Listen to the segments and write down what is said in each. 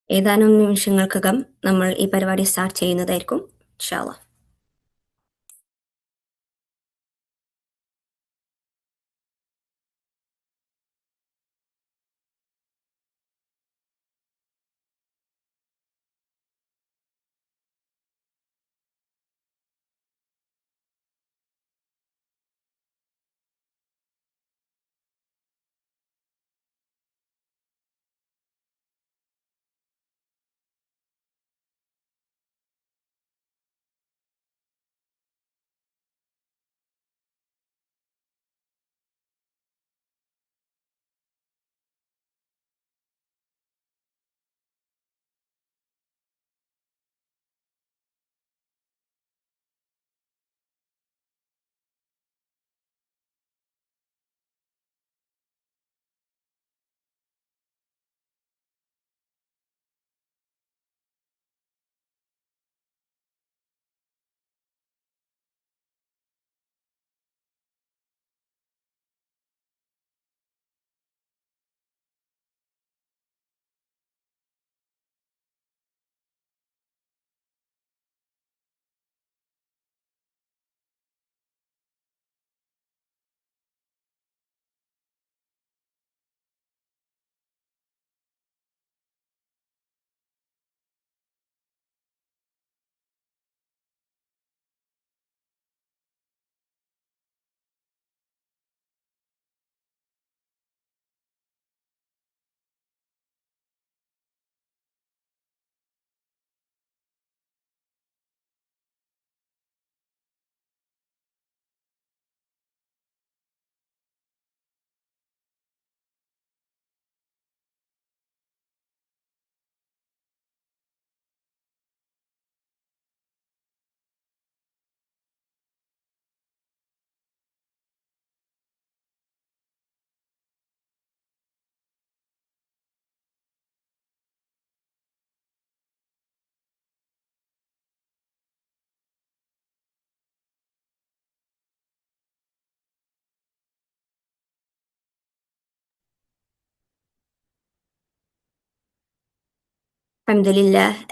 ഏതാനും നിമിഷങ്ങൾക്കകം നമ്മൾ ഈ പരിപാടി സ്റ്റാർട്ട് ചെയ്യുന്നതായിരിക്കും. ഇൻഷാ അല്ലാഹ്.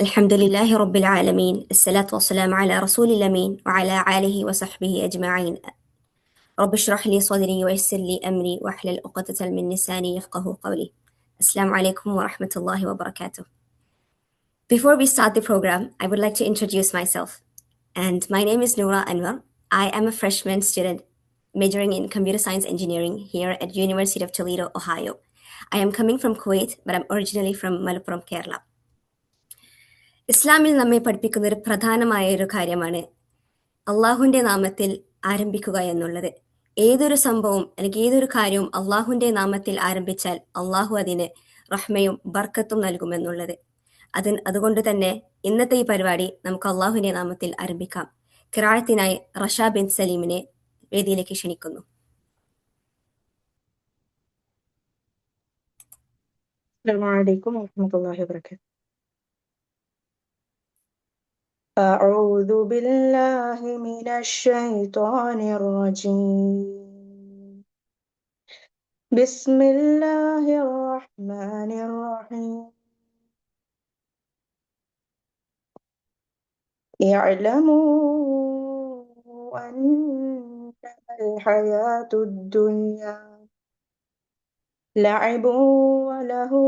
അൽഹംദുലില്ലാഹി റബ്ബിൽ ആലമീൻ അസ്സലാത്തു വസ്സലാമു അലാ റസൂലിൽ അമീൻ വഅലാ ആലിഹി വസഹ്ബിഹി അജ്മഈൻ. റബ്ബി ഇശ്റഹ് ലി സ്വദ്രി വയസ്സിർ ലി അംരി വഹ്ലുൽ ഉഖ്ദത മിൻ ലിസാനി യഫ്ഖഹു ഖൗലി. അസ്സലാമു അലൈക്കും വറഹ്മത്തുള്ളാഹി വബറകാതുഹു. Before we start the program, I would like to introduce myself. And my name is Noura Anwar. I am a freshman student majoring in computer science engineering here at University of Toledo, Ohio. I am coming from Kuwait, but I'm originally from Malappuram, Kerala. ഇസ്ലാമിൽ നമ്മെ പഠിപ്പിക്കുന്ന ഒരു പ്രധാനമായ ഒരു കാര്യമാണ് അള്ളാഹുവിൻ്റെ നാമത്തിൽ ആരംഭിക്കുക എന്നുള്ളത്. ഏതൊരു സംഭവവും അല്ലെങ്കിൽ ഏതൊരു കാര്യവും അള്ളാഹുവിൻ്റെ നാമത്തിൽ ആരംഭിച്ചാൽ അള്ളാഹു അതിന് റഹ്മയും ബർക്കത്തും നൽകുമെന്നുള്ളത്. അതുകൊണ്ട് തന്നെ ഇന്നത്തെ ഈ പരിപാടി നമുക്ക് അള്ളാഹുവിൻ്റെ നാമത്തിൽ ആരംഭിക്കാം. ഖിറാഅത്തിനായി റഷ ബിൻ സലീമിനെ വേദിയിലേക്ക് ക്ഷണിക്കുന്നു. السلام عليكم ورحمة الله وبركاته. أعوذ بالله من الشيطان الرجيم. بسم الله الرحمن الرحيم. اعلموا أنما الحياة الدنيا لعب ولهو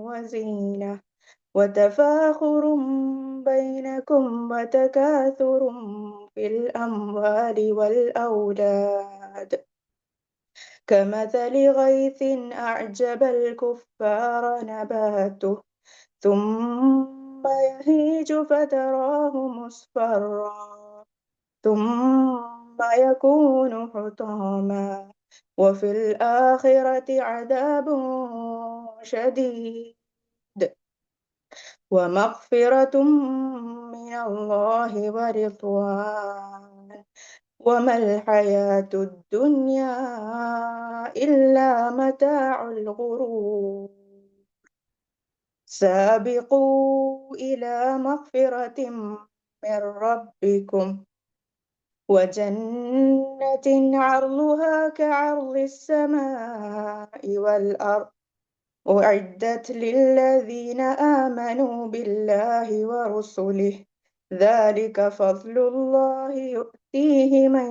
وزينة وتفاخر بينكم وتكاثر في الأموال والأولاد كمثل غيث أعجب الكفار نباته ثم يهيج فتراه مصفرا ثم يكون حطاما وفي الآخرة عذاب شديد ومغفرة من الله ورضوان وما الحياة الدنيا إلا متاع الغرور. سابقوا إلى مغفرة من ربكم وجنة عرضها كعرض السماء والأرض أعدت للذين آمنوا بالله ورسله ذلك فضل الله يؤتيه من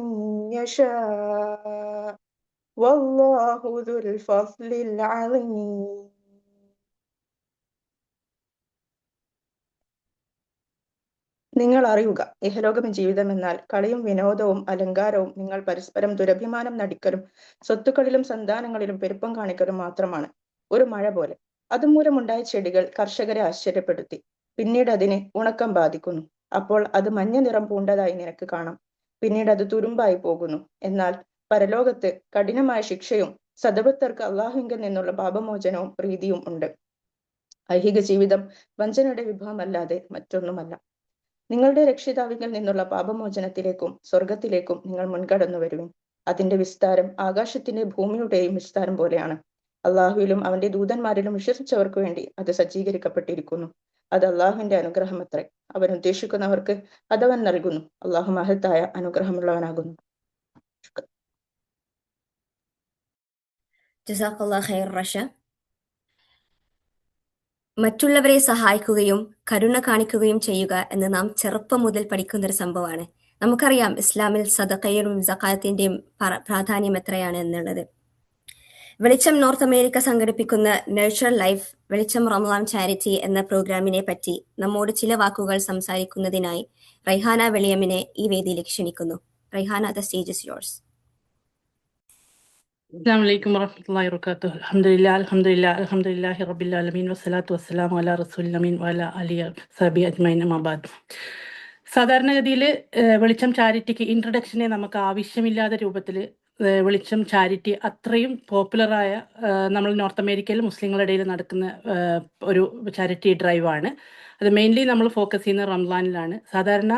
يشاء والله ذو الفضل العظيم. നിങ്ങൾ അറിയുക, ഇഹലോക ജീവിതം എന്നാൽ കളിയും വിനോദവും അലങ്കാരവും, നിങ്ങൾ പരസ്പരം ദുരഭിമാനം നടിക്കലും സ്വത്തുക്കളിലും സന്താനങ്ങളിലും പെരുപ്പം കാണിക്കലും മാത്രമാണ്. ഒരു മഴ പോലെ അതുമൂലമുണ്ടായ ചെടികൾ കർഷകരെ ആശ്ചര്യപ്പെടുത്തി. പിന്നീട് അതിന് ഉണക്കം ബാധിക്കുന്നു. അപ്പോൾ അത് മഞ്ഞ നിറം പൂണ്ടതായി നിനക്ക് കാണാം. പിന്നീട് അത് തുരുമ്പായി പോകുന്നു. എന്നാൽ പരലോകത്ത് കഠിനമായ ശിക്ഷയും സദവൃത്തർക്ക് അള്ളാഹുവിങ്കിൽ നിന്നുള്ള പാപമോചനവും പ്രീതിയും ഉണ്ട്. ഐഹിക ജീവിതം വഞ്ചനയുടെ വിഭവമല്ലാതെ മറ്റൊന്നുമല്ല. നിങ്ങളുടെ രക്ഷിതാവിങ്കിൽ നിന്നുള്ള പാപമോചനത്തിലേക്കും സ്വർഗത്തിലേക്കും നിങ്ങൾ മുൻകടന്നു വരുവിൻ. അതിന്റെ വിസ്താരം ആകാശത്തിന്റെ ഭൂമിയുടെയും വിസ്താരം പോലെയാണ്. അള്ളാഹുവിലും അവന്റെ ദൂതന്മാരിലും വിശ്വസിച്ചവർക്ക് വേണ്ടി അത് സജ്ജീകരിക്കപ്പെട്ടിരിക്കുന്നു. അത് അള്ളാഹുവിന്റെ അനുഗ്രഹമത്രേ. അവൻ ഉദ്ദേശിക്കുന്നവർക്ക് അതവൻ നൽകുന്നു. അള്ളാഹു മഹത്തായ അനുഗ്രഹമുള്ളവനാകുന്നു. ജസാഖല്ലാഹ് ഖൈർ റഷ. മറ്റുള്ളവരെ സഹായിക്കുകയും കരുണ കാണിക്കുകയും ചെയ്യുക എന്ന് നാം ചെറുപ്പം മുതൽ പഠിക്കുന്നൊരു സംഭവമാണ്. നമുക്കറിയാം ഇസ്ലാമിൽ സദഖയും സക്കാത്തിന്റെയും പ്രാധാന്യം എത്രയാണ് എന്നുള്ളത്. വെളിച്ചം നോർത്ത് അമേരിക്ക സംഘടിപ്പിക്കുന്ന നഴ്ചർ ലൈഫ് വെളിച്ചം റമദാൻ ചാരിറ്റി എന്ന പ്രോഗ്രാമിനെ പറ്റി നമ്മോട് ചില വാക്കുകൾ സംസാരിക്കുന്നതിനായി റൈഹാന വെളിയമ്മിനെ ഈ വേദിയിലേക്ക് ക്ഷണിക്കുന്നു. Raihana, the stage is yours. السلام عليكم ورحمة الله وبركاته. الحمد لله الحمد لله الحمد لله رب العالمين والصلاة والسلام على رسول الأمين وعلى آله وصحبه أجمعين أما بعد. സാധാരണഗതിയിൽ വെളിച്ചം ചാരിറ്റിക്ക് ഇൻട്രഡക്ഷനെ നമുക്ക് ആവശ്യമില്ലാത്ത രൂപത്തിൽ വെളിച്ചം ചാരിറ്റി അത്രയും പോപ്പുലറായ നമ്മൾ നോർത്ത് അമേരിക്കയിൽ മുസ്ലിങ്ങളുടെ ഇടയിൽ നടക്കുന്ന ഒരു ചാരിറ്റി ഡ്രൈവാണ്. അത് മെയിൻലി നമ്മൾ ഫോക്കസ് ചെയ്യുന്നത് റംസാനിലാണ്. സാധാരണ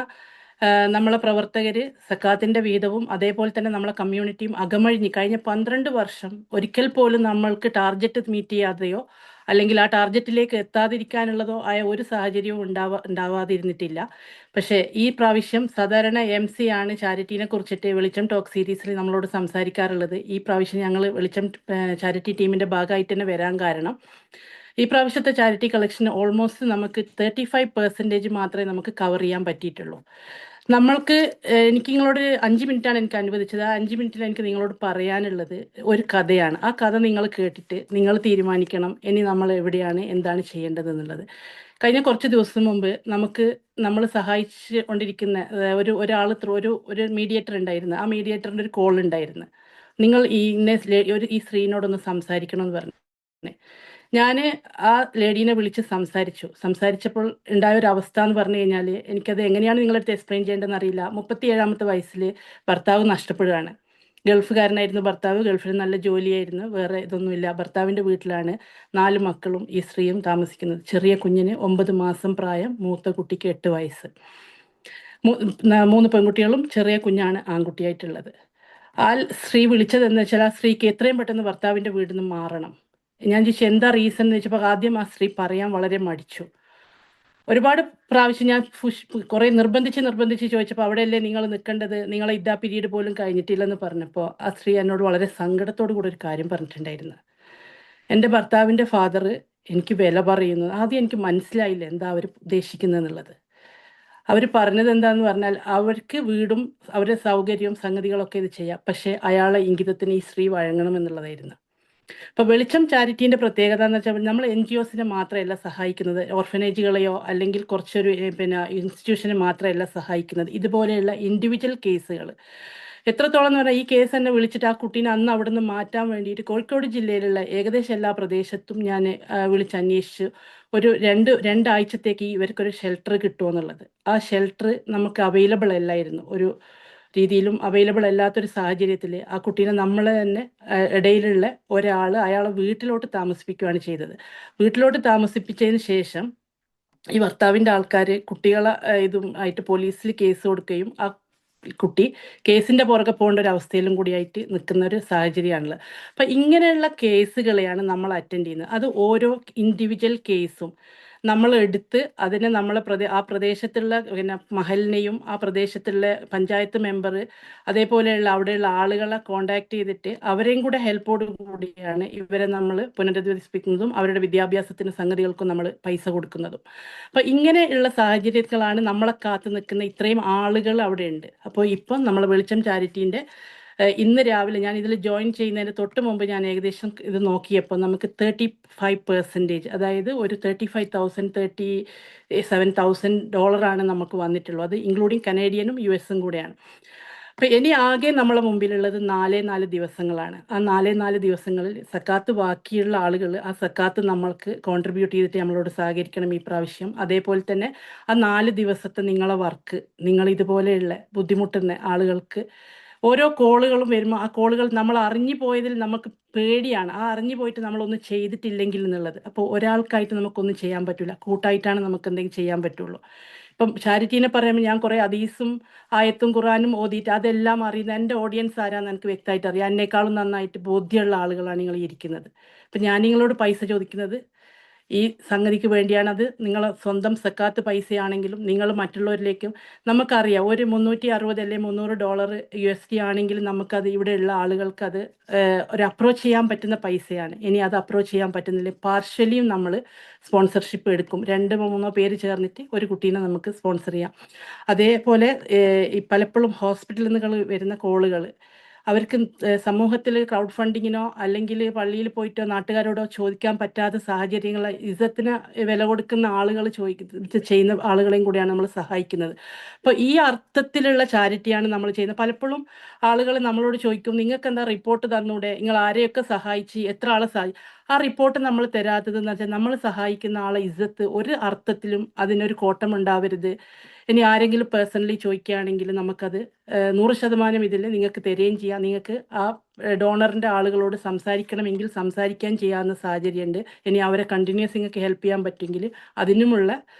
നമ്മളെ പ്രവർത്തകർ സക്കാത്തിന്റെ വീതവും അതേപോലെ തന്നെ നമ്മളെ കമ്മ്യൂണിറ്റിയും അകമഴിഞ്ഞ് കഴിഞ്ഞ 12 വർഷം ഒരിക്കൽ പോലും നമ്മൾക്ക് ടാർഗറ്റ് മീറ്റ് ചെയ്യാതെയോ അല്ലെങ്കിൽ ആ ടാർഗറ്റിലേക്ക് എത്താതിരിക്കാനുള്ളതോ ആയ ഒരു സാഹചര്യവും ഉണ്ടാവാതിരുന്നിട്ടില്ല. പക്ഷേ ഈ പ്രാവശ്യം സാധാരണ MC ആണ് ചാരിറ്റീനെ കുറിച്ചിട്ട് വെളിച്ചം ടോക്ക് സീരീസിൽ നമ്മളോട് സംസാരിക്കാറുള്ളത്. ഈ പ്രാവശ്യം ഞങ്ങൾ വെളിച്ചം ചാരിറ്റി ടീമിന്റെ ഭാഗമായിട്ട് തന്നെ വരാൻ കാരണം ഈ പ്രാവശ്യത്തെ ചാരിറ്റി കളക്ഷൻ ഓൾമോസ്റ്റ് നമുക്ക് 35% മാത്രമേ നമുക്ക് കവർ ചെയ്യാൻ പറ്റിയിട്ടുള്ളൂ. നമ്മൾക്ക് എനിക്ക് നിങ്ങളോട് 5 മിനിറ്റാണ് എനിക്ക് അനുവദിച്ചത്. ആ 5 മിനിറ്റിൽ എനിക്ക് നിങ്ങളോട് പറയാനുള്ളത് ഒരു കഥയാണ്. ആ കഥ നിങ്ങൾ കേട്ടിട്ട് നിങ്ങൾ തീരുമാനിക്കണം ഇനി നമ്മൾ എവിടെയാണ് എന്താണ് ചെയ്യേണ്ടത് എന്നുള്ളത്. കഴിഞ്ഞ കുറച്ച് ദിവസം മുമ്പ് നമ്മൾ സഹായിച്ചു കൊണ്ടിരിക്കുന്ന ഒരാൾ ഒരു മീഡിയേറ്റർ ഉണ്ടായിരുന്നു. ആ മീഡിയേറ്ററിൻ്റെ ഒരു കോൾ ഉണ്ടായിരുന്നു. നിങ്ങൾ ഈ സ്ത്രീനോടൊന്ന് സംസാരിക്കണം എന്ന് പറഞ്ഞു. ഞാൻ ആ ലേഡീനെ വിളിച്ച് സംസാരിച്ചപ്പോൾ ഉണ്ടായ ഒരു അവസ്ഥ എന്ന് പറഞ്ഞു കഴിഞ്ഞാൽ എനിക്കത് എങ്ങനെയാണ് നിങ്ങളടുത്ത് എക്സ്പ്ലെയിൻ ചെയ്യേണ്ടതെന്ന് അറിയില്ല. 37-ാമത്തെ വയസ്സിൽ ഭർത്താവ് നഷ്ടപ്പെടുകയാണ്. ഗൾഫുകാരനായിരുന്നു ഭർത്താവ്. ഗൾഫിൽ നല്ല ജോലിയായിരുന്നു, വേറെ ഇതൊന്നുമില്ല. ഭർത്താവിൻ്റെ വീട്ടിലാണ് 4 മക്കളും ഈ സ്ത്രീയും താമസിക്കുന്നത്. ചെറിയ കുഞ്ഞിന് 9 മാസം പ്രായം, മൂത്ത കുട്ടിക്ക് 8 വയസ്സ്. 3 പെൺകുട്ടികളും ചെറിയ കുഞ്ഞാണ് ആൺകുട്ടിയായിട്ടുള്ളത്. ആ സ്ത്രീ വിളിച്ചത് എന്ന് വെച്ചാൽ ആ സ്ത്രീക്ക് എത്രയും പെട്ടെന്ന് ഭർത്താവിൻ്റെ വീട്ടിൽ നിന്ന് മാറണം. ഞാൻ ചോദിച്ചു എന്താ റീസൺ എന്ന് വെച്ചപ്പോൾ ആദ്യം ആ സ്ത്രീ പറയാൻ വളരെ മടിച്ചു. ഒരുപാട് പ്രാവശ്യം ഞാൻ കുറേ നിർബന്ധിച്ച് ചോദിച്ചപ്പോൾ അവിടെയല്ലേ നിങ്ങൾ നിൽക്കേണ്ടത്, നിങ്ങളെ ഇതാ പീരീഡ് പോലും കഴിഞ്ഞിട്ടില്ലെന്ന് പറഞ്ഞപ്പോൾ ആ സ്ത്രീ എന്നോട് വളരെ സങ്കടത്തോടു കൂടി ഒരു കാര്യം പറഞ്ഞിട്ടുണ്ടായിരുന്നു. എൻ്റെ ഭർത്താവിൻ്റെ ഫാദർ എനിക്ക് വില പറയുന്നു. ആദ്യം എനിക്ക് മനസ്സിലായില്ല എന്താ അവർ ഉദ്ദേശിക്കുന്നതെന്നുള്ളത്. അവർ പറഞ്ഞത് എന്താന്ന് പറഞ്ഞാൽ അവർക്ക് വീടും അവരുടെ സൗകര്യവും സംഗതികളൊക്കെ ഇത് ചെയ്യാം, പക്ഷേ അയാളെ ഇംഗിതത്തിന് ഈ സ്ത്രീ വഴങ്ങണമെന്നുള്ളതായിരുന്നു. ഇപ്പോൾ വെളിച്ചം ചാരിറ്റീൻ്റെ പ്രത്യേകത എന്ന് വെച്ചാൽ നമ്മൾ NGOസിനെ മാത്രമല്ല സഹായിക്കുന്നത്, ഓർഫനേജുകളെയോ അല്ലെങ്കിൽ കുറച്ചൊരു ഇൻസ്റ്റിറ്റ്യൂഷനെ മാത്രമല്ല സഹായിക്കുന്നത്. ഇതുപോലെയുള്ള ഇൻഡിവിജ്വൽ കേസുകൾ എത്രത്തോളം എന്ന് പറഞ്ഞാൽ ഈ കേസ് എന്നെ വിളിച്ചിട്ട് ആ കുട്ടീനെ അന്ന് അവിടെ നിന്ന് മാറ്റാൻ വേണ്ടിയിട്ട് കോഴിക്കോട് ജില്ലയിലുള്ള ഏകദേശം എല്ലാ പ്രദേശത്തും ഞാൻ വിളിച്ചന്വേഷിച്ചു. ഒരു രണ്ടാഴ്ചത്തേക്ക് ഇവർക്കൊരു ഷെൽട്ടർ കിട്ടുമെന്നുള്ളത്. ആ ഷെൽട്ടർ നമുക്ക് അവൈലബിൾ അല്ലായിരുന്നു. ഒരു രീതിയിലും അവൈലബിൾ അല്ലാത്തൊരു സാഹചര്യത്തിൽ ആ കുട്ടീനെ നമ്മളെ തന്നെ ഇടയിലുള്ള അയാളെ വീട്ടിലോട്ട് താമസിപ്പിക്കുകയാണ് ചെയ്തത്. വീട്ടിലോട്ട് താമസിപ്പിച്ചതിന് ശേഷം ഈ ഭർത്താവിൻ്റെ ആൾക്കാർ കുട്ടികളെ ആയിട്ട് പോലീസിൽ കേസ് കൊടുക്കുകയും ആ കുട്ടി കേസിൻ്റെ പുറകെ പോകേണ്ട ഒരു അവസ്ഥയിലും കൂടിയായിട്ട് നിൽക്കുന്ന ഒരു സാഹചര്യമാണുള്ളത്. അപ്പം ഇങ്ങനെയുള്ള കേസുകളെയാണ് നമ്മൾ അറ്റൻഡ് ചെയ്യുന്നത്. അത് ഓരോ ഇൻഡിവിജ്വൽ കേസും നമ്മൾ എടുത്ത് അതിനെ നമ്മളെ ആ പ്രദേശത്തുള്ള പിന്നെ മഹലിനെയും ആ പ്രദേശത്തുള്ള പഞ്ചായത്ത് മെമ്പർ അതേപോലെയുള്ള അവിടെയുള്ള ആളുകളെ കോണ്ടാക്ട് ചെയ്തിട്ട് അവരെയും കൂടെ ഹെൽപ്പോട് കൂടിയാണ് ഇവരെ നമ്മൾ പുനരധിവസിപ്പിക്കുന്നതും അവരുടെ വിദ്യാഭ്യാസത്തിന് സംഗതികൾക്കും നമ്മൾ പൈസ കൊടുക്കുന്നതും. അപ്പോൾ ഇങ്ങനെയുള്ള സാഹചര്യങ്ങളാണ് നമ്മളെ കാത്തു നിൽക്കുന്ന ഇത്രയും ആളുകൾ അവിടെ ഉണ്ട്. അപ്പോൾ ഇപ്പം നമ്മൾ വെളിച്ചം ചാരിറ്റീൻ്റെ ഇന്ന് രാവിലെ ഞാൻ ഇതിൽ ജോയിൻ ചെയ്യുന്നതിന് തൊട്ട് മുമ്പ് ഞാൻ ഏകദേശം ഇത് നോക്കിയപ്പോൾ നമുക്ക് 35%, അതായത് ഒരു $37,000 നമുക്ക് വന്നിട്ടുള്ളൂ. അത് ഇൻക്ലൂഡിങ് കനേഡിയനും US കൂടെയാണ്. അപ്പം ഇനി ആകെ നമ്മളെ മുമ്പിലുള്ളത് 4 ദിവസങ്ങളാണ്. ആ 4 ദിവസങ്ങളിൽ സക്കാത്ത് ബാക്കിയുള്ള ആളുകൾ ആ സക്കാത്ത് നമ്മൾക്ക് കോൺട്രിബ്യൂട്ട് ചെയ്തിട്ട് നമ്മളോട് സഹകരിക്കണം ഈ പ്രാവശ്യം. അതേപോലെ തന്നെ ആ 4 ദിവസത്തെ നിങ്ങളെ വർക്ക്, നിങ്ങൾ ഇതുപോലെയുള്ള ബുദ്ധിമുട്ടുന്ന ആളുകൾക്ക് ഓരോ കോളുകളും വരുമ്പോൾ ആ കോളുകൾ നമ്മൾ അറിഞ്ഞു പോയതിൽ നമുക്ക് പേടിയാണ്. ആ അറിഞ്ഞു പോയിട്ട് നമ്മളൊന്നും ചെയ്തിട്ടില്ലെങ്കിൽ എന്നുള്ളത്. അപ്പോൾ ഒരാൾക്കായിട്ട് നമുക്കൊന്നും ചെയ്യാൻ പറ്റില്ല, കൂട്ടായിട്ടാണ് നമുക്ക് എന്തെങ്കിലും ചെയ്യാൻ പറ്റുള്ളൂ. ഇപ്പം ചാരിറ്റീനെ പറയുമ്പോൾ ഞാൻ കുറേ ഹദീസും ആയത്തും ഖുറാനും ഓതിയിട്ട് അതെല്ലാം അറിയുന്ന എൻ്റെ ഓഡിയൻസ് ആരാന്ന് എനിക്ക് വ്യക്തമായിട്ട് അറിയാം. എന്നെക്കാളും നന്നായിട്ട് ബോധ്യമുള്ള ആളുകളാണ് നിങ്ങൾ ഇരിക്കുന്നത്. അപ്പം ഞാൻ നിങ്ങളോട് പൈസ ചോദിക്കുന്നത് ഈ സംഗതിക്ക് വേണ്ടിയാണ്. അത് നിങ്ങളെ സ്വന്തം സക്കാത്ത് പൈസയാണെങ്കിലും നിങ്ങൾ മറ്റുള്ളവരിലേക്കും നമുക്കറിയാം. ഒരു $360 അല്ലെങ്കിൽ $300 USD ആണെങ്കിലും നമുക്കത് ഇവിടെയുള്ള ആളുകൾക്ക് അത് ഒരു അപ്രോച്ച് ചെയ്യാൻ പറ്റുന്ന പൈസയാണ്. ഇനി അത് അപ്രോച്ച് ചെയ്യാൻ പറ്റുന്നില്ല, പാർഷ്യലിയും നമ്മൾ സ്പോൺസർഷിപ്പ് എടുക്കും. 2-3 പേര് ചേർന്നിട്ട് ഒരു കുട്ടീനെ നമുക്ക് സ്പോൺസർ ചെയ്യാം. അതേപോലെ ഈ പലപ്പോഴും ഹോസ്പിറ്റലിൽ നിന്ന് വരുന്ന കോളുകൾ അവർക്ക് സമൂഹത്തിൽ ക്രൗഡ് ഫണ്ടിങ്ങിനോ അല്ലെങ്കിൽ പള്ളിയിൽ പോയിട്ടോ നാട്ടുകാരോടോ ചോദിക്കാൻ പറ്റാത്ത സാഹചര്യങ്ങൾ ഇസ്സത്തിന് വില കൊടുക്കുന്ന ആളുകൾ ചെയ്യുന്ന ആളുകളെയും കൂടിയാണ് നമ്മൾ സഹായിക്കുന്നത്. അപ്പോൾ ഈ അർത്ഥത്തിലുള്ള ചാരിറ്റിയാണ് നമ്മൾ ചെയ്യുന്നത്. പലപ്പോഴും ആളുകൾ നമ്മളോട് ചോദിക്കും, നിങ്ങൾക്ക് എന്താ റിപ്പോർട്ട് തന്നൂടെ, നിങ്ങൾ ആരെയൊക്കെ സഹായിച്ച് എത്ര ആളെ ആ റിപ്പോർട്ട് നമ്മൾ തരാത്തതെന്ന് വെച്ചാൽ നമ്മൾ സഹായിക്കുന്ന ആളെ ഇസ്സത്ത് ഒരു അർത്ഥത്തിലും അതിനൊരു കോട്ടം ഉണ്ടാവരുത്. ഇനി ആരെങ്കിലും പേഴ്സണലി ചോദിക്കുകയാണെങ്കിൽ നമുക്കത് 100% ഇതിൽ നിങ്ങൾക്ക് തരുകയും ചെയ്യാം. നിങ്ങൾക്ക് ആ ഡോണറിൻ്റെ ആളുകളോട് സംസാരിക്കണമെങ്കിൽ സംസാരിക്കാൻ ചെയ്യാവുന്ന സാഹചര്യമുണ്ട്. ഇനി അവരെ കണ്ടിന്യൂസ് നിങ്ങൾക്ക് ഹെൽപ്പ് ചെയ്യാൻ പറ്റുമെങ്കിൽ അതിനുമുള്ള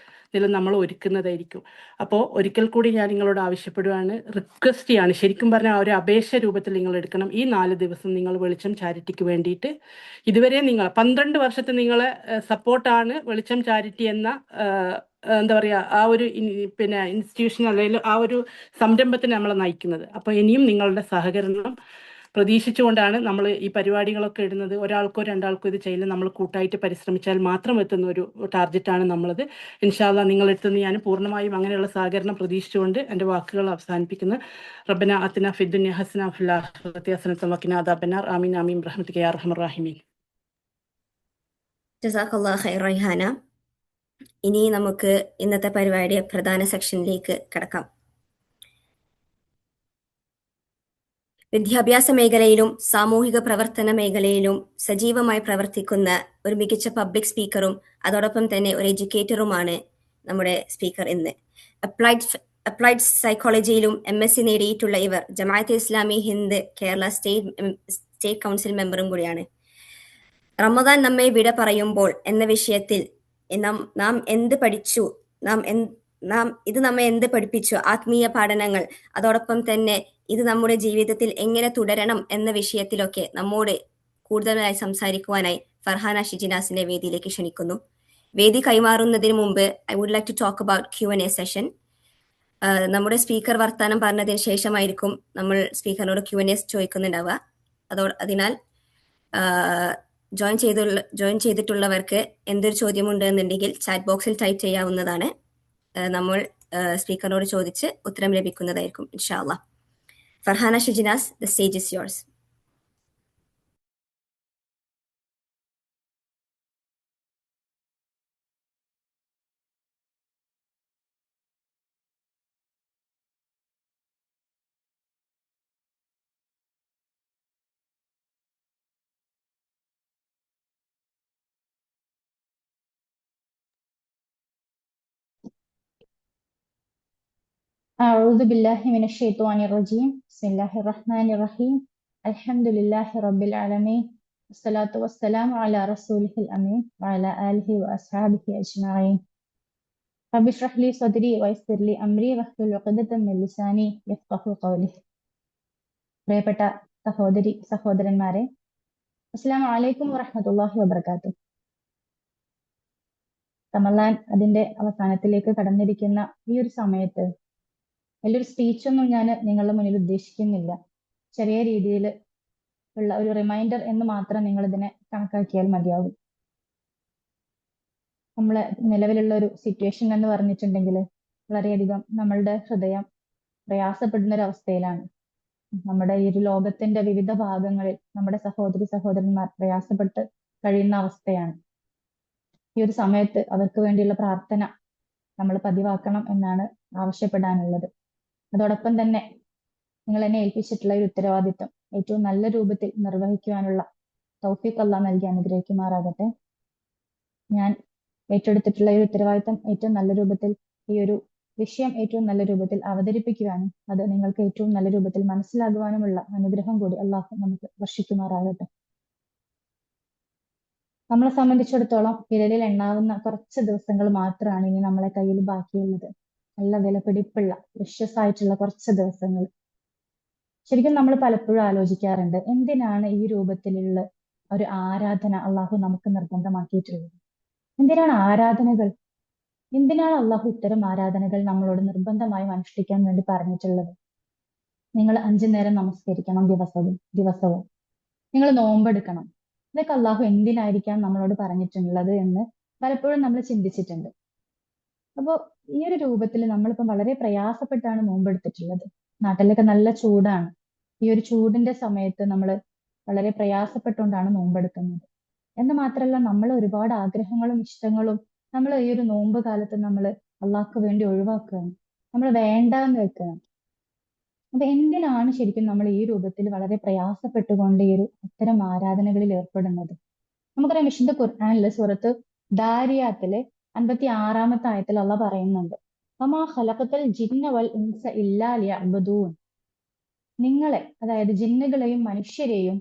ഇതിൽ നമ്മൾ ഒരുക്കുന്നതായിരിക്കും. അപ്പോൾ ഒരിക്കൽ കൂടി ഞാൻ നിങ്ങളോട് ആവശ്യപ്പെടുകയാണ്, റിക്വസ്റ്റ് ചെയ്യാണ്, ശരിക്കും പറഞ്ഞാൽ ഒരു അപേക്ഷ രൂപത്തിൽ നിങ്ങൾ എടുക്കണം. ഈ 4 ദിവസം നിങ്ങൾ വെളിച്ചം ചാരിറ്റിക്ക് വേണ്ടിയിട്ട് ഇതുവരെ 12 വർഷത്തെ നിങ്ങളെ സപ്പോർട്ടാണ് വെളിച്ചം ചാരിറ്റി എന്ന എന്താ പറയുക ആ ഒരു പിന്നെ ഇൻസ്റ്റിറ്റ്യൂഷൻ അല്ലെങ്കിൽ ആ ഒരു സംരംഭത്തിന് നമ്മളെ നയിക്കുന്നത്. അപ്പോൾ ഇനിയും നിങ്ങളുടെ സഹകരണം പ്രതീക്ഷിച്ചുകൊണ്ടാണ് നമ്മൾ ഈ പരിപാടികളൊക്കെ ഇടുന്നത്. ഒരാൾക്കോ രണ്ടാൾക്കോ ഇത് ചെയ്യുന്നത് നമ്മൾ കൂട്ടായിട്ട് പരിശ്രമിച്ചാൽ മാത്രം എത്തുന്ന ഒരു ടാർഗറ്റാണ് നമ്മളത്. ഇൻഷാ അല്ലാഹ് നിങ്ങളെത്തുന്ന ഞാൻ പൂർണ്ണമായും അങ്ങനെയുള്ള സഹകരണം പ്രതീക്ഷിച്ചുകൊണ്ട് എൻ്റെ വാക്കുകൾ അവസാനിപ്പിക്കുന്നു. റബ്ബന ആതിന ഫിദ്ദുനിയ ഹസന വഫിൽ ആഖിറതി ഹസനത വഖിന അദാബന്നാർ. ആമീൻ ആമീൻ ബിറഹ്മതിക യാ അർഹമർ റഹീമീൻ. ജസാക്കല്ലാഹു ഖൈർ റൈഹാന. ഇനി നമുക്ക് ഇന്നത്തെ പരിപാടിയുടെ പ്രധാന സെക്ഷനിലേക്ക് കടക്കാം. വിദ്യാഭ്യാസ മേഖലയിലും സാമൂഹിക പ്രവർത്തന മേഖലയിലും സജീവമായി പ്രവർത്തിക്കുന്ന ഒരു മികച്ച പബ്ലിക് സ്പീക്കറും അതോടൊപ്പം തന്നെ ഒരു എഡ്യൂക്കേറ്ററുമാണ് നമ്മുടെ സ്പീക്കർ ഇന്ന്. അപ്ലൈഡ് സൈക്കോളജിയിലും MSc നേടിയിട്ടുള്ള ഇവർ ജമാഅത്തെ ഇസ്ലാമി ഹിന്ദ് കേരള സ്റ്റേറ്റ് കൗൺസിൽ മെമ്പറും കൂടിയാണ്. റമദാൻ നമ്മെ വിട പറയുമ്പോൾ എന്ന വിഷയത്തിൽ നാം എന്ത് പഠിച്ചു, ഇത് നമ്മെ എന്ത് പഠിപ്പിച്ചു, ആത്മീയ പഠനങ്ങൾ, അതോടൊപ്പം തന്നെ ഇത് നമ്മുടെ ജീവിതത്തിൽ എങ്ങനെ തുടരണം എന്ന വിഷയത്തിലൊക്കെ നമ്മോട് കൂടുതലായി സംസാരിക്കുവാനായി ഫർഹാന ഷിജിനാസിനെ വേദിയിലേക്ക് ക്ഷണിക്കുന്നു. വേദി കൈമാറുന്നതിന് മുമ്പ് I would like to talk about Q&A session. നമ്മുടെ സ്പീക്കർ വർത്താനം പറഞ്ഞതിന് ശേഷമായിരിക്കും നമ്മൾ സ്പീക്കറിനോട് Q&A ചോദിക്കുന്നുണ്ടാവുക. അതിനാൽ ജോയിൻ ചെയ്തിട്ടുള്ളവർക്ക് എന്തൊരു ചോദ്യമുണ്ട് എന്നുണ്ടെങ്കിൽ ചാറ്റ് ബോക്സിൽ ടൈപ്പ് ചെയ്യാവുന്നതാണ്. നമ്മൾ സ്പീക്കറിനോട് ചോദിച്ച് ഉത്തരം ലഭിക്കുന്നതായിരിക്കും ഇൻഷാ അല്ലാഹ്. Farhana Shijinas, the stage is yours. أعوذ بالله من الشيطان الرجيم. بسم الله الرحمن الرحيم. الحمد لله رب العالمين. والصلاة والسلام على رسوله الأمين وعلى آله وأصحابه أجمعين. رب اشرح لي صدري ويسر لي أمري واحلل عقدة من لساني يفقهوا قولي. പ്രിയപ്പെട്ട സഹോദരന്മാരെ, അസ്സലാമു അലൈക്കും വറഹ്മത്തുള്ളാഹി വബറകാതുഹു. റമളാൻ അതിന്റെ അവസാനത്തിലേക്ക് കടന്നിരിക്കുന്ന ഈ ഒരു സമയത്ത് വലിയൊരു സ്പീച്ചൊന്നും ഞാൻ നിങ്ങളുടെ മുന്നിൽ ഉദ്ദേശിക്കുന്നില്ല. ചെറിയ രീതിയിൽ ഉള്ള ഒരു റിമൈൻഡർ എന്ന് മാത്രം നിങ്ങൾ ഇതിനെ കണക്കാക്കിയാൽ മതിയാകും. നമ്മളെ നിലവിലുള്ള ഒരു സിറ്റുവേഷൻ എന്ന് പറഞ്ഞിട്ടുണ്ടെങ്കിൽ വളരെയധികം നമ്മളുടെ ഹൃദയം പ്രയാസപ്പെടുന്ന ഒരു അവസ്ഥയിലാണ്. നമ്മുടെ ഈ ഒരു ലോകത്തിന്റെ വിവിധ ഭാഗങ്ങളിൽ നമ്മുടെ സഹോദരി സഹോദരന്മാർ പ്രയാസപ്പെട്ട് കഴിയുന്ന അവസ്ഥയാണ്. ഈ ഒരു സമയത്ത് അവർക്ക് വേണ്ടിയുള്ള പ്രാർത്ഥന നമ്മൾ പതിവാക്കണം എന്നാണ് ആവശ്യപ്പെടാനുള്ളത്. അതോടൊപ്പം തന്നെ നിങ്ങൾ എന്നെ ഏൽപ്പിച്ചിട്ടുള്ള ഒരു ഉത്തരവാദിത്വം ഏറ്റവും നല്ല രൂപത്തിൽ നിർവഹിക്കുവാനുള്ള തൗഫീഖ് അല്ലാഹ് നൽകി അനുഗ്രഹിക്കുമാറാകട്ടെ. ഞാൻ ഏറ്റെടുത്തിട്ടുള്ള ഈ ഉത്തരവാദിത്വം ഏറ്റവും നല്ല രൂപത്തിൽ, ഈ ഒരു വിഷയം ഏറ്റവും നല്ല രൂപത്തിൽ അവതരിപ്പിക്കുവാനും അത് നിങ്ങൾക്ക് ഏറ്റവും നല്ല രൂപത്തിൽ മനസ്സിലാകുവാനുമുള്ള അനുഗ്രഹം കൂടി അള്ളാഹു നമുക്ക് വർഷിക്കുമാറാകട്ടെ. നമ്മളെ സംബന്ധിച്ചിടത്തോളം വിരലിൽ എണ്ണാവുന്ന കുറച്ച് ദിവസങ്ങൾ മാത്രമാണ് ഇനി നമ്മളെ കയ്യിൽ ബാക്കിയുള്ളത്. നല്ല വിലപിടിപ്പുള്ള പ്രഷ്യസ് ആയിട്ടുള്ള കുറച്ച് ദിവസങ്ങൾ. ശരിക്കും നമ്മൾ പലപ്പോഴും ആലോചിക്കാറുണ്ട്, എന്തിനാണ് ഈ രൂപത്തിലുള്ള ഒരു ആരാധന അള്ളാഹു നമുക്ക് നിർബന്ധമാക്കിയിട്ടുള്ളത്? എന്തിനാണ് ആരാധനകൾ? എന്തിനാണ് അള്ളാഹു ഇത്തരം ആരാധനകൾ നമ്മളോട് നിർബന്ധമായും അനുഷ്ഠിക്കാൻ വേണ്ടി പറഞ്ഞിട്ടുള്ളത്? നിങ്ങൾ 5 നേരം നമസ്കരിക്കണം ദിവസവും. നിങ്ങൾ നോമ്പെടുക്കണം. ഇതൊക്കെ അള്ളാഹു എന്തിനായിരിക്കാം നമ്മളോട് പറഞ്ഞിട്ടുള്ളത് എന്ന് പലപ്പോഴും നമ്മൾ ചിന്തിച്ചിട്ടുണ്ട്. അപ്പോൾ ഈ ഒരു രൂപത്തിൽ നമ്മളിപ്പം വളരെ പ്രയാസപ്പെട്ടാണ് നോമ്പെടുത്തിട്ടുള്ളത്. നാട്ടിലൊക്കെ നല്ല ചൂടാണ്. ഈ ഒരു ചൂടിന്റെ സമയത്ത് നമ്മൾ വളരെ പ്രയാസപ്പെട്ടുകൊണ്ടാണ് നോമ്പെടുക്കുന്നത്. എന്ന് മാത്രമല്ല, നമ്മൾ ഒരുപാട് ആഗ്രഹങ്ങളും ഇഷ്ടങ്ങളും നമ്മൾ ഈ ഒരു നോമ്പ് കാലത്ത് നമ്മൾ അള്ളാഹ്ക്ക് വേണ്ടി ഒഴിവാക്കുകയാണ്, നമ്മൾ വേണ്ടാന്ന് വെക്കുകയാണ്. അപ്പൊ എന്തിനാണ് ശരിക്കും നമ്മൾ ഈ രൂപത്തിൽ വളരെ പ്രയാസപ്പെട്ടുകൊണ്ട് ഈ ഒരു ഇത്തരം ആരാധനകളിൽ ഏർപ്പെടുന്നത്? നമുക്കറിയാം, വിശുദ്ധ ഖുർആനിലെ സൂറത്ത് ദാരിയാത്തിലെ 56-ാമത്തെ ആയത്തിൽ അള്ളാഹ് പറയുന്നുണ്ട്, വമാ ഖലഖതുൽ ജിന്ന വൽ ഇൻസ ഇല്ലാ ലിയഅ്ബുദൂൻ. നിങ്ങളെ, അതായത് ജിന്നുകളെയും മനുഷ്യരെയും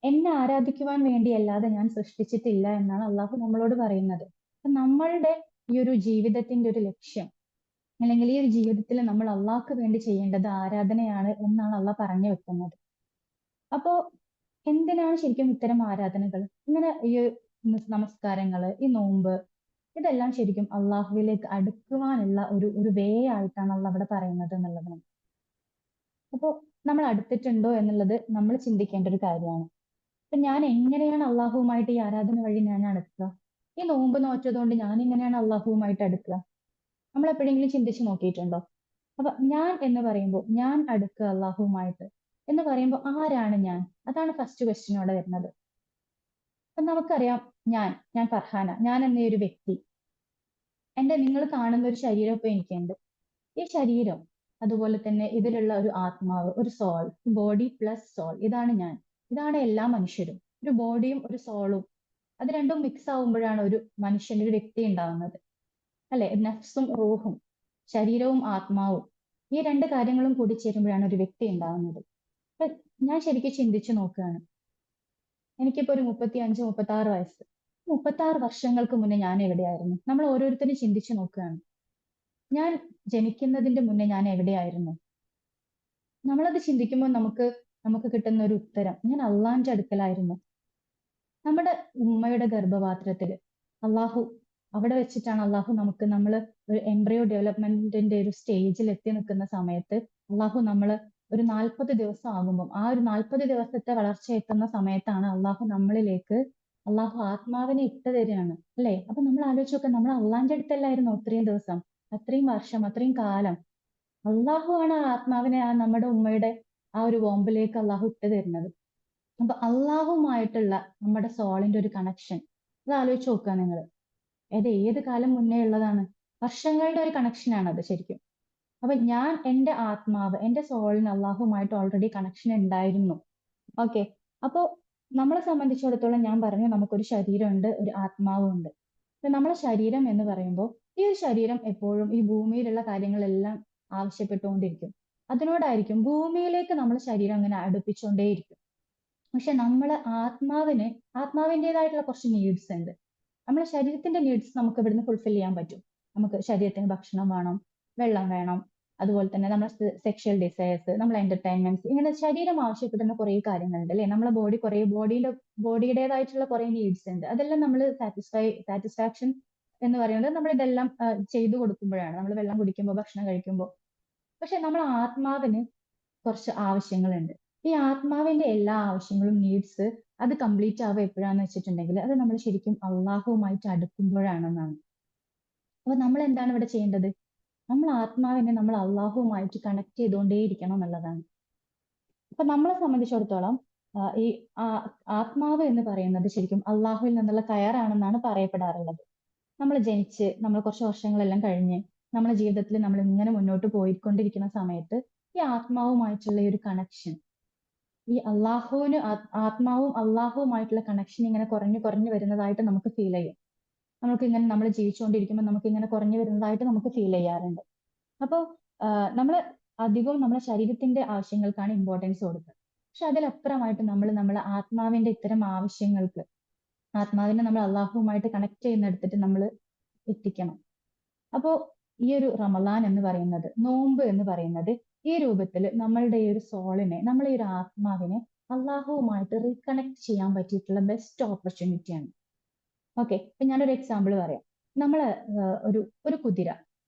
എന്നെ ആരാധിക്കുവാൻ വേണ്ടിയല്ലാതെ ഞാൻ സൃഷ്ടിച്ചിട്ടില്ല എന്നാണ് അള്ളാഹു നമ്മളോട് പറയുന്നത്. അപ്പൊ നമ്മളുടെ ഈ ഒരു ജീവിതത്തിന്റെ ഒരു ലക്ഷ്യം, അല്ലെങ്കിൽ ഈ ഒരു ജീവിതത്തിൽ നമ്മൾ അള്ളാഹ്ക്ക് വേണ്ടി ചെയ്യേണ്ടത് ആരാധനയാണ് എന്നാണ് അള്ളാഹ് പറഞ്ഞു വെക്കുന്നത്. അപ്പോ എന്തിനാണ് ശരിക്കും ഇത്തരം ആരാധനകൾ? ഇങ്ങനെ ഈ നമസ്കാരങ്ങള്, ഈ നോമ്പ്, ഇതെല്ലാം ശരിക്കും അള്ളാഹുവിലേക്ക് അടുക്കുവാനുള്ള ഒരു വേ ആയിട്ടാണ് അള്ളാഹ് അവിടെ പറയുന്നത് എന്നുള്ളതാണ്. അപ്പോൾ നമ്മൾ അടുത്തിട്ടുണ്ടോ എന്നുള്ളത് നമ്മൾ ചിന്തിക്കേണ്ട ഒരു കാര്യമാണ്. അപ്പൊ ഞാൻ എങ്ങനെയാണ് അള്ളാഹുവുമായിട്ട് ഈ ആരാധന വഴി ഞാൻ അടുക്കുക? ഈ നോമ്പ് നോറ്റതുകൊണ്ട് ഞാൻ എങ്ങനെയാണ് അള്ളാഹുവുമായിട്ട് അടുക്കുക? നമ്മൾ എപ്പോഴെങ്കിലും ചിന്തിച്ചു നോക്കിയിട്ടുണ്ടോ? അപ്പൊ ഞാൻ എന്ന് പറയുമ്പോൾ, ഞാൻ അടുക്കുക അള്ളാഹുവുമായിട്ട് എന്ന് പറയുമ്പോൾ ആരാണ് ഞാൻ? അതാണ് ഫസ്റ്റ് ക്വസ്റ്റ്യനോടെ വരുന്നത്. അപ്പൊ നമുക്കറിയാം, ഞാൻ ഫർഹാന, ഞാൻ എന്ന ഒരു വ്യക്തി, നിങ്ങൾ കാണുന്ന ഒരു ശരീരം ഇപ്പൊ എനിക്കുണ്ട്. ഈ ശരീരം, അതുപോലെ തന്നെ ഇതിലുള്ള ഒരു ആത്മാവ്, ഒരു സോൾ, ബോഡി പ്ലസ് സോൾ, ഇതാണ് ഞാൻ. ഇതാണ് എല്ലാ മനുഷ്യരും. ഒരു ബോഡിയും ഒരു സോളും, അത് രണ്ടും മിക്സ് ആവുമ്പോഴാണ് ഒരു മനുഷ്യന്റെ, ഒരു വ്യക്തി ഉണ്ടാവുന്നത്, അല്ലെ? നഫ്സും റൂഹും, ശരീരവും ആത്മാവും, ഈ 2 കാര്യങ്ങളും കൂടി ചേരുമ്പോഴാണ് ഒരു വ്യക്തി ഉണ്ടാവുന്നത്. അപ്പൊ ഞാൻ ശരിക്കും ചിന്തിച്ചു നോക്കുകയാണ്, എനിക്കിപ്പോ ഒരു 35-36 വയസ്സ്. 36 വർഷങ്ങൾക്ക് മുന്നേ ഞാൻ എവിടെയായിരുന്നു? നമ്മൾ ഓരോരുത്തരും ചിന്തിച്ചു നോക്കുകയാണ്. ഞാൻ ജനിക്കുന്നതിന്റെ മുന്നേ ഞാൻ എവിടെയായിരുന്നു? നമ്മളത് ചിന്തിക്കുമ്പോൾ നമുക്ക് കിട്ടുന്ന ഒരു ഉത്തരം, ഞാൻ അള്ളാന്റെ അടുക്കലായിരുന്നു. നമ്മുടെ ഉമ്മയുടെ ഗർഭപാത്രത്തില് അള്ളാഹു, അവിടെ വെച്ചിട്ടാണ് അള്ളാഹു നമ്മൾ ഒരു എംബ്രിയോ ഡെവലപ്മെന്റിന്റെ ഒരു സ്റ്റേജിൽ എത്തി നിൽക്കുന്ന സമയത്ത് അള്ളാഹു ഒരു 40 ദിവസം ആകുമ്പോൾ, ആ ഒരു 40 ദിവസത്തെ വളർച്ച എത്തുന്ന സമയത്താണ് അള്ളാഹു ആത്മാവിനെ ഇട്ട് തരികയാണ്, അല്ലെ? അപ്പൊ നമ്മൾ ആലോചിച്ച് നോക്കാം, നമ്മൾ അള്ളാന്റെ അടുത്തല്ലായിരുന്നു അത്രയും ദിവസം, അത്രയും വർഷം, അത്രയും കാലം? അള്ളാഹു ആണ് ആ ആത്മാവിനെ നമ്മുടെ ഉമ്മയുടെ ആ ഒരു വോമ്പിലേക്ക് അള്ളാഹു ഇട്ട് തരുന്നത്. അപ്പൊ അള്ളാഹുമായിട്ടുള്ള നമ്മുടെ സോളിന്റെ ഒരു കണക്ഷൻ, അത് ആലോചിച്ച് നോക്കുക നിങ്ങൾ. ഏത് കാലം മുന്നേ ഉള്ളതാണ്? വർഷങ്ങളുടെ ഒരു കണക്ഷനാണ് അത് ശരിക്കും. അപ്പൊ ഞാൻ, എന്റെ ആത്മാവ്, എന്റെ സോളിന് അള്ളാഹുമായിട്ട് ഓൾറെഡി കണക്ഷൻ ഉണ്ടായിരുന്നു. ഓക്കെ, അപ്പോ നമ്മളെ സംബന്ധിച്ചിടത്തോളം ഞാൻ പറഞ്ഞു, നമുക്കൊരു ശരീരമുണ്ട്, ഒരു ആത്മാവും ഉണ്ട്. അപ്പൊ നമ്മളെ ശരീരം എന്ന് പറയുമ്പോൾ, ഈ ഒരു ശരീരം എപ്പോഴും ഈ ഭൂമിയിലുള്ള കാര്യങ്ങളെല്ലാം ആവശ്യപ്പെട്ടുകൊണ്ടിരിക്കും. അതിനോടായിരിക്കും ഭൂമിയിലേക്ക് നമ്മൾ ശരീരം അങ്ങനെ അടുപ്പിച്ചുകൊണ്ടേയിരിക്കും. പക്ഷെ നമ്മളെ ആത്മാവിൻ്റെതായിട്ടുള്ള കുറച്ച് നീഡ്സ് ഉണ്ട്. നമ്മുടെ ശരീരത്തിന്റെ നീഡ്സ് നമുക്ക് ഇവിടുന്ന് ഫുൾഫിൽ ചെയ്യാൻ പറ്റും. നമുക്ക് ശരീരത്തിന് ഭക്ഷണം വേണം, വെള്ളം വേണം, അതുപോലെ തന്നെ നമ്മുടെ സെക്ഷൽ ഡിസയേഴ്സ്, നമ്മളെ എന്റർടൈൻമെന്റ്സ്, ഇങ്ങനെ ശരീരം ആവശ്യപ്പെടുന്ന കുറെ കാര്യങ്ങളുണ്ട്, അല്ലെ? നമ്മളെ ബോഡിയുടേതായിട്ടുള്ള കുറെ നീഡ്സ് ഉണ്ട്. അതെല്ലാം നമ്മൾ സാറ്റിസ്ഫാക്ഷൻ എന്ന് പറയുന്നത് നമ്മൾ ഇതെല്ലാം ചെയ്തു കൊടുക്കുമ്പോഴാണ്, നമ്മൾ വെള്ളം കുടിക്കുമ്പോൾ, ഭക്ഷണം കഴിക്കുമ്പോൾ. പക്ഷെ നമ്മൾ ആത്മാവിന് കുറച്ച് ആവശ്യങ്ങളുണ്ട്. ഈ ആത്മാവിന്റെ എല്ലാ ആവശ്യങ്ങളും, നീഡ്സ്, അത് കംപ്ലീറ്റ് ആവുക എപ്പോഴാന്ന് വെച്ചിട്ടുണ്ടെങ്കിൽ അത് നമ്മൾ ശരിക്കും അള്ളാഹുവുമായിട്ട് അടുക്കുമ്പോഴാണെന്നാണ്. അപ്പൊ നമ്മൾ എന്താണ് ഇവിടെ ചെയ്യേണ്ടത്? നമ്മൾ ആത്മാവിനെ നമ്മൾ അള്ളാഹുവുമായിട്ട് കണക്ട് ചെയ്തുകൊണ്ടേയിരിക്കണം എന്നുള്ളതാണ്. അപ്പൊ നമ്മളെ സംബന്ധിച്ചിടത്തോളം ഈ ആത്മാവ് എന്ന് പറയുന്നത് ശരിക്കും അള്ളാഹുവിൽ നിന്നുള്ള കയറാണെന്നാണ് പറയപ്പെടാറുള്ളത്. നമ്മൾ ജനിച്ച് നമ്മൾ കുറച്ച് വർഷങ്ങളെല്ലാം കഴിഞ്ഞ് നമ്മുടെ ജീവിതത്തിൽ നമ്മൾ ഇങ്ങനെ മുന്നോട്ട് പോയിക്കൊണ്ടിരിക്കുന്ന സമയത്ത് ഈ ആത്മാവുമായിട്ടുള്ള ഒരു കണക്ഷൻ, ഈ ആത്മാവും അള്ളാഹുവുമായിട്ടുള്ള കണക്ഷൻ ഇങ്ങനെ കുറഞ്ഞു കുറഞ്ഞു വരുന്നതായിട്ട് നമുക്ക് ഫീൽ ചെയ്യും. നമുക്ക് ഇങ്ങനെ നമ്മൾ ജീവിച്ചുകൊണ്ടിരിക്കുമ്പോൾ നമുക്ക് ഇങ്ങനെ കുറഞ്ഞു വരുന്നതായിട്ട് നമുക്ക് ഫീൽ ചെയ്യാറുണ്ട്. അപ്പോൾ നമ്മൾ അധികവും നമ്മുടെ ശരീരത്തിന്റെ ആവശ്യങ്ങൾക്കാണ് ഇമ്പോർട്ടൻസ് കൊടുക്കുക. പക്ഷെ അതിലപ്പുറമായിട്ട് നമ്മൾ നമ്മളെ ആത്മാവിന്റെ ഇത്തരം ആവശ്യങ്ങൾക്ക്, ആത്മാവിനെ നമ്മൾ അള്ളാഹുവുമായിട്ട് കണക്ട് ചെയ്യുന്നിടത്തിട്ട് നമ്മൾ എത്തിക്കണം. അപ്പോ ഈ ഒരു റമദാൻ എന്ന് പറയുന്നത്, നോമ്പ് എന്ന് പറയുന്നത്, ഈ രൂപത്തിൽ നമ്മളുടെ ഈ ഒരു സോളിനെ, നമ്മളെ ഈ ഒരു ആത്മാവിനെ അള്ളാഹുവുമായിട്ട് റീകണക്ട് ചെയ്യാൻ പറ്റിയിട്ടുള്ള ബെസ്റ്റ് ഓപ്പർച്യൂണിറ്റിയാണ്. ഓക്കെ, ഇപ്പൊ ഞാനൊരു എക്സാമ്പിൾ പറയാം. നമ്മള് ഒരു കുതിര,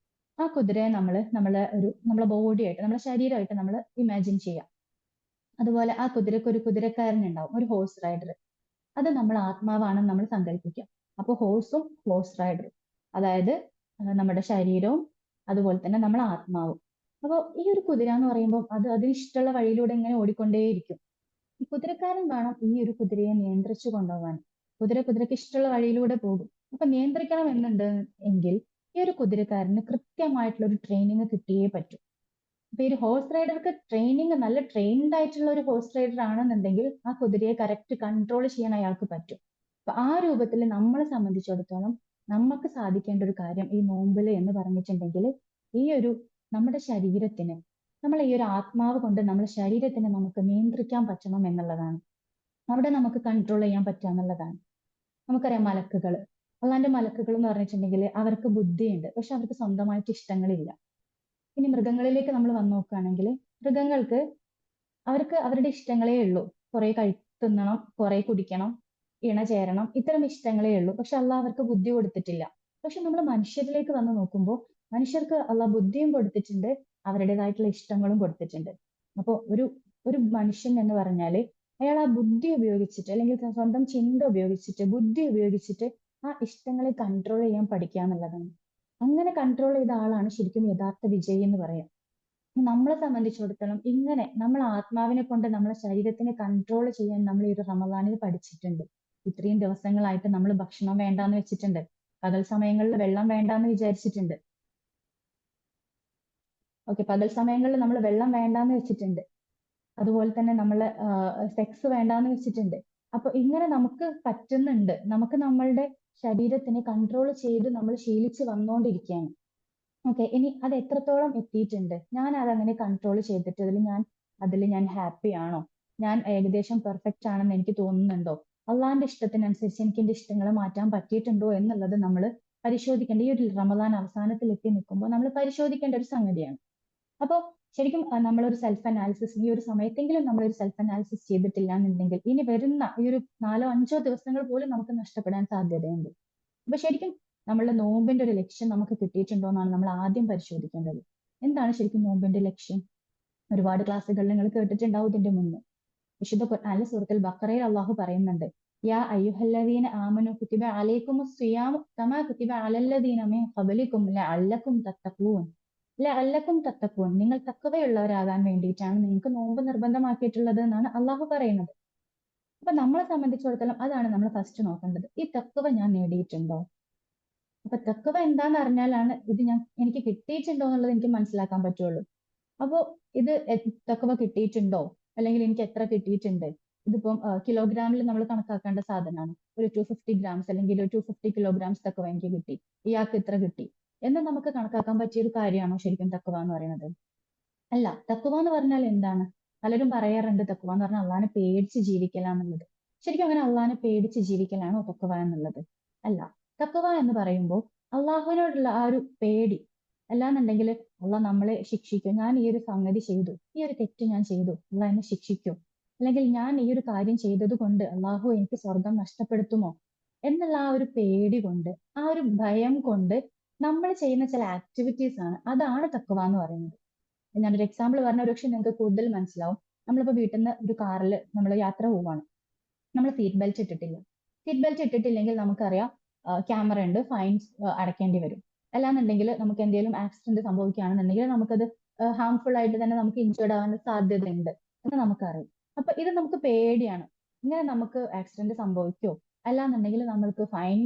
ആ കുതിരയെ നമ്മളെ ബോഡിയായിട്ട്, നമ്മളെ ശരീരമായിട്ട് നമ്മൾ ഇമാജിൻ ചെയ്യാം. അതുപോലെ ആ കുതിരക്ക് ഒരു കുതിരക്കാരനുണ്ടാവും, ഒരു ഹോഴ്സ് റൈഡർ. അത് നമ്മൾ ആത്മാവാണെന്ന് നമ്മൾ സങ്കല്പിക്കാം. അപ്പോൾ ഹോഴ്സും ഹോഴ്സ് റൈഡറും, അതായത് നമ്മുടെ ശരീരവും അതുപോലെ തന്നെ നമ്മളെ ആത്മാവും. അപ്പോൾ ഈ ഒരു കുതിര എന്ന് പറയുമ്പോൾ അതിന് ഇഷ്ടമുള്ള വഴിയിലൂടെ ഇങ്ങനെ ഓടിക്കൊണ്ടേയിരിക്കും. ഈ കുതിരക്കാരൻ വേണം ഈ ഒരു കുതിരയെ നിയന്ത്രിച്ചു കൊണ്ടുപോകാൻ. കുതിരക്ക് ഇഷ്ടമുള്ള വഴിയിലൂടെ പോകും. അപ്പൊ നിയന്ത്രിക്കണം എന്നുണ്ട് എങ്കിൽ ഈ ഒരു കുതിരക്കാരന് കൃത്യമായിട്ടുള്ള ഒരു ട്രെയിനിങ് കിട്ടിയേ പറ്റൂ. അപ്പൊ ഈ ഒരു ഹോഴ്സ് റൈഡർക്ക് ട്രെയിനിങ്, നല്ല ട്രെയിൻഡ് ആയിട്ടുള്ള ഒരു ഹോഴ്സ് റൈഡർ ആണെന്നുണ്ടെങ്കിൽ ആ കുതിരയെ കറക്റ്റ് കൺട്രോൾ ചെയ്യാൻ അയാൾക്ക് പറ്റും. അപ്പൊ ആ രൂപത്തിൽ നമ്മളെ സംബന്ധിച്ചിടത്തോളം നമുക്ക് സാധിക്കേണ്ട ഒരു കാര്യം ഈ നോമ്പില് എന്ന് പറഞ്ഞിട്ടുണ്ടെങ്കിൽ, ഈ ഒരു നമ്മുടെ ശരീരത്തിന്, നമ്മൾ ഈ ഒരു ആത്മാവ് കൊണ്ട് നമ്മുടെ ശരീരത്തിനെ നമുക്ക് നിയന്ത്രിക്കാൻ പറ്റണം എന്നുള്ളതാണ്. അവിടെ നമുക്ക് കൺട്രോൾ ചെയ്യാൻ പറ്റുക എന്നുള്ളതാണ്. നമുക്കറിയാം മലക്കുകൾ, അള്ളാന്റെ മലക്കുകൾ എന്ന് പറഞ്ഞിട്ടുണ്ടെങ്കിൽ അവർക്ക് ബുദ്ധിയുണ്ട്, പക്ഷെ അവർക്ക് സ്വന്തമായിട്ട് ഇഷ്ടങ്ങളില്ല. ഇനി മൃഗങ്ങളിലേക്ക് നമ്മൾ വന്നു നോക്കുകയാണെങ്കിൽ, മൃഗങ്ങൾക്ക് അവർക്ക് അവരുടെ ഇഷ്ടങ്ങളേ ഉള്ളൂ. കുറെ തിന്നണം, കുറെ കുടിക്കണം, ഇണ ചേരണം, ഇത്തരം ഇഷ്ടങ്ങളേ ഉള്ളൂ. പക്ഷെ അള്ളാഹ് അവർക്ക് ബുദ്ധി കൊടുത്തിട്ടില്ല. പക്ഷെ നമ്മൾ മനുഷ്യരിലേക്ക് വന്ന് നോക്കുമ്പോൾ മനുഷ്യർക്ക് അള്ളാഹ് ബുദ്ധിയും കൊടുത്തിട്ടുണ്ട്, അവരുടേതായിട്ടുള്ള ഇഷ്ടങ്ങളും കൊടുത്തിട്ടുണ്ട്. അപ്പോൾ ഒരു മനുഷ്യൻ എന്ന് പറഞ്ഞാല് അയാൾ ആ ബുദ്ധി ഉപയോഗിച്ചിട്ട്, അല്ലെങ്കിൽ സ്വന്തം ചിന്ത ഉപയോഗിച്ചിട്ട്, ബുദ്ധി ഉപയോഗിച്ചിട്ട് ആ ഇഷ്ടങ്ങളെ കൺട്രോൾ ചെയ്യാൻ പഠിക്കുക എന്നുള്ളതാണ്. അങ്ങനെ കൺട്രോൾ ചെയ്ത ആളാണ് ശരിക്കും യഥാർത്ഥ വിജയി എന്ന് പറയാം. നമ്മളെ സംബന്ധിച്ചിടത്തോളം ഇങ്ങനെ നമ്മൾ ആത്മാവിനെ കൊണ്ട് നമ്മളെ ശരീരത്തിനെ കൺട്രോൾ ചെയ്യാൻ നമ്മൾ ഈ ഒരു റമദാനിൽ പഠിച്ചിട്ടുണ്ട്. ഇത്രയും ദിവസങ്ങളായിട്ട് നമ്മൾ ഭക്ഷണം വേണ്ടാന്ന് വെച്ചിട്ടുണ്ട്, പകൽ സമയങ്ങളിൽ വെള്ളം വേണ്ടാന്ന് വിചാരിച്ചിട്ടുണ്ട്. ഓക്കെ, പകൽ സമയങ്ങളിൽ നമ്മൾ വെള്ളം വേണ്ടാന്ന് വെച്ചിട്ടുണ്ട്. അതുപോലെ തന്നെ നമ്മൾ സെക്സ് വേണ്ടാന്ന് വെച്ചിട്ടുണ്ട്. അപ്പൊ ഇങ്ങനെ നമുക്ക് പറ്റുന്നുണ്ട്. നമുക്ക് നമ്മളുടെ ശരീരത്തിനെ കൺട്രോൾ ചെയ്ത് നമ്മൾ ശീലിച്ച് വന്നുകൊണ്ടിരിക്കുകയാണ്. ഓക്കെ, ഇനി അത് എത്രത്തോളം എത്തിയിട്ടുണ്ട്, ഞാൻ അതങ്ങനെ കൺട്രോൾ ചെയ്തിട്ട് അതിൽ ഞാൻ ഹാപ്പി ആണോ, ഞാൻ ഏകദേശം പെർഫെക്റ്റ് ആണെന്ന് എനിക്ക് തോന്നുന്നുണ്ടോ, അള്ളാന്റെ ഇഷ്ടത്തിനനുസരിച്ച് എനിക്ക് എന്റെ ഇഷ്ടങ്ങളെ മാറ്റാൻ പറ്റിയിട്ടുണ്ടോ എന്നുള്ളത് നമ്മൾ പരിശോധിക്കേണ്ട, ഈ ഒരു റമദാൻ അവസാനത്തിൽ എത്തി നിൽക്കുമ്പോൾ നമ്മൾ പരിശോധിക്കേണ്ട ഒരു സംഗതിയാണ്. അപ്പോൾ ശരിക്കും നമ്മളൊരു സെൽഫ് അനാലിസിസ്, ഈ ഒരു സമയത്തെങ്കിലും നമ്മളൊരു സെൽഫ് അനാലിസിസ് ചെയ്തിട്ടില്ല എന്നുണ്ടെങ്കിൽ ഇനി വരുന്ന ഈ ഒരു 4-5 ദിവസങ്ങൾ പോലും നമുക്ക് നഷ്ടപ്പെടാൻ സാധ്യതയുണ്ട്. അപ്പൊ ശരിക്കും നമ്മളുടെ നോമ്പിന്റെ ഒരു ലക്ഷ്യം നമുക്ക് കിട്ടിയിട്ടുണ്ടോ എന്നാണ് നമ്മൾ ആദ്യം പരിശോധിക്കേണ്ടത്. എന്താണ് ശരിക്കും നോമ്പിന്റെ ലക്ഷ്യം? ഒരുപാട് ക്ലാസ്സുകളിൽ നിങ്ങൾ കേട്ടിട്ടുണ്ടാവും ഇതിന്റെ മുന്നേ. വിശുദ്ധ ഖുർആനിലെ സൂറത്തുൽ ബഖറയിൽ അള്ളാഹു പറയുന്നുണ്ട്, യാ അയ്യുഹല്ലദീന ആമനു കുതിബ അലൈക്കുമുസ് സിയാമു കമാ കുതിബ അലല്ലദീന മിൻ ഖബലികും ലഅല്ലകും തത്തഖൂൻ. നിങ്ങൾ തഖ്വയുള്ളവരാകാൻ വേണ്ടിയിട്ടാണ് നിങ്ങൾക്ക് നോമ്പ് നിർബന്ധമാക്കിയിട്ടുള്ളത് എന്നാണ് അള്ളാഹു പറയുന്നത്. അപ്പൊ നമ്മളെ സംബന്ധിച്ചിടത്തോളം അതാണ് നമ്മൾ ഫസ്റ്റ് നോക്കേണ്ടത്. ഈ തഖ്വ ഞാൻ നേടിയിട്ടുണ്ടോ? അപ്പൊ തഖ്വ എന്താന്ന് അറിഞ്ഞാലാണ് എനിക്ക് കിട്ടിയിട്ടുണ്ടോ എന്നുള്ളത് എനിക്ക് മനസ്സിലാക്കാൻ പറ്റുള്ളൂ. അപ്പോ ഇത് തഖ്വ കിട്ടിയിട്ടുണ്ടോ, അല്ലെങ്കിൽ എനിക്ക് എത്ര കിട്ടിയിട്ടുണ്ട്, ഇതിപ്പം കിലോഗ്രാമിൽ നമ്മൾ കണക്കാക്കേണ്ട സാധനമാണ്. ഒരു 250 ഗ്രാംസ് അല്ലെങ്കിൽ ഒരു 250 കിലോഗ്രാംസ് തഖ്വ എനിക്ക് കിട്ടി, ഇയാൾക്ക് ഇത്ര കിട്ടി എന്ന് നമുക്ക് കണക്കാക്കാൻ പറ്റിയ ഒരു കാര്യമാണോ ശരിക്കും തഖ്വ എന്ന് പറയുന്നത്? അല്ല. തഖ്വ എന്ന് പറഞ്ഞാൽ എന്താണ്? പലരും പറയാറുണ്ട് തഖ്വ എന്ന് പറഞ്ഞാൽ അള്ളാഹിനെ പേടിച്ച് ജീവിക്കലാന്നുള്ളത്. ശരിക്കും അങ്ങനെ അള്ളാഹിനെ പേടിച്ച് ജീവിക്കലാണോ തഖ്വ എന്നുള്ളത്? അല്ല. തഖ്വ എന്ന് പറയുമ്പോൾ അള്ളാഹുവിനോടുള്ള ആ ഒരു പേടി, അല്ലാന്നുണ്ടെങ്കിൽ അള്ളാഹ് നമ്മളെ ശിക്ഷിക്കും, ഞാൻ ഈ ഒരു സംഗതി ചെയ്തു, ഈ ഒരു തെറ്റ് ഞാൻ ചെയ്തു, അള്ളാഹ് എന്നെ ശിക്ഷിക്കും, അല്ലെങ്കിൽ ഞാൻ ഈ ഒരു കാര്യം ചെയ്തത് കൊണ്ട് അള്ളാഹു എനിക്ക് സ്വർഗം നഷ്ടപ്പെടുത്തുമോ, എന്നുള്ള ആ ഒരു പേടി കൊണ്ട്, ആ ഒരു ഭയം കൊണ്ട് നമ്മൾ ചെയ്യുന്ന ചില ആക്ടിവിറ്റീസ് ആണ്, അതാണ് തഖ്വ എന്ന് പറയുന്നത്. ഞാനൊരു എക്സാമ്പിൾ പറഞ്ഞ ഒരു പക്ഷേ നിങ്ങൾക്ക് കൂടുതൽ മനസ്സിലാവും. നമ്മളിപ്പോ വീട്ടിൽ നിന്ന് ഒരു കാറിൽ നമ്മൾ യാത്ര പോവാണ്, നമ്മൾ സീറ്റ് ബെൽറ്റ് ഇട്ടിട്ടില്ല. സീറ്റ് ബെൽറ്റ് ഇട്ടിട്ടില്ലെങ്കിൽ നമുക്കറിയാം ക്യാമറ ഉണ്ട്, ഫൈൻസ് അടയ്ക്കേണ്ടി വരും. അല്ലാന്നുണ്ടെങ്കിൽ നമുക്ക് എന്തെങ്കിലും ആക്സിഡന്റ് സംഭവിക്കുകയാണെന്നുണ്ടെങ്കിൽ നമുക്കത് ഹാംഫുൾ ആയിട്ട് തന്നെ നമുക്ക് ഇൻജേർഡ് ആവാൻ സാധ്യതയുണ്ട് എന്ന് നമുക്കറിയാം. അപ്പൊ ഇത് നമുക്ക് പേടിയാണ്. ഇങ്ങനെ നമുക്ക് ആക്സിഡന്റ് സംഭവിക്കോ, അല്ലാന്നുണ്ടെങ്കിൽ നമ്മൾക്ക് ഫൈൻ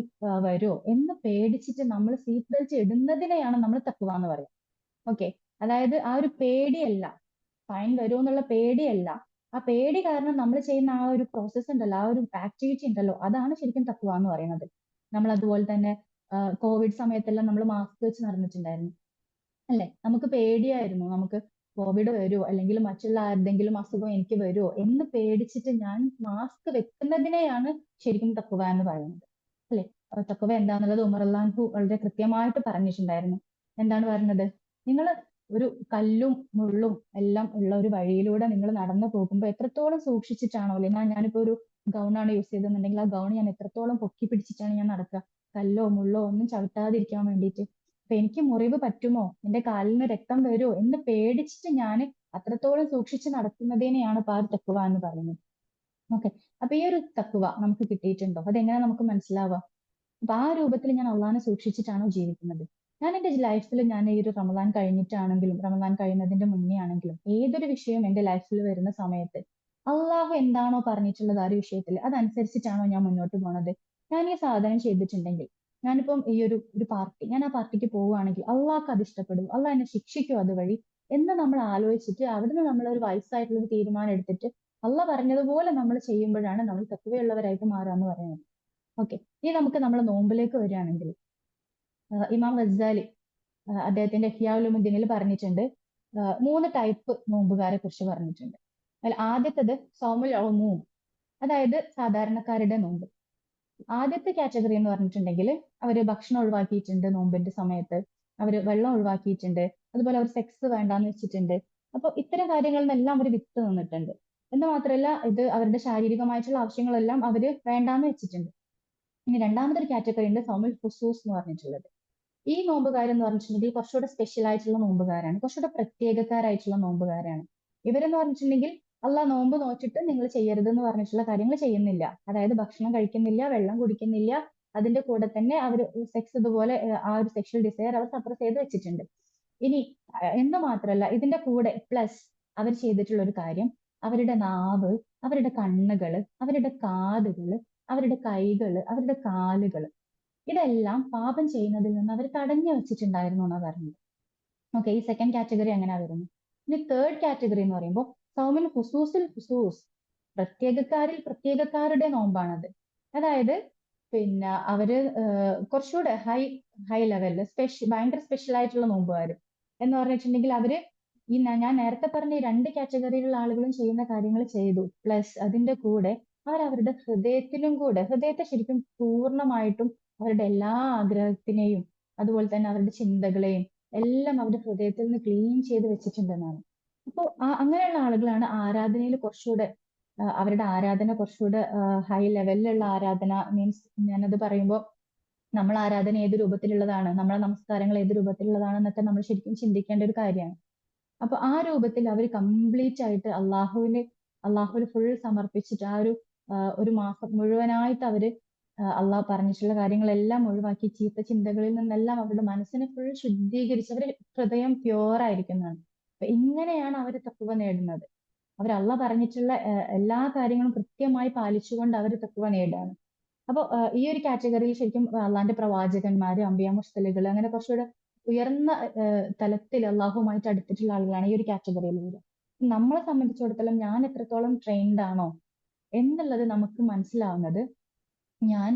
വരുമോ എന്ന് പേടിച്ചിട്ട് നമ്മൾ സീറ്റ് ബെൽറ്റ് ഇടുന്നതിനെയാണ് നമ്മൾ തഖ്വ എന്ന് പറയുന്നത്. ഓക്കെ, അതായത് ആ ഒരു പേടിയല്ല, ഫൈൻ വരുമോ എന്നുള്ള പേടിയല്ല, ആ പേടി കാരണം നമ്മൾ ചെയ്യുന്ന ആ ഒരു പ്രോസസ്സ് ഉണ്ടല്ലോ, ആ ഒരു ആക്ടിവിറ്റി ഉണ്ടല്ലോ, അതാണ് ശരിക്കും തഖ്വ എന്ന് പറയുന്നത്. നമ്മൾ അതുപോലെ തന്നെ കോവിഡ് സമയത്തെല്ലാം നമ്മൾ മാസ്ക് വെച്ച് നടന്നിട്ടുണ്ടായിരുന്നു അല്ലെ. നമുക്ക് പേടിയായിരുന്നു, നമുക്ക് കോവിഡ് വരുമോ അല്ലെങ്കിൽ മറ്റുള്ള ആരുടെങ്കിലും അസുഖം എനിക്ക് വരുമോ എന്ന് പേടിച്ചിട്ട് ഞാൻ മാസ്ക് വെക്കുന്നതിനെയാണ് ശരിക്കും തഖ്വ എന്ന് പറയുന്നത് അല്ലെ. തഖ്വ എന്താന്നുള്ളത് ഉമർ അള്ളാഹു വളരെ കൃത്യമായിട്ട് പറഞ്ഞിട്ടുണ്ടായിരുന്നു. എന്താണ് പറഞ്ഞത്? നിങ്ങൾ ഒരു കല്ലും മുള്ളും എല്ലാം ഉള്ള ഒരു വഴിയിലൂടെ നിങ്ങൾ നടന്നു പോകുമ്പോൾ എത്രത്തോളം സൂക്ഷിച്ചിട്ടാണോ, അല്ലെങ്കിൽ ഞാനിപ്പോ ഒരു ഗൗണാണ് യൂസ് ചെയ്തെന്നുണ്ടെങ്കിൽ ആ ഗൗൺ ഞാൻ എത്രത്തോളം പൊക്കി പിടിച്ചിട്ടാണ് ഞാൻ നടക്കുക, കല്ലോ മുള്ളോ ഒന്നും ചവിട്ടാതിരിക്കാൻ വേണ്ടിയിട്ട്. അപ്പൊ എനിക്ക് മുറിവ് പറ്റുമോ, എന്റെ കാലിന് രക്തം വരുമോ എന്ന് പേടിച്ചിട്ട് ഞാൻ അത്രത്തോളം സൂക്ഷിച്ച് നടക്കുന്നതിനെയാണ് ഇപ്പൊ ആ ഒരു തഖ്വ എന്ന് പറയുന്നത്. ഓക്കെ, അപ്പൊ ഈ ഒരു തഖ്വ നമുക്ക് കിട്ടിയിട്ടുണ്ടോ? അതെങ്ങനെ നമുക്ക് മനസ്സിലാവുക? അപ്പൊ ആ രൂപത്തിൽ ഞാൻ അള്ളാഹിനെ സൂക്ഷിച്ചിട്ടാണോ ജീവിക്കുന്നത്? ഞാൻ എന്റെ ലൈഫിൽ, ഞാൻ ഈ ഒരു റമദാൻ കഴിഞ്ഞിട്ടാണെങ്കിലും റമദാൻ കഴിയുന്നതിന്റെ മുന്നേ ആണെങ്കിലും ഏതൊരു വിഷയം എന്റെ ലൈഫിൽ വരുന്ന സമയത്ത് അള്ളാഹു എന്താണോ പറഞ്ഞിട്ടുള്ളത് ആ ഒരു വിഷയത്തിൽ അതനുസരിച്ചിട്ടാണോ ഞാൻ മുന്നോട്ട് പോണത്? ഞാൻ ഈ സാധനം ചെയ്തിട്ടുണ്ടെങ്കിൽ, ഞാനിപ്പം ഈ ഒരു പാർട്ടി, ഞാൻ ആ പാർട്ടിക്ക് പോവുകയാണെങ്കിൽ അള്ളാഹ്ക്ക് അത് ഇഷ്ടപ്പെടും, അള്ളാഹ് എന്നെ ശിക്ഷിക്കും അതുവഴി എന്ന് നമ്മൾ ആലോചിച്ചിട്ട് അവിടുന്ന് നമ്മൾ ഒരു വയസ്സായിട്ടുള്ള ഒരു തീരുമാനം എടുത്തിട്ട് അള്ളാഹ് പറഞ്ഞതുപോലെ നമ്മൾ ചെയ്യുമ്പോഴാണ് നമ്മൾ തഖ്വയുള്ളവരായിട്ട് മാറുക എന്ന് പറയുന്നത്. ഓക്കെ, ഇനി നമുക്ക് നമ്മൾ നോമ്പിലേക്ക് വരികയാണെങ്കിൽ ഇമാം ഗസാലി അദ്ദേഹത്തിന്റെ ഇഹ്യാ ഉലൂമുദ്ദീനിൽ പറഞ്ഞിട്ടുണ്ട്, 3 ടൈപ്പ് നോമ്പുകാരെ കുറിച്ച് പറഞ്ഞിട്ടുണ്ട്. അതിൽ ആദ്യത്തത് സൗമുൽ ഉമൂം, അതായത് സാധാരണക്കാരുടെ നോമ്പ്. ആദ്യത്തെ കാറ്റഗറി എന്ന് പറഞ്ഞിട്ടുണ്ടെങ്കിൽ അവര് ഭക്ഷണം ഒഴിവാക്കിയിട്ടുണ്ട് നോമ്പിന്റെ സമയത്ത്, അവര് വെള്ളം ഒഴിവാക്കിയിട്ടുണ്ട്, അതുപോലെ അവർ സെക്സ് വേണ്ടാന്ന് വെച്ചിട്ടുണ്ട്. അപ്പൊ ഇത്തരം കാര്യങ്ങളിൽ നിന്നെല്ലാം അവർ വിട്ട് നിന്നിട്ടുണ്ട്. എന്ന് മാത്രമല്ല, ഇത് അവരുടെ ശാരീരികമായിട്ടുള്ള ആവശ്യങ്ങളെല്ലാം അവര് വേണ്ടാന്ന് വെച്ചിട്ടുണ്ട്. ഇനി രണ്ടാമതൊരു കാറ്റഗറി ഉണ്ട് സൗമുൽ ഖുസൂസ് എന്ന് പറഞ്ഞിട്ടുള്ളത്. ഈ നോമ്പുകാരെന്ന് പറഞ്ഞിട്ടുണ്ടെങ്കിൽ കുറച്ചുകൂടെ സ്പെഷ്യൽ ആയിട്ടുള്ള നോമ്പുകാരാണ്, കുറച്ചുകൂടെ പ്രത്യേകക്കാരായിട്ടുള്ള നോമ്പുകാരാണ്. ഇവരെന്ന് പറഞ്ഞിട്ടുണ്ടെങ്കിൽ അള്ളാഹ് നോമ്പ് നോറ്റിട്ട് നിങ്ങൾ ചെയ്യരുത് എന്ന് പറഞ്ഞിട്ടുള്ള കാര്യങ്ങൾ ചെയ്യുന്നില്ല. അതായത് ഭക്ഷണം കഴിക്കുന്നില്ല, വെള്ളം കുടിക്കുന്നില്ല, അതിന്റെ കൂടെ തന്നെ അവർ സെക്സ് ഇതുപോലെ ആ ഒരു സെക്ഷൽ ഡിസയർ അവർ സപ്രസ് ചെയ്ത് വെച്ചിട്ടുണ്ട്. ഇനി എന്ന് മാത്രമല്ല, ഇതിന്റെ കൂടെ പ്ലസ് അവർ ചെയ്തിട്ടുള്ള ഒരു കാര്യം, അവരുടെ നാവ്, അവരുടെ കണ്ണുകള്, അവരുടെ കാതുകള്, അവരുടെ കൈകള്, അവരുടെ കാലുകള്, ഇതെല്ലാം പാപം ചെയ്യുന്നതിൽ നിന്ന് അവർ തടഞ്ഞു വെച്ചിട്ടുണ്ടായിരുന്നു എന്നാണ് പറഞ്ഞത്. ഓക്കെ, ഈ സെക്കൻഡ് കാറ്റഗറി അങ്ങനെ വരുന്നു. ഇനി തേർഡ് കാറ്റഗറി എന്ന് പറയുമ്പോൾ സൗമിൻ ഹുസൂസിൽ ഹുസൂസ്, പ്രത്യേകക്കാരിൽ പ്രത്യേകക്കാരുടെ നോമ്പാണത്. അതായത് പിന്നെ അവര് കുറച്ചുകൂടെ ഹൈ ലെവലില് ഭയങ്കര സ്പെഷ്യൽ ആയിട്ടുള്ള നോമ്പുകാരും എന്ന് പറഞ്ഞിട്ടുണ്ടെങ്കിൽ അവര് ഈ ഞാൻ നേരത്തെ പറഞ്ഞ ഈ 2 കാറ്റഗറിയിലുള്ള ആളുകളും ചെയ്യുന്ന കാര്യങ്ങൾ ചെയ്തു, പ്ലസ് അതിന്റെ കൂടെ അവരവരുടെ ഹൃദയത്തിലും കൂടെ, ഹൃദയത്തെ ശരിക്കും പൂർണ്ണമായിട്ടും അവരുടെ എല്ലാ ആഗ്രഹത്തിനെയും അതുപോലെ തന്നെ അവരുടെ ചിന്തകളെയും എല്ലാം അവരുടെ ഹൃദയത്തിൽ നിന്ന് ക്ലീൻ ചെയ്ത് വെച്ചിട്ടുണ്ടെന്നാണ്. അപ്പോൾ അങ്ങനെയുള്ള ആളുകളാണ് ആരാധനയിൽ കുറച്ചുകൂടെ അവരുടെ ആരാധന കുറച്ചുകൂടെ ഹൈ ലെവലിലുള്ള ആരാധന. മീൻസ് ഞാനത് പറയുമ്പോൾ നമ്മൾ ആരാധന ഏത് രൂപത്തിലുള്ളതാണ്, നമ്മളെ നമസ്കാരങ്ങൾ ഏത് രൂപത്തിലുള്ളതാണെന്നൊക്കെ നമ്മൾ ശരിക്കും ചിന്തിക്കേണ്ട ഒരു കാര്യമാണ്. അപ്പൊ ആ രൂപത്തിൽ അവർ കംപ്ലീറ്റ് ആയിട്ട് അള്ളാഹുവിന് ഫുൾ സമർപ്പിച്ചിട്ട് ആ ഒരു മാസം മുഴുവനായിട്ട് അവര് അള്ളാഹ് പറഞ്ഞിട്ടുള്ള കാര്യങ്ങളെല്ലാം ഒഴിവാക്കി ചീത്ത ചിന്തകളിൽ നിന്നെല്ലാം അവരുടെ മനസ്സിനെ ഫുൾ ശുദ്ധീകരിച്ച് അവര് ഹൃദയം പ്യുവർ ആയിരിക്കുന്നതാണ്. അപ്പൊ ഇങ്ങനെയാണ് അവർ തഖ്വ നേടുന്നത്. അവർ അള്ളാഹ് പറഞ്ഞിട്ടുള്ള എല്ലാ കാര്യങ്ങളും കൃത്യമായി പാലിച്ചുകൊണ്ട് അവർ തഖ്വ നേടുകയാണ്. അപ്പൊ ഈ ഒരു കാറ്റഗറിയിൽ ശരിക്കും അള്ളാന്റെ പ്രവാചകന്മാര്, അമ്പിയ മുർസലുകൾ, അങ്ങനെ കുറച്ചുകൂടെ ഉയർന്ന തലത്തിൽ അള്ളാഹുമായിട്ട് അടുത്തിട്ടുള്ള ആളുകളാണ് ഈ ഒരു കാറ്റഗറിയിൽ വരിക. നമ്മളെ സംബന്ധിച്ചിടത്തോളം ഞാൻ എത്രത്തോളം ട്രെയിൻഡ് ആണോ എന്നുള്ളത് നമുക്ക് മനസ്സിലാവുന്നത് ഞാൻ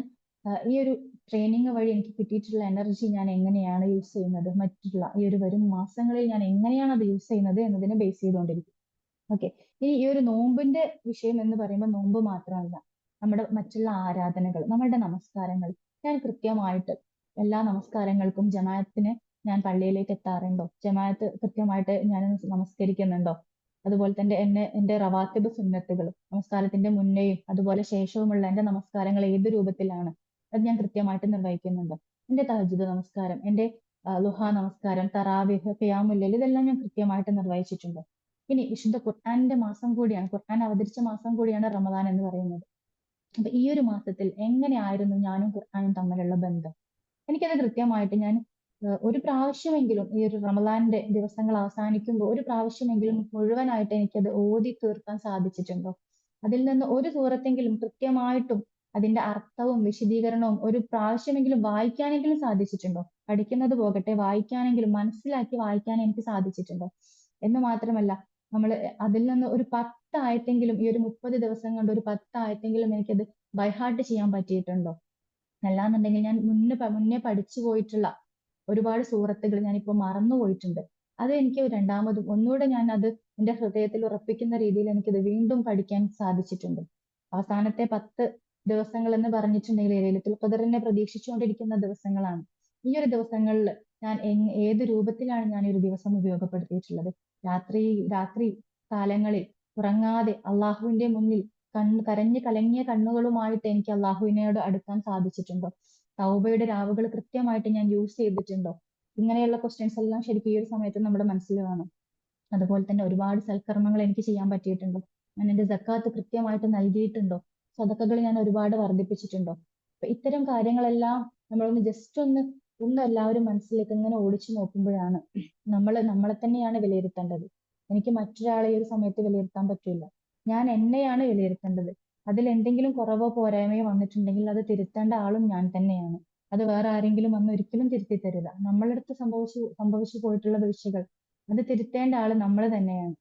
ഈ ഒരു ട്രെയിനിങ് വഴി എനിക്ക് കിട്ടിയിട്ടുള്ള എനർജി ഞാൻ എങ്ങനെയാണ് യൂസ് ചെയ്യുന്നത്, മറ്റുള്ള ഈ ഒരു വരും മാസങ്ങളിൽ ഞാൻ എങ്ങനെയാണ് അത് യൂസ് ചെയ്യുന്നത് എന്നതിനെ ബേസ് ചെയ്തുകൊണ്ടിരിക്കും. ഓക്കെ, ഈ ഒരു നോമ്പിന്റെ വിഷയം എന്ന് പറയുമ്പോൾ നോമ്പ് മാത്രമല്ല, നമ്മുടെ മറ്റുള്ള ആരാധനകൾ, നമ്മളുടെ നമസ്കാരങ്ങൾ, ഞാൻ കൃത്യമായിട്ട് എല്ലാ നമസ്കാരങ്ങൾക്കും ജമാഅത്തിന് ഞാൻ പള്ളിയിലേക്ക് എത്താറുണ്ടോ, ജമാഅത്ത് കൃത്യമായിട്ട് ഞാൻ നമസ്കരിക്കുന്നുണ്ടോ, അതുപോലെ തന്നെ എന്റെ റവാത്തിബ് സുന്നത്തുകൾ നമസ്കാരത്തിന്റെ മുന്നേയും അതുപോലെ ശേഷവുമുള്ള എന്റെ നമസ്കാരങ്ങൾ ഏത് രൂപത്തിലാണ്, അത് ഞാൻ കൃത്യമായിട്ട് നിർവഹിക്കുന്നുണ്ടോ? എന്റെ തഹജ്ജുദ് നമസ്കാരം, എന്റെ ലുഹാ നമസ്കാരം, തറാവിഹ്, ഖിയാമുൽ ലൈൽ ഇതെല്ലാം ഞാൻ കൃത്യമായിട്ട് നിർവഹിച്ചിട്ടുണ്ടോ? ഇനി വിശുദ്ധ ഖുർആനിന്റെ മാസം കൂടിയാണ്, ഖുർആൻ അവതരിച്ച മാസം കൂടിയാണ് റമദാൻ എന്ന് പറയുന്നത്. അപ്പൊ ഈ ഒരു മാസത്തിൽ എങ്ങനെയായിരുന്നു ഞാനും ഖുർആനും തമ്മിലുള്ള ബന്ധം? എനിക്കത് കൃത്യമായിട്ട് ഞാൻ ഒരു പ്രാവശ്യമെങ്കിലും ഈ ഒരു റമദാന്റെ ദിവസങ്ങൾ അവസാനിക്കുമ്പോൾ ഒരു പ്രാവശ്യമെങ്കിലും മുഴുവനായിട്ട് എനിക്കത് ഓതി തീർക്കാൻ സാധിച്ചിട്ടുണ്ടോ? അതിൽ നിന്ന് ഒരു സൂറത്തെങ്കിലും കൃത്യമായിട്ടും അതിന്റെ അർത്ഥവും വിശദീകരണവും ഒരു പ്രാവശ്യമെങ്കിലും വായിക്കാനെങ്കിലും സാധിച്ചിട്ടുണ്ടോ? പഠിക്കുന്നത് പോകട്ടെ, വായിക്കാനെങ്കിലും മനസ്സിലാക്കി വായിക്കാൻ എനിക്ക് സാധിച്ചിട്ടുണ്ടോ? എന്ന് മാത്രമല്ല, നമ്മൾ അതിൽ നിന്ന് ഒരു 10 ആയത്തെങ്കിലും ഈ ഒരു 30 ദിവസം കൊണ്ട് ഒരു 10 ആയത്തെങ്കിലും എനിക്കത് ബൈഹാർട്ട് ചെയ്യാൻ പറ്റിയിട്ടുണ്ടോ? അല്ലാന്നുണ്ടെങ്കിൽ ഞാൻ മുന്നേ പഠിച്ചു പോയിട്ടുള്ള ഒരുപാട് സൂറത്തുകൾ ഞാനിപ്പോ മറന്നുപോയിട്ടുണ്ട്. അത് എനിക്ക് രണ്ടാമതും ഒന്നുകൂടെ ഞാൻ അത് എന്റെ ഹൃദയത്തിൽ ഉറപ്പിക്കുന്ന രീതിയിൽ എനിക്കത് വീണ്ടും പഠിക്കാൻ സാധിച്ചിട്ടുണ്ട്. അവസാനത്തെ 10 ദിവസങ്ങൾ എന്ന് പറഞ്ഞിട്ടുണ്ടെങ്കിൽ ലൈലത്തുൽ ഖദറിനെ പ്രതീക്ഷിച്ചുകൊണ്ടിരിക്കുന്ന ദിവസങ്ങളാണ്. ഈ ഒരു ദിവസങ്ങളിൽ ഞാൻ ഏത് രൂപത്തിലാണ് ഞാൻ ഈ ഒരു ദിവസം ഉപയോഗപ്പെടുത്തിയിട്ടുള്ളത്? രാത്രി കാലങ്ങളിൽ ഉറങ്ങാതെ അള്ളാഹുവിന്റെ മുന്നിൽ കരഞ്ഞു കലങ്ങിയ കണ്ണുകളുമായിട്ട് എനിക്ക് അള്ളാഹുവിനോട് അടുക്കാൻ സാധിച്ചിട്ടുണ്ടോ? തൗബയുടെ രാവുകൾ കൃത്യമായിട്ട് ഞാൻ യൂസ് ചെയ്തിട്ടുണ്ടോ? ഇങ്ങനെയുള്ള ക്വസ്റ്റ്യൻസ് എല്ലാം ശരിക്കും ഈ ഒരു സമയത്ത് നമ്മുടെ മനസ്സിൽ വേണം. അതുപോലെ തന്നെ ഒരുപാട് സൽക്കർമ്മങ്ങൾ എനിക്ക് ചെയ്യാൻ പറ്റിയിട്ടുണ്ടോ? ഞാൻ എന്റെ സക്കാത്ത് കൃത്യമായിട്ട് നൽകിയിട്ടുണ്ടോ? സദക്കകൾ ഞാൻ ഒരുപാട് വർദ്ധിപ്പിച്ചിട്ടുണ്ടോ? അപ്പൊ ഇത്തരം കാര്യങ്ങളെല്ലാം നമ്മളൊന്ന് ജസ്റ്റ് ഒന്ന് എല്ലാവരും മനസ്സിലേക്ക് ഇങ്ങനെ ഓടിച്ചു നോക്കുമ്പോഴാണ് നമ്മളെ തന്നെയാണ് വിലയിരുത്തേണ്ടത്. എനിക്ക് മറ്റൊരാളെ ഈ ഒരു സമയത്ത് വിലയിരുത്താൻ പറ്റില്ല. ഞാൻ എന്നെയാണ് വിലയിരുത്തേണ്ടത്. അതിൽ എന്തെങ്കിലും കുറവോ പോരായ്മയോ വന്നിട്ടുണ്ടെങ്കിൽ അത് തിരുത്തേണ്ട ആളും ഞാൻ തന്നെയാണ്. അത് വേറെ ആരെങ്കിലും വന്ന് ഒരിക്കലും തിരുത്തി തരില്ല. നമ്മളടുത്ത് സംഭവിച്ചു പോയിട്ടുള്ള വീഴ്ചകൾ അത് തിരുത്തേണ്ട ആള് നമ്മൾ തന്നെയാണ്.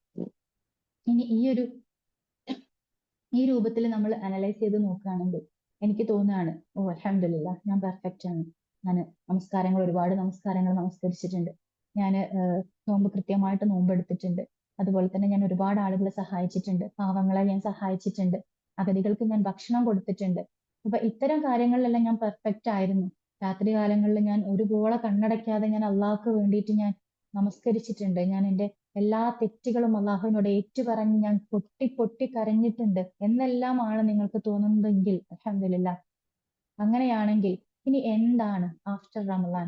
ഇനി ഈ രൂപത്തിൽ നമ്മൾ അനലൈസ് ചെയ്ത് നോക്കുകയാണെങ്കിൽ എനിക്ക് തോന്നുകയാണ്, അൽഹംദുലില്ലാഹ് ഞാൻ പെർഫെക്റ്റ് ആണ്. ഞാൻ ഒരുപാട് നമസ്കാരങ്ങൾ നമസ്കരിച്ചിട്ടുണ്ട്. ഞാൻ നോമ്പ് കൃത്യമായിട്ട് നോമ്പെടുത്തിട്ടുണ്ട്. അതുപോലെ തന്നെ ഞാൻ ഒരുപാട് ആളുകളെ സഹായിച്ചിട്ടുണ്ട്. പാവങ്ങളെ ഞാൻ സഹായിച്ചിട്ടുണ്ട്. അഗതികൾക്ക് ഞാൻ ഭക്ഷണം കൊടുത്തിട്ടുണ്ട്. അപ്പൊ ഇത്തരം കാര്യങ്ങളിലെല്ലാം ഞാൻ പെർഫെക്റ്റ് ആയിരുന്നു. രാത്രി കാലങ്ങളിൽ ഞാൻ ഒരുപോലെ കണ്ണടയ്ക്കാതെ ഞാൻ അള്ളാഹ്ക്ക് വേണ്ടിയിട്ട് ഞാൻ നമസ്കരിച്ചിട്ടുണ്ട്. ഞാൻ എന്റെ എല്ലാ തെറ്റുകളും അള്ളാഹുവിനോട് ഏറ്റുപറഞ്ഞ് ഞാൻ പൊട്ടി കരഞ്ഞിട്ടുണ്ട് എന്നെല്ലാമാണ് നിങ്ങൾക്ക് തോന്നുന്നതെങ്കിൽ അൽഹംദുലില്ലാഹ്, അങ്ങനെയാണെങ്കിൽ ഇനി എന്താണ് ആഫ്റ്റർ റമദാൻ?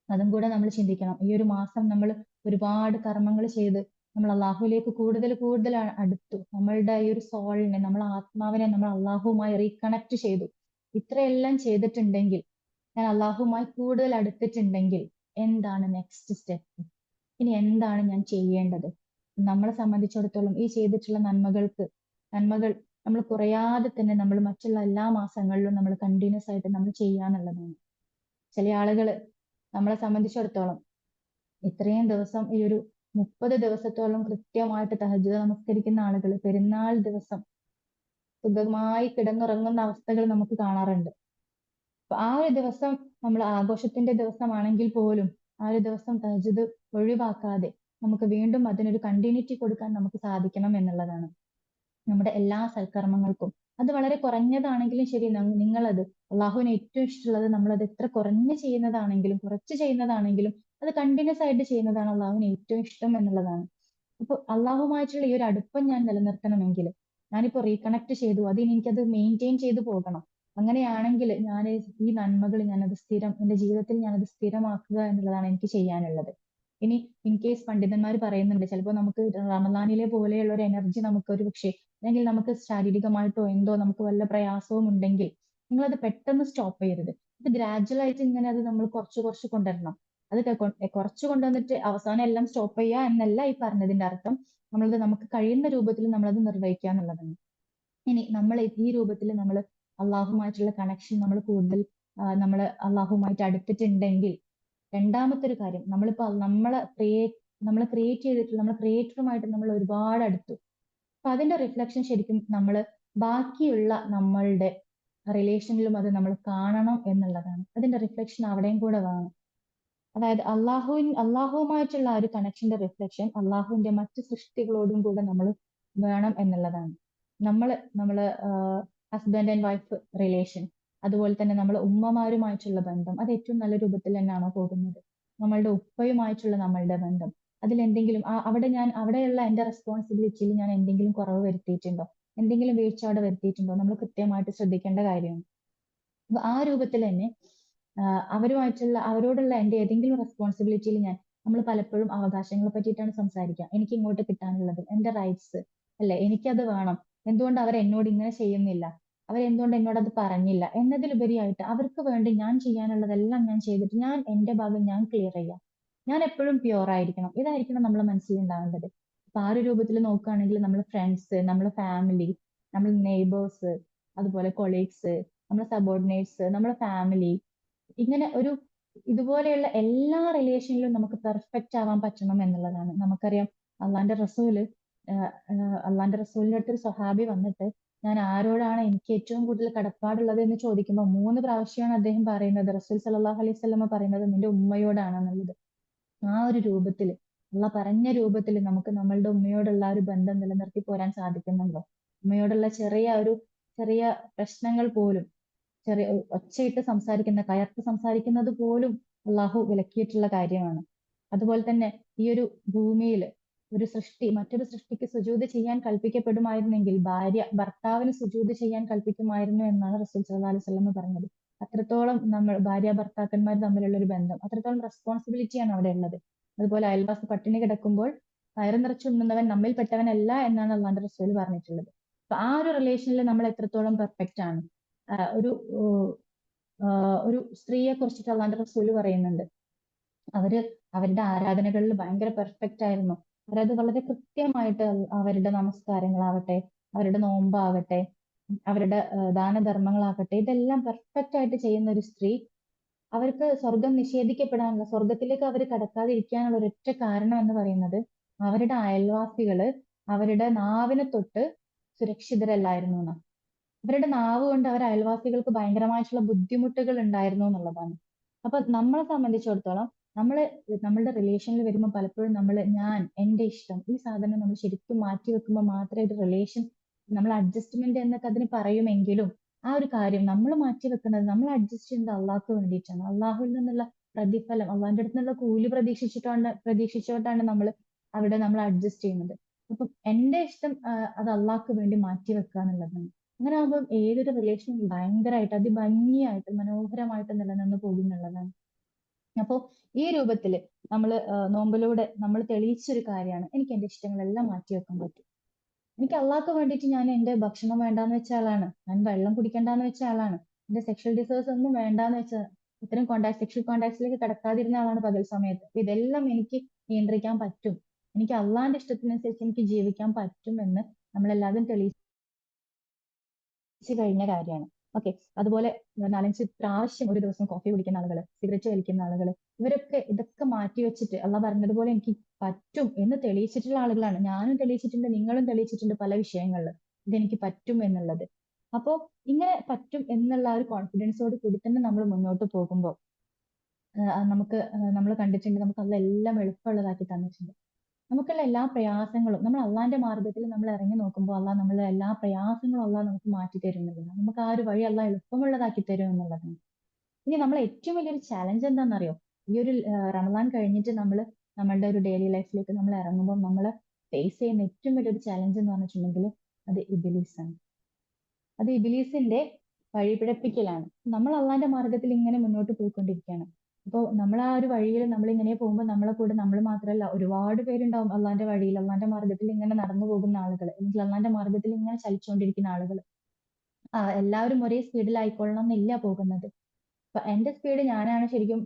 അതും കൂടെ നമ്മൾ ചിന്തിക്കണം. ഈ ഒരു മാസം നമ്മൾ ഒരുപാട് കർമ്മങ്ങൾ ചെയ്ത് നമ്മൾ അള്ളാഹുവിലേക്ക് കൂടുതൽ അടുത്തു. നമ്മളുടെ ഈ ഒരു സോളിനെ, നമ്മളെ ആത്മാവിനെ നമ്മൾ അള്ളാഹുവുമായി റീകണക്ട് ചെയ്തു. ഇത്രയെല്ലാം ചെയ്തിട്ടുണ്ടെങ്കിൽ, ഞാൻ അള്ളാഹുവുമായി കൂടുതൽ അടുത്തിട്ടുണ്ടെങ്കിൽ എന്താണ് നെക്സ്റ്റ് സ്റ്റെപ്പ്? ഇനി എന്താണ് ഞാൻ ചെയ്യേണ്ടത്? നമ്മളെ സംബന്ധിച്ചിടത്തോളം ഈ ചെയ്തിട്ടുള്ള നന്മകൾ നമ്മൾ കുറയാതെ തന്നെ നമ്മൾ മറ്റുള്ള എല്ലാ മാസങ്ങളിലും നമ്മൾ കണ്ടിന്യൂസ് ആയിട്ട് നമ്മൾ ചെയ്യാന്നുള്ളതാണ്. ചില ആളുകള് നമ്മളെ സംബന്ധിച്ചിടത്തോളം ഇത്രയും ദിവസം ഈ ഒരു 30 ദിവസത്തോളം കൃത്യമായിട്ട് തഹജ്ജുദ് നമസ്കരിക്കുന്ന ആളുകൾ പെരുന്നാൾ ദിവസം സുഖമായി കിടന്നുറങ്ങുന്ന അവസ്ഥകൾ നമുക്ക് കാണാറുണ്ട്. അപ്പൊ ആ ഒരു ദിവസം നമ്മൾ ആഘോഷത്തിന്റെ ദിവസമാണെങ്കിൽ പോലും ആ ഒരു ദിവസം തഹജ്ജുദ് ഒഴിവാക്കാതെ നമുക്ക് വീണ്ടും അതിനൊരു കണ്ടിന്യൂറ്റി കൊടുക്കാൻ നമുക്ക് സാധിക്കണം എന്നുള്ളതാണ്. നമ്മുടെ എല്ലാ സൽക്കർമ്മങ്ങൾക്കും അത് വളരെ കുറഞ്ഞതാണെങ്കിലും ശരി, നിങ്ങളത് അള്ളാഹുവിന് ഏറ്റവും ഇഷ്ടമുള്ളത് നമ്മളത് എത്ര കുറച്ച് ചെയ്യുന്നതാണെങ്കിലും അത് കണ്ടിന്യൂസ് ആയിട്ട് ചെയ്യുന്നതാണ് അള്ളാഹുവിന് ഏറ്റവും ഇഷ്ടം എന്നുള്ളതാണ്. അപ്പൊ അള്ളാഹുമായിട്ടുള്ള ഈ ഒരു അടുപ്പം ഞാൻ നിലനിർത്തണമെങ്കിൽ, ഞാനിപ്പോ റീകണക്ട് ചെയ്തു, എനിക്കത് മെയിൻറ്റെയിൻ ചെയ്തു പോകണം. അങ്ങനെയാണെങ്കിൽ ഞാൻ ഈ നന്മകൾ എന്റെ ജീവിതത്തിൽ ഞാനത് സ്ഥിരമാക്കുക എന്നുള്ളതാണ് എനിക്ക് ചെയ്യാനുള്ളത്. ഇനി ഇൻ കേസ് പണ്ഡിതന്മാർ പറയുന്നുണ്ട്, ചിലപ്പോൾ നമുക്ക് റമദാനിലെ പോലെയുള്ള ഒരു എനർജി നമുക്ക് ഒരു പക്ഷേ, അല്ലെങ്കിൽ നമുക്ക് ശാരീരികമായിട്ടോ എന്തോ നമുക്ക് വല്ല പ്രയാസവും ഉണ്ടെങ്കിൽ നിങ്ങളത് പെട്ടെന്ന് സ്റ്റോപ്പ് ചെയ്യരുത്. ഇത് ഗ്രാജുവൽ ആയിട്ട് ഇങ്ങനെ അത് നമ്മൾ കുറച്ച് കൊണ്ടുവരണം. അത് കുറച്ച് കൊണ്ടുവന്നിട്ട് അവസാനം എല്ലാം സ്റ്റോപ്പ് ചെയ്യുക എന്നല്ല ഈ പറഞ്ഞതിന്റെ അർത്ഥം. നമുക്ക് കഴിയുന്ന രൂപത്തിൽ നമ്മളത് നിർവഹിക്കുക എന്നുള്ളതാണ്. ഇനി നമ്മൾ ഈ രൂപത്തിൽ നമ്മൾ അള്ളാഹുമായിട്ടുള്ള കണക്ഷൻ നമ്മൾ കൂടുതൽ നമ്മൾ അള്ളാഹുമായിട്ട് അടുത്തിട്ടുണ്ടെങ്കിൽ, രണ്ടാമത്തെ ഒരു കാര്യം, നമ്മളെ ക്രിയേറ്റ് ചെയ്തിട്ടുള്ള നമ്മുടെ ക്രിയേറ്ററുമായിട്ട് നമ്മൾ ഒരുപാട് അടുത്തു. അപ്പൊ അതിന്റെ റിഫ്ലക്ഷൻ ശരിക്കും നമ്മൾ ബാക്കിയുള്ള നമ്മളുടെ റിലേഷനിലും അത് നമ്മൾ കാണണം എന്നുള്ളതാണ്. അതിന്റെ റിഫ്ലക്ഷൻ അവിടെയും കൂടെ വേണം. അതായത് അള്ളാഹുവുമായിട്ടുള്ള ആ ഒരു കണക്ഷന്റെ റിഫ്ലക്ഷൻ അള്ളാഹുവിന്റെ മറ്റു സൃഷ്ടികളോടും കൂടെ നമ്മൾ വേണം എന്നുള്ളതാണ്. നമ്മള് ഹസ്ബൻഡ് ആൻഡ് വൈഫ് റിലേഷൻ, അതുപോലെ തന്നെ നമ്മൾ ഉമ്മമാരുമായിട്ടുള്ള ബന്ധം, അത് ഏറ്റവും നല്ല രൂപത്തിൽ തന്നെയാണോ പോകുന്നത്? നമ്മളുടെ ഉപ്പയുമായിട്ടുള്ള നമ്മളുടെ ബന്ധം, അതിലെന്തെങ്കിലും അവിടെയുള്ള എന്റെ റെസ്പോൺസിബിലിറ്റിയിൽ ഞാൻ എന്തെങ്കിലും കുറവ് വരുത്തിയിട്ടുണ്ടോ, എന്തെങ്കിലും വീഴ്ച അവിടെ വരുത്തിയിട്ടുണ്ടോ? നമ്മൾ കൃത്യമായിട്ട് ശ്രദ്ധിക്കേണ്ട കാര്യമാണ്. അപ്പൊ ആ രൂപത്തിൽ തന്നെ അവരോടുള്ള എൻ്റെ ഏതെങ്കിലും റെസ്പോൺസിബിലിറ്റിയിൽ നമ്മൾ പലപ്പോഴും അവകാശങ്ങളെ പറ്റിയിട്ടാണ് സംസാരിക്കുക. എനിക്ക് ഇങ്ങോട്ട് കിട്ടാനുള്ളത്, എൻ്റെ റൈറ്റ്സ് അല്ലെ, എനിക്കത് വേണം, എന്തുകൊണ്ട് അവർ എന്നോട് ഇങ്ങനെ ചെയ്യുന്നില്ല, അവരെന്തുകൊണ്ട് എന്നോട് അത് പറഞ്ഞില്ല എന്നതിലുപരിയായിട്ട് അവർക്ക് വേണ്ടി ഞാൻ ചെയ്യാനുള്ളതെല്ലാം ഞാൻ ചെയ്തിട്ട് ഞാൻ എൻ്റെ ഭാഗം ഞാൻ ക്ലിയർ ചെയ്യാം. ഞാൻ എപ്പോഴും പ്യുവർ ആയിരിക്കണം. ഇതായിരിക്കണം നമ്മളെ മനസ്സിലുണ്ടാവേണ്ടത്. അപ്പൊ ആ ഒരു രൂപത്തിൽ നോക്കുകയാണെങ്കിൽ നമ്മൾ ഫ്രണ്ട്സ്, നമ്മളെ ഫാമിലി, നമ്മൾ നെയ്ബേഴ്സ്, അതുപോലെ കൊളീഗ്സ്, നമ്മുടെ സബോർഡിനേറ്റ്സ്, നമ്മുടെ ഫാമിലി, ഇങ്ങനെ ഇതുപോലെയുള്ള എല്ലാ റിലേഷനിലും നമുക്ക് പെർഫെക്റ്റ് ആവാൻ പറ്റണം എന്നുള്ളതാണ്. നമുക്കറിയാം അള്ളാന്റെ റസൂലിന്റെ അടുത്തൊരു സ്വഹാബി വന്നിട്ട് ഞാൻ ആരോടാണ് എനിക്ക് ഏറ്റവും കൂടുതൽ കടപ്പാടുള്ളത് എന്ന് ചോദിക്കുമ്പോൾ 3 പ്രാവശ്യമാണ് അദ്ദേഹം പറയുന്നത്, റസൂൽ സല്ലല്ലാഹു അലൈഹി വസല്ലമ പറയുന്നത് നിന്റെ ഉമ്മയോടാണെന്നുള്ളത്. ആ ഒരു രൂപത്തിൽ, അള്ള പറഞ്ഞ രൂപത്തിൽ നമുക്ക് നമ്മളുടെ ഉമ്മയോടുള്ള ഒരു ബന്ധം നിലനിർത്തി പോരാൻ സാധിക്കുന്നുണ്ടോ? ഉമ്മയോടുള്ള ചെറിയ പ്രശ്നങ്ങൾ പോലും, ചെറിയ ഒച്ചയിട്ട് കയർത്ത് സംസാരിക്കുന്നത് പോലും അള്ളാഹു വിലക്കിയിട്ടുള്ള കാര്യമാണ്. അതുപോലെ തന്നെ ഈ ഒരു ഭൂമിയിൽ ഒരു സൃഷ്ടി മറ്റൊരു സൃഷ്ടിക്ക് സുജൂദ് ചെയ്യാൻ കൽപ്പിക്കപ്പെടുമായിരുന്നെങ്കിൽ ഭർത്താവിന് സുജൂദ് ചെയ്യാൻ കൽപ്പിക്കുമായിരുന്നു എന്നാണ് റസൂൽ സല്ലല്ലാഹു അലൈഹി വസല്ലം പറഞ്ഞത്. അത്രത്തോളം ഭാര്യ ഭർത്താക്കന്മാർ തമ്മിലുള്ള ഒരു ബന്ധം, അത്രത്തോളം റെസ്പോൺസിബിലിറ്റിയാണ് അവിടെ ഉള്ളത്. അതുപോലെ അയൽവാസി പട്ടിണി കിടക്കുമ്പോൾ വയറ് നിറച്ചുണ്ണുന്നവൻ നമ്മിൽപ്പെട്ടവനല്ല എന്നാണ് അള്ളാന്റെ റസൂൽ പറഞ്ഞിട്ടുള്ളത്. അപ്പൊ ആ ഒരു റിലേഷനിൽ നമ്മൾ എത്രത്തോളം പെർഫെക്റ്റ് ആണ്. ഒരു സ്ത്രീയെ കുറിച്ചിട്ട് അള്ളാന്റെ റസൂല് പറയുന്നുണ്ട്, അവരുടെ ആരാധനകളിൽ ഭയങ്കര പെർഫെക്റ്റ് ആയിരുന്നു. അവരത് വളരെ കൃത്യമായിട്ട് അവരുടെ നമസ്കാരങ്ങളാവട്ടെ, അവരുടെ നോമ്പാകട്ടെ, അവരുടെ ദാനധർമ്മങ്ങളാകട്ടെ, ഇതെല്ലാം പെർഫെക്റ്റ് ആയിട്ട് ചെയ്യുന്ന ഒരു സ്ത്രീ, അവർക്ക് സ്വർഗം നിഷേധിക്കപ്പെടാനുള്ള, സ്വർഗത്തിലേക്ക് അവർ കടക്കാതിരിക്കാനുള്ള ഒരൊറ്റ കാരണം എന്ന് പറയുന്നത് അവരുടെ അയൽവാസികള് അവരുടെ നാവിനെ തൊട്ട് സുരക്ഷിതരല്ലായിരുന്നു എന്നാണ്. അവരുടെ നാവ് കൊണ്ട് അവർ അയൽവാസികൾക്ക് ഭയങ്കരമായിട്ടുള്ള ബുദ്ധിമുട്ടുകൾ ഉണ്ടായിരുന്നു എന്നുള്ളതാണ്. അപ്പൊ നമ്മളെ സംബന്ധിച്ചിടത്തോളം നമ്മളുടെ റിലേഷനിൽ വരുമ്പോൾ പലപ്പോഴും എന്റെ ഇഷ്ടം, ഈ സാധനം നമ്മൾ ശരിക്കും മാറ്റി വെക്കുമ്പോൾ മാത്രമേ ഒരു റിലേഷൻ, നമ്മൾ അഡ്ജസ്റ്റ്മെന്റ് എന്നൊക്കെ അതിന് പറയുമെങ്കിലും ആ ഒരു കാര്യം നമ്മൾ മാറ്റി വെക്കുന്നത്, നമ്മൾ അഡ്ജസ്റ്റ് ചെയ്യുന്നത് അള്ളാഹ്ക്ക് വേണ്ടിയിട്ടാണ്. അള്ളാഹുവിൽ നിന്നുള്ള പ്രതിഫലം, അള്ളാഹിന്റെ അടുത്ത് നിന്നുള്ള കൂലി പ്രതീക്ഷിച്ചോട്ടാണ് നമ്മൾ അഡ്ജസ്റ്റ് ചെയ്യുന്നത്. അപ്പൊ എന്റെ ഇഷ്ടം അത് അള്ളാഹ്ക്ക് വേണ്ടി മാറ്റി വെക്കുക എന്നുള്ളതാണ്. അങ്ങനെ ആകുമ്പോൾ ഏതൊരു റിലേഷനും ഭയങ്കരമായിട്ട് അതിഭംഗിയായിട്ട് മനോഹരമായിട്ട് നിലനിന്ന് പോകുന്നുള്ളതാണ്. അപ്പോ ഈ രൂപത്തില് നോമ്പിലൂടെ നമ്മൾ തെളിയിച്ചൊരു കാര്യമാണ്, എനിക്ക് എന്റെ ഇഷ്ടങ്ങളെല്ലാം മാറ്റി വെക്കാൻ പറ്റും. എനിക്ക് അള്ളാഹ്ക്ക് വേണ്ടിയിട്ട് ഞാൻ എന്റെ ഭക്ഷണം വേണ്ടാന്ന് വെച്ച ആളാണ്, ഞാൻ വെള്ളം കുടിക്കണ്ടെന്ന് വെച്ച ആളാണ്, എന്റെ സെക്ഷൽ ഡിസേഴ്സ് ഒന്നും വേണ്ടാന്ന് വെച്ച, ഇത്തരം സെക്ഷൽ കോണ്ടാക്ട്സിലേക്ക് കടക്കാതിരുന്ന ആളാണ് പകൽ സമയത്ത്. ഇതെല്ലാം എനിക്ക് നിയന്ത്രിക്കാൻ പറ്റും, എനിക്ക് അള്ളാഹിന്റെ ഇഷ്ടത്തിനനുസരിച്ച് എനിക്ക് ജീവിക്കാൻ പറ്റും എന്ന് നമ്മളെല്ലാവരും തെളിയിച്ചു കഴിഞ്ഞ കാര്യമാണ്. ഓക്കെ, അതുപോലെ 4-5 പ്രാവശ്യം ഒരു ദിവസം കോഫി കുടിക്കുന്ന ആളുകൾ, സിഗരറ്റ് വലിക്കുന്ന ആളുകൾ, ഇതൊക്കെ മാറ്റി വെച്ചിട്ട് അള്ളാഹ് പറഞ്ഞതുപോലെ എനിക്ക് പറ്റും എന്ന് തെളിയിച്ചിട്ടുള്ള ആളുകളാണ്. ഞാനും തെളിയിച്ചിട്ടുണ്ട്, നിങ്ങളും തെളിയിച്ചിട്ടുണ്ട് പല വിഷയങ്ങളിൽ ഇതെനിക്ക് പറ്റും എന്നുള്ളത്. അപ്പോ ഇങ്ങനെ പറ്റും എന്നുള്ള ഒരു കോൺഫിഡൻസോട് കൂടി തന്നെ നമ്മൾ മുന്നോട്ട് പോകുമ്പോൾ നമ്മൾ കണ്ടിട്ടുണ്ട്, നമുക്ക് അതെല്ലാം എളുപ്പമുള്ളതാക്കി തന്നിട്ടുണ്ട്. നമുക്കുള്ള എല്ലാ പ്രയാസങ്ങളും, നമ്മൾ അള്ളാന്റെ മാർഗത്തിൽ നമ്മൾ ഇറങ്ങി നോക്കുമ്പോൾ അള്ളാഹ് നമ്മളെ എല്ലാ പ്രയാസങ്ങളും അള്ളാഹ് നമുക്ക് മാറ്റി തരുന്നതാണ്. നമുക്ക് ആ ഒരു വഴി അള്ളാഹ് എളുപ്പമുള്ളതാക്കി തരും എന്നുള്ളതാണ്. ഇനി നമ്മളെ ഏറ്റവും വലിയൊരു ചാലഞ്ച് എന്താണെന്നറിയോ? ഈ ഒരു റമദാൻ കഴിഞ്ഞിട്ട് നമ്മളുടെ ഒരു ഡെയിലി ലൈഫിലേക്ക് നമ്മൾ ഇറങ്ങുമ്പോൾ നമ്മൾ ഫേസ് ചെയ്യുന്ന ഏറ്റവും വലിയൊരു ചാലഞ്ച് എന്ന് പറഞ്ഞിട്ടുണ്ടെങ്കിൽ അത് ഇബിലീസാണ്. അത് ഇബിലീസിന്റെ വഴിപിഴപ്പിക്കലാണ്. നമ്മൾ അള്ളാന്റെ മാർഗത്തിൽ ഇങ്ങനെ മുന്നോട്ട് പോയിക്കൊണ്ടിരിക്കുകയാണ്. അപ്പോൾ നമ്മൾ ആ ഒരു വഴിയിൽ നമ്മൾ ഇങ്ങനെ പോകുമ്പോൾ നമ്മളെ കൂടെ നമ്മൾ മാത്രമല്ല, ഒരുപാട് പേരുണ്ടാവും അള്ളാന്റെ വഴിയിൽ, അള്ളാന്റെ മാർഗത്തിൽ ഇങ്ങനെ നടന്നു പോകുന്ന ആളുകൾ, അല്ലെങ്കിൽ അള്ളാന്റെ മാർഗത്തിൽ ഇങ്ങനെ ചലിച്ചുകൊണ്ടിരിക്കുന്ന ആളുകൾ. എല്ലാവരും ഒരേ സ്പീഡിലായിക്കൊള്ളണം എന്നില്ല പോകുന്നത്. അപ്പൊ എന്റെ സ്പീഡ്, ഞാനാണ് ശരിക്കും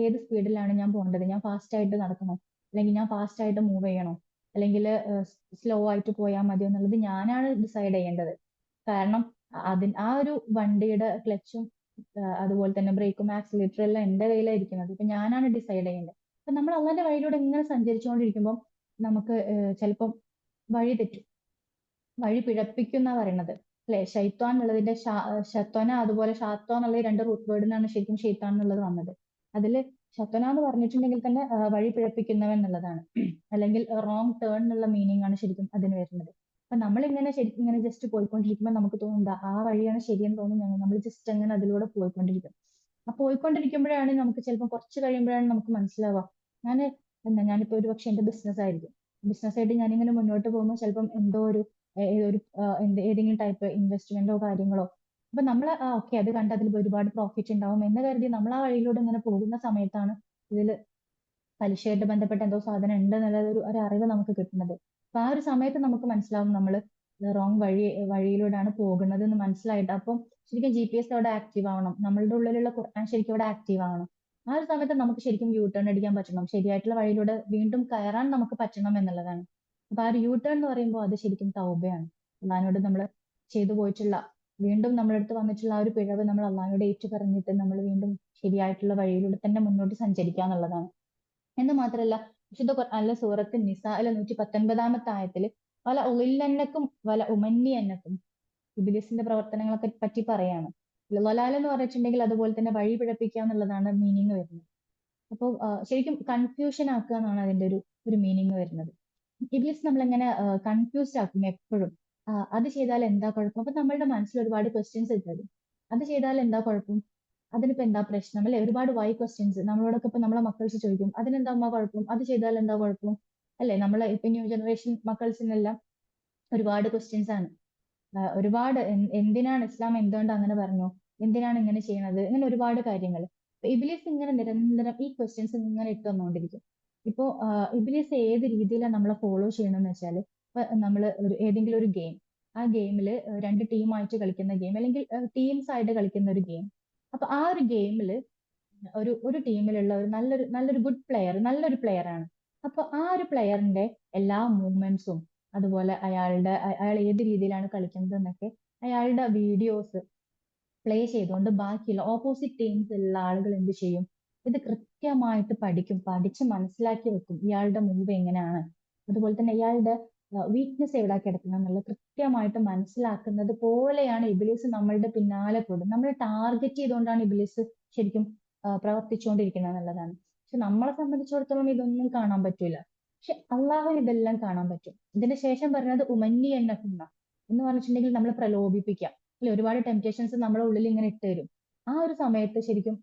ഏത് സ്പീഡിലാണ് ഞാൻ പോകേണ്ടത്, ഞാൻ ഫാസ്റ്റ് ആയിട്ട് നടക്കണോ, അല്ലെങ്കിൽ ഞാൻ ഫാസ്റ്റ് ആയിട്ട് മൂവ് ചെയ്യണോ, അല്ലെങ്കിൽ സ്ലോ ആയിട്ട് പോയാൽ മതിയോ എന്നുള്ളത് ഞാനാണ് ഡിസൈഡ് ചെയ്യേണ്ടത്. കാരണം ആ ഒരു വണ്ടിയുടെ ക്ലച്ചും അതുപോലെ തന്നെ ബ്രേക്കും ആക്സിലേറ്ററും എല്ലാം എന്റെ കയ്യിലായിരിക്കുന്നത്. ഇപ്പൊ ഞാനാണ് ഡിസൈഡ് ചെയ്യേണ്ടത്. അപ്പൊ നമ്മൾ അള്ളാന്റെ വഴിയിലൂടെ ഇങ്ങനെ സഞ്ചരിച്ചുകൊണ്ടിരിക്കുമ്പോൾ നമുക്ക് ചിലപ്പം വഴി തെറ്റും, വഴി പിഴപ്പിക്കുന്ന പറയണത് അല്ലെ. ഷൈത്വാൻ എന്നുള്ളതിന്റെ ഷത്വന അതുപോലെ ഷാത്വ എന്നുള്ള 2 റൂട്ട് വേർഡിനാണ് ശരിക്കും ഷെയ്ത്താൻ എന്നുള്ളത് വന്നത്. അതില് ഷത്വന എന്ന് പറഞ്ഞിട്ടുണ്ടെങ്കിൽ തന്നെ വഴി പിഴപ്പിക്കുന്നവൻ എന്നുള്ളതാണ്, അല്ലെങ്കിൽ റോങ് ടേൺ എന്നുള്ള മീനിങ് ആണ് ശരിക്കും അതിന് വരുന്നത്. അപ്പൊ നമ്മളിങ്ങനെ ശരിക്കും ഇങ്ങനെ ജസ്റ്റ് പോയിക്കൊണ്ടിരിക്കുമ്പോൾ നമുക്ക് തോന്നുന്നത് ആ വഴിയാണ് ശരിയെന്ന് തോന്നുന്നു, നമ്മൾ ജസ്റ്റ് അങ്ങനെ അതിലൂടെ പോയിക്കൊണ്ടിരിക്കും. ആ പോയിക്കൊണ്ടിരിക്കുമ്പോഴാണ് നമുക്ക് ചിലപ്പോൾ കുറച്ച് കഴിയുമ്പോഴാണ് നമുക്ക് മനസ്സിലാവുക, ഞാനിപ്പോ ഒരു പക്ഷെ എന്റെ ബിസിനസ് ആയിരിക്കും, ബിസിനസ്സായിട്ട് ഞാനിങ്ങനെ മുന്നോട്ട് പോകുമ്പോൾ ചിലപ്പം ഏതെങ്കിലും ടൈപ്പ് ഇൻവെസ്റ്റ്മെന്റോ കാര്യങ്ങളോ അപ്പൊ നമ്മൾ ഓക്കെ അത് കണ്ട് അതിൽ ഒരുപാട് പ്രോഫിറ്റ് ഉണ്ടാവും എന്ന് കരുതി നമ്മൾ ആ വഴിയിലൂടെ ഇങ്ങനെ പോകുന്ന സമയത്താണ് ഇതിൽ പലിശയായിട്ട് ബന്ധപ്പെട്ട എന്തോ സാധനം ഉണ്ട് എന്നുള്ള ഒരു അറിവ് നമുക്ക് കിട്ടുന്നത്. അപ്പൊ ആ ഒരു സമയത്ത് നമുക്ക് മനസ്സിലാവും നമ്മൾ റോങ് വഴിയിലൂടെയാണ് പോകുന്നത് എന്ന് മനസ്സിലായിട്ട് അപ്പം ശരിക്കും GPS അവിടെ ആക്റ്റീവ് ആവണം, നമ്മളുടെ ഉള്ളിലുള്ള ഖുർആൻ ശരിക്കും അവിടെ ആക്റ്റീവ് ആവണം. ആ ഒരു സമയത്ത് നമുക്ക് ശരിക്കും യൂ ടേൺ അടിക്കാൻ പറ്റണം, ശരിയായിട്ടുള്ള വഴിയിലൂടെ വീണ്ടും കയറാൻ നമുക്ക് പറ്റണം എന്നുള്ളതാണ്. അപ്പൊ ആ ഒരു യൂ ടേൺ എന്ന് പറയുമ്പോൾ അത് ശരിക്കും തൗബയാണ്. അള്ളാഹിനോട് നമ്മൾ ചെയ്തു പോയിട്ടുള്ള വീണ്ടും നമ്മളടുത്ത് വന്നിട്ടുള്ള ആ ഒരു പിഴവ് നമ്മൾ അള്ളാഹിനോട് ഏറ്റു പറഞ്ഞിട്ട് നമ്മൾ വീണ്ടും ശരിയായിട്ടുള്ള വഴിയിലൂടെ തന്നെ മുന്നോട്ട് സഞ്ചരിക്കുക എന്നുള്ളതാണ്. എന്ന് മാത്രമല്ല വിശുദ്ധ ഖുർആനിലെ സൂറത്ത് നിസായിലെ 119 ആയത്തില് വല ഉളില്ലന്നക്കും വല ഉമന്നിയന്നക്കും ഇബ്ലീസിന്റെ പ്രവർത്തനങ്ങളൊക്കെ പറ്റി പറയാണ്. ലൊലാൽ എന്ന് പറഞ്ഞിട്ടുണ്ടെങ്കിൽ അതുപോലെ തന്നെ വഴി പിഴപ്പിക്കുക എന്നുള്ളതാണ് മീനിങ് വരുന്നത്. അപ്പോൾ ശരിക്കും കൺഫ്യൂഷൻ ആക്കുക എന്നാണ് അതിന്റെ ഒരു മീനിങ് വരുന്നത്. ഇബ്ലീസ് നമ്മളെങ്ങനെ കൺഫ്യൂസ്ഡ് ആക്കും എപ്പോഴും. അത് ചെയ്താൽ എന്താ കുഴപ്പം? അപ്പൊ നമ്മളുടെ മനസ്സിൽ ഒരുപാട് ക്വസ്റ്റ്യൻസ് തരും. അത് ചെയ്താൽ എന്താ കുഴപ്പം, അതിനിപ്പോ എന്താ പ്രശ്നം അല്ലെ? ഒരുപാട് വൈ ക്വസ്റ്റ്യൻസ് നമ്മളോടൊക്കെ ഇപ്പൊ നമ്മളെ മക്കൾസ് ചോദിക്കും, അതിനെന്താ അമ്മ കുഴപ്പം, അത് ചെയ്താൽ എന്താ കുഴപ്പം അല്ലെ? നമ്മളെ ഇപ്പൊ ന്യൂ ജനറേഷൻ മക്കൾസിനെല്ലാം ഒരുപാട് ക്വസ്റ്റ്യൻസ് ആണ്. ഒരുപാട് എന്തിനാണ് ഇസ്ലാം എന്തുകൊണ്ട് അങ്ങനെ പറഞ്ഞു, എന്തിനാണ് ഇങ്ങനെ ചെയ്യണത്, ഇങ്ങനെ ഒരുപാട് കാര്യങ്ങൾ. ഇബിലിസ് ഇങ്ങനെ നിരന്തരം ഈ ക്വസ്റ്റ്യൻസ് ഇങ്ങനെ ഇട്ട് വന്നുകൊണ്ടിരിക്കും. ഇപ്പോ ഇബിലിസ് ഏത് രീതിയിലാണ് നമ്മളെ ഫോളോ ചെയ്യണമെന്ന് വെച്ചാല്, ഇപ്പൊ നമ്മൾ ഏതെങ്കിലും ഒരു ഗെയിം, ആ ഗെയിമിൽ രണ്ട് ടീമായിട്ട് കളിക്കുന്ന ഗെയിം അല്ലെങ്കിൽ ടീംസ് ആയിട്ട് കളിക്കുന്ന ഒരു ഗെയിം. അപ്പൊ ആ ഒരു ഗെയിമിൽ ഒരു ടീമിലുള്ള ഒരു നല്ലൊരു ഗുഡ് പ്ലെയർ, നല്ലൊരു പ്ലെയർ ആണ്. അപ്പൊ ആ ഒരു പ്ലെയറിന്റെ എല്ലാ മൂവ്മെന്റ്സും അതുപോലെ അയാൾ ഏത് രീതിയിലാണ് കളിക്കുന്നത് എന്നൊക്കെ അയാളുടെ വീഡിയോസ് പ്ലേ ചെയ്തുകൊണ്ട് ബാക്കിയുള്ള ഓപ്പോസിറ്റ് ടീംസ് ഉള്ള ആളുകൾ എന്ത് ചെയ്യും, ഇത് കൃത്യമായിട്ട് പഠിക്കും, പഠിച്ച് മനസ്സിലാക്കി വെക്കും ഇയാളുടെ മൂവ് എങ്ങനെയാണ്, അതുപോലെ തന്നെ ഇയാളുടെ വീക്ക്നെസ് എവിടെ കിടക്കണം എന്നുള്ളത് കൃത്യമായിട്ട് മനസ്സിലാക്കുന്നത് പോലെയാണ് ഇബിലിസ് നമ്മളുടെ പിന്നാലെ കൂടും. നമ്മൾ ടാർഗറ്റ് ചെയ്തുകൊണ്ടാണ് ഇബിലിസ് ശരിക്കും പ്രവർത്തിച്ചുകൊണ്ടിരിക്കുന്നത് എന്നുള്ളതാണ്. പക്ഷെ നമ്മളെ സംബന്ധിച്ചിടത്തോളം ഇതൊന്നും കാണാൻ പറ്റൂല. പക്ഷെ അള്ളാഹുവിന് ഇതെല്ലാം കാണാൻ പറ്റും. ഇതിന് ശേഷം പറയുന്നത് ഉമന്നി എന്ന എന്ന് പറഞ്ഞിട്ടുണ്ടെങ്കിൽ നമ്മളെ പ്രലോഭിപ്പിക്കാം അല്ലെ? ഒരുപാട് ടെംപ്റ്റേഷൻസ് നമ്മളെ ഉള്ളിൽ ഇങ്ങനെ ഇട്ട് തരും. ആ ഒരു സമയത്ത് ശരിക്കും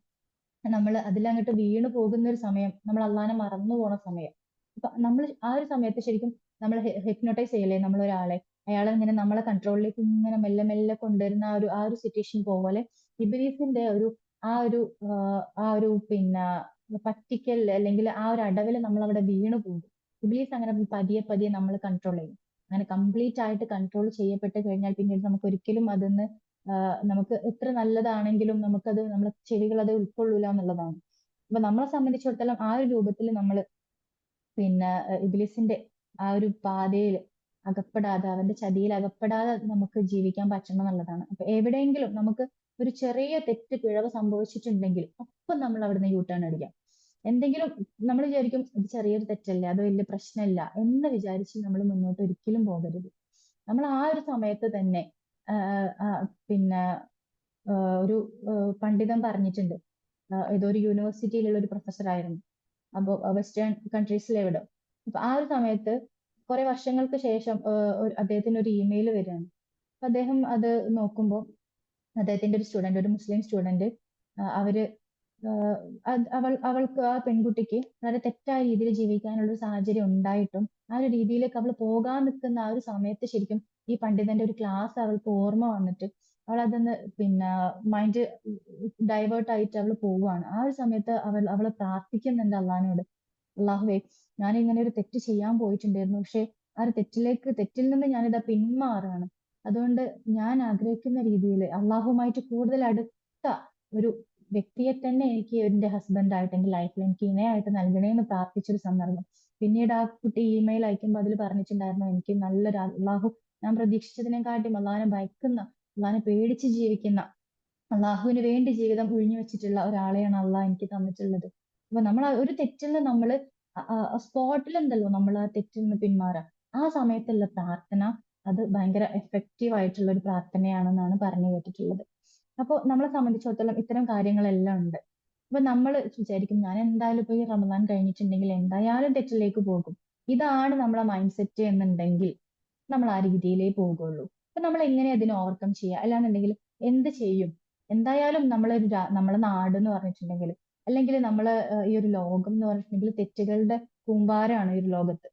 നമ്മൾ അതിലങ്ങോട്ട് വീണു പോകുന്ന ഒരു സമയം, നമ്മൾ അള്ളാനെ മറന്നു പോണ സമയം. അപ്പൊ നമ്മൾ ആ ഒരു സമയത്ത് ശരിക്കും നമ്മൾ ഹിപ്നോട്ടൈസ് ചെയ്യല്ലേ നമ്മൾ ഒരാളെ, അയാളെ ഇങ്ങനെ നമ്മളെ കൺട്രോളിലേക്ക് ഇങ്ങനെ മെല്ലെ മെല്ലെ കൊണ്ടുവരുന്ന ആ ഒരു സിറ്റുവേഷൻ പോലെ ഇബ്ലീസിന്റെ ആ ഒരു പിന്നെ പറ്റിക്കൽ അല്ലെങ്കിൽ ആ ഒരു അടവിൽ നമ്മൾ അവിടെ വീണു പോകും. ഇബ്ലീസ് അങ്ങനെ പതിയെ പതിയെ നമ്മൾ കൺട്രോൾ ചെയ്യും. അങ്ങനെ കംപ്ലീറ്റ് ആയിട്ട് കൺട്രോൾ ചെയ്യപ്പെട്ട് കഴിഞ്ഞാൽ പിന്നീട് നമുക്ക് ഒരിക്കലും അതിന്ന് നമുക്ക് എത്ര നല്ലതാണെങ്കിലും നമുക്കത് നമ്മളെ ചെവികൾ അത് ഉൾക്കൊള്ളൂല എന്നുള്ളതാണ്. അപ്പൊ നമ്മളെ സംബന്ധിച്ചിടത്തോളം ആ ഒരു രൂപത്തിൽ നമ്മൾ പിന്നെ ഇബ്ലീസിന്റെ ആ ഒരു പാതയിൽ അകപ്പെടാതെ, അവന്റെ ചതിയിൽ അകപ്പെടാതെ നമുക്ക് ജീവിക്കാൻ പറ്റണം എന്നുള്ളതാണ്. അപ്പൊ എവിടെയെങ്കിലും നമുക്ക് ഒരു ചെറിയ തെറ്റ് പിഴവ് സംഭവിച്ചിട്ടുണ്ടെങ്കിൽ അപ്പൊ നമ്മൾ അവിടുന്ന് യൂ ടേൺ അടിക്കാം. എന്തെങ്കിലും നമ്മൾ വിചാരിക്കും ഇത് ചെറിയൊരു തെറ്റല്ലേ, അത് വലിയ പ്രശ്നമില്ല എന്ന് വിചാരിച്ച് നമ്മൾ മുന്നോട്ട് ഒരിക്കലും പോകരുത്. നമ്മൾ ആ ഒരു സമയത്ത് തന്നെ പിന്നെ ഒരു പണ്ഡിതൻ പറഞ്ഞിട്ടുണ്ട്, ഏതോ ഒരു യൂണിവേഴ്സിറ്റിയിലുള്ള ഒരു പ്രൊഫസർ ആയിരുന്നു. അപ്പൊ വെസ്റ്റേൺ കൺട്രീസിലെ എവിടെ. അപ്പൊ ആ ഒരു സമയത്ത് കുറെ വർഷങ്ങൾക്ക് ശേഷം അദ്ദേഹത്തിന് ഒരു ഇമെയിൽ വരികയാണ്. അപ്പൊ അദ്ദേഹം അത് നോക്കുമ്പോൾ അദ്ദേഹത്തിന്റെ ഒരു സ്റ്റുഡന്റ്, ഒരു മുസ്ലിം സ്റ്റുഡന്റ്, അവര് അവൾക്ക് ആ പെൺകുട്ടിക്ക് വളരെ തെറ്റായ രീതിയിൽ ജീവിക്കാനുള്ള ഒരു സാഹചര്യം ഉണ്ടായിട്ടും ആ ഒരു രീതിയിലേക്ക് അവൾ പോകാൻ നിൽക്കുന്ന ആ ഒരു സമയത്ത് ശരിക്കും ഈ പണ്ഡിതന്റെ ഒരു ക്ലാസ് അവൾക്ക് ഓർമ്മ വന്നിട്ട് അവൾ അതൊന്ന് പിന്നെ മൈൻഡ് ഡൈവേർട്ട് ആയിട്ട് അവൾ പോവുകയാണ്. ആ ഒരു സമയത്ത് അവള് പ്രാർത്ഥിക്കുന്നുണ്ട് അള്ളാഹിനോട്, അള്ളാഹുവേ ഞാൻ ഇങ്ങനെ ഒരു തെറ്റ് ചെയ്യാൻ പോയിട്ടുണ്ടായിരുന്നു, പക്ഷെ ആ ഒരു തെറ്റിൽ നിന്ന് ഞാനിതാ പിന്മാറുകയാണ്. അതുകൊണ്ട് ഞാൻ ആഗ്രഹിക്കുന്ന രീതിയിൽ അള്ളാഹുമായിട്ട് കൂടുതൽ അടുത്ത ഒരു വ്യക്തിയെ തന്നെ എനിക്ക് എന്റെ ഹസ്ബൻഡായിട്ട് എന്റെ ലൈഫിൽ എനിക്ക് ഇണയായിട്ട് നൽകണേ എന്ന് പ്രാർത്ഥിച്ചൊരു സന്ദർഭം. പിന്നീട് ആ കുട്ടി ഇമെയിൽ അയക്കുമ്പോൾ അതിൽ പറഞ്ഞിട്ടുണ്ടായിരുന്നു, എനിക്ക് നല്ലൊരു അള്ളാഹു ഞാൻ പ്രതീക്ഷിച്ചതിനെക്കാട്ടും അള്ളാഹിനെ ഭയക്കുന്ന, അള്ളാഹിനെ പേടിച്ച് ജീവിക്കുന്ന, അള്ളാഹുവിന് വേണ്ടി ജീവിതം ഒഴിഞ്ഞു വെച്ചിട്ടുള്ള ഒരാളെയാണ് അള്ളാഹ് എനിക്ക് തന്നിട്ടുള്ളത്. അപ്പൊ നമ്മൾ ഒരു തെറ്റിൽ നിന്ന് നമ്മള് സ്പോട്ടിൽ ഉണ്ടല്ലോ നമ്മൾ ആ തെറ്റിൽ നിന്ന് പിന്മാറുക, ആ സമയത്തുള്ള പ്രാർത്ഥന അത് ഭയങ്കര എഫക്റ്റീവ് ആയിട്ടുള്ള ഒരു പ്രാർത്ഥനയാണെന്നാണ് പറഞ്ഞു കേട്ടിട്ടുള്ളത്. അപ്പോൾ നമ്മളെ സംബന്ധിച്ചിടത്തോളം ഇത്തരം കാര്യങ്ങളെല്ലാം ഉണ്ട്. അപ്പൊ നമ്മൾ വിചാരിക്കും ഞാൻ എന്തായാലും ഇപ്പൊ ഈ റമദാൻ കഴിഞ്ഞിട്ടുണ്ടെങ്കിൽ എന്തായാലും തെറ്റിലേക്ക് പോകും, ഇതാണ് നമ്മളെ മൈൻഡ് സെറ്റ് എന്നുണ്ടെങ്കിൽ നമ്മൾ ആ രീതിയിലേ പോകുള്ളൂ. അപ്പൊ നമ്മൾ എങ്ങനെ അതിനെ ഓവർകം ചെയ്യുക, അല്ലാന്നുണ്ടെങ്കിൽ എന്ത് ചെയ്യും? എന്തായാലും നമ്മളെ നാട് എന്ന് പറഞ്ഞിട്ടുണ്ടെങ്കിൽ അല്ലെങ്കിൽ നമ്മള് ഈ ഒരു ലോകം എന്ന് പറഞ്ഞിട്ടുണ്ടെങ്കിൽ തെറ്റുകളുടെ കൂമ്പാരമാണ് ഈ ഒരു ലോകത്ത്.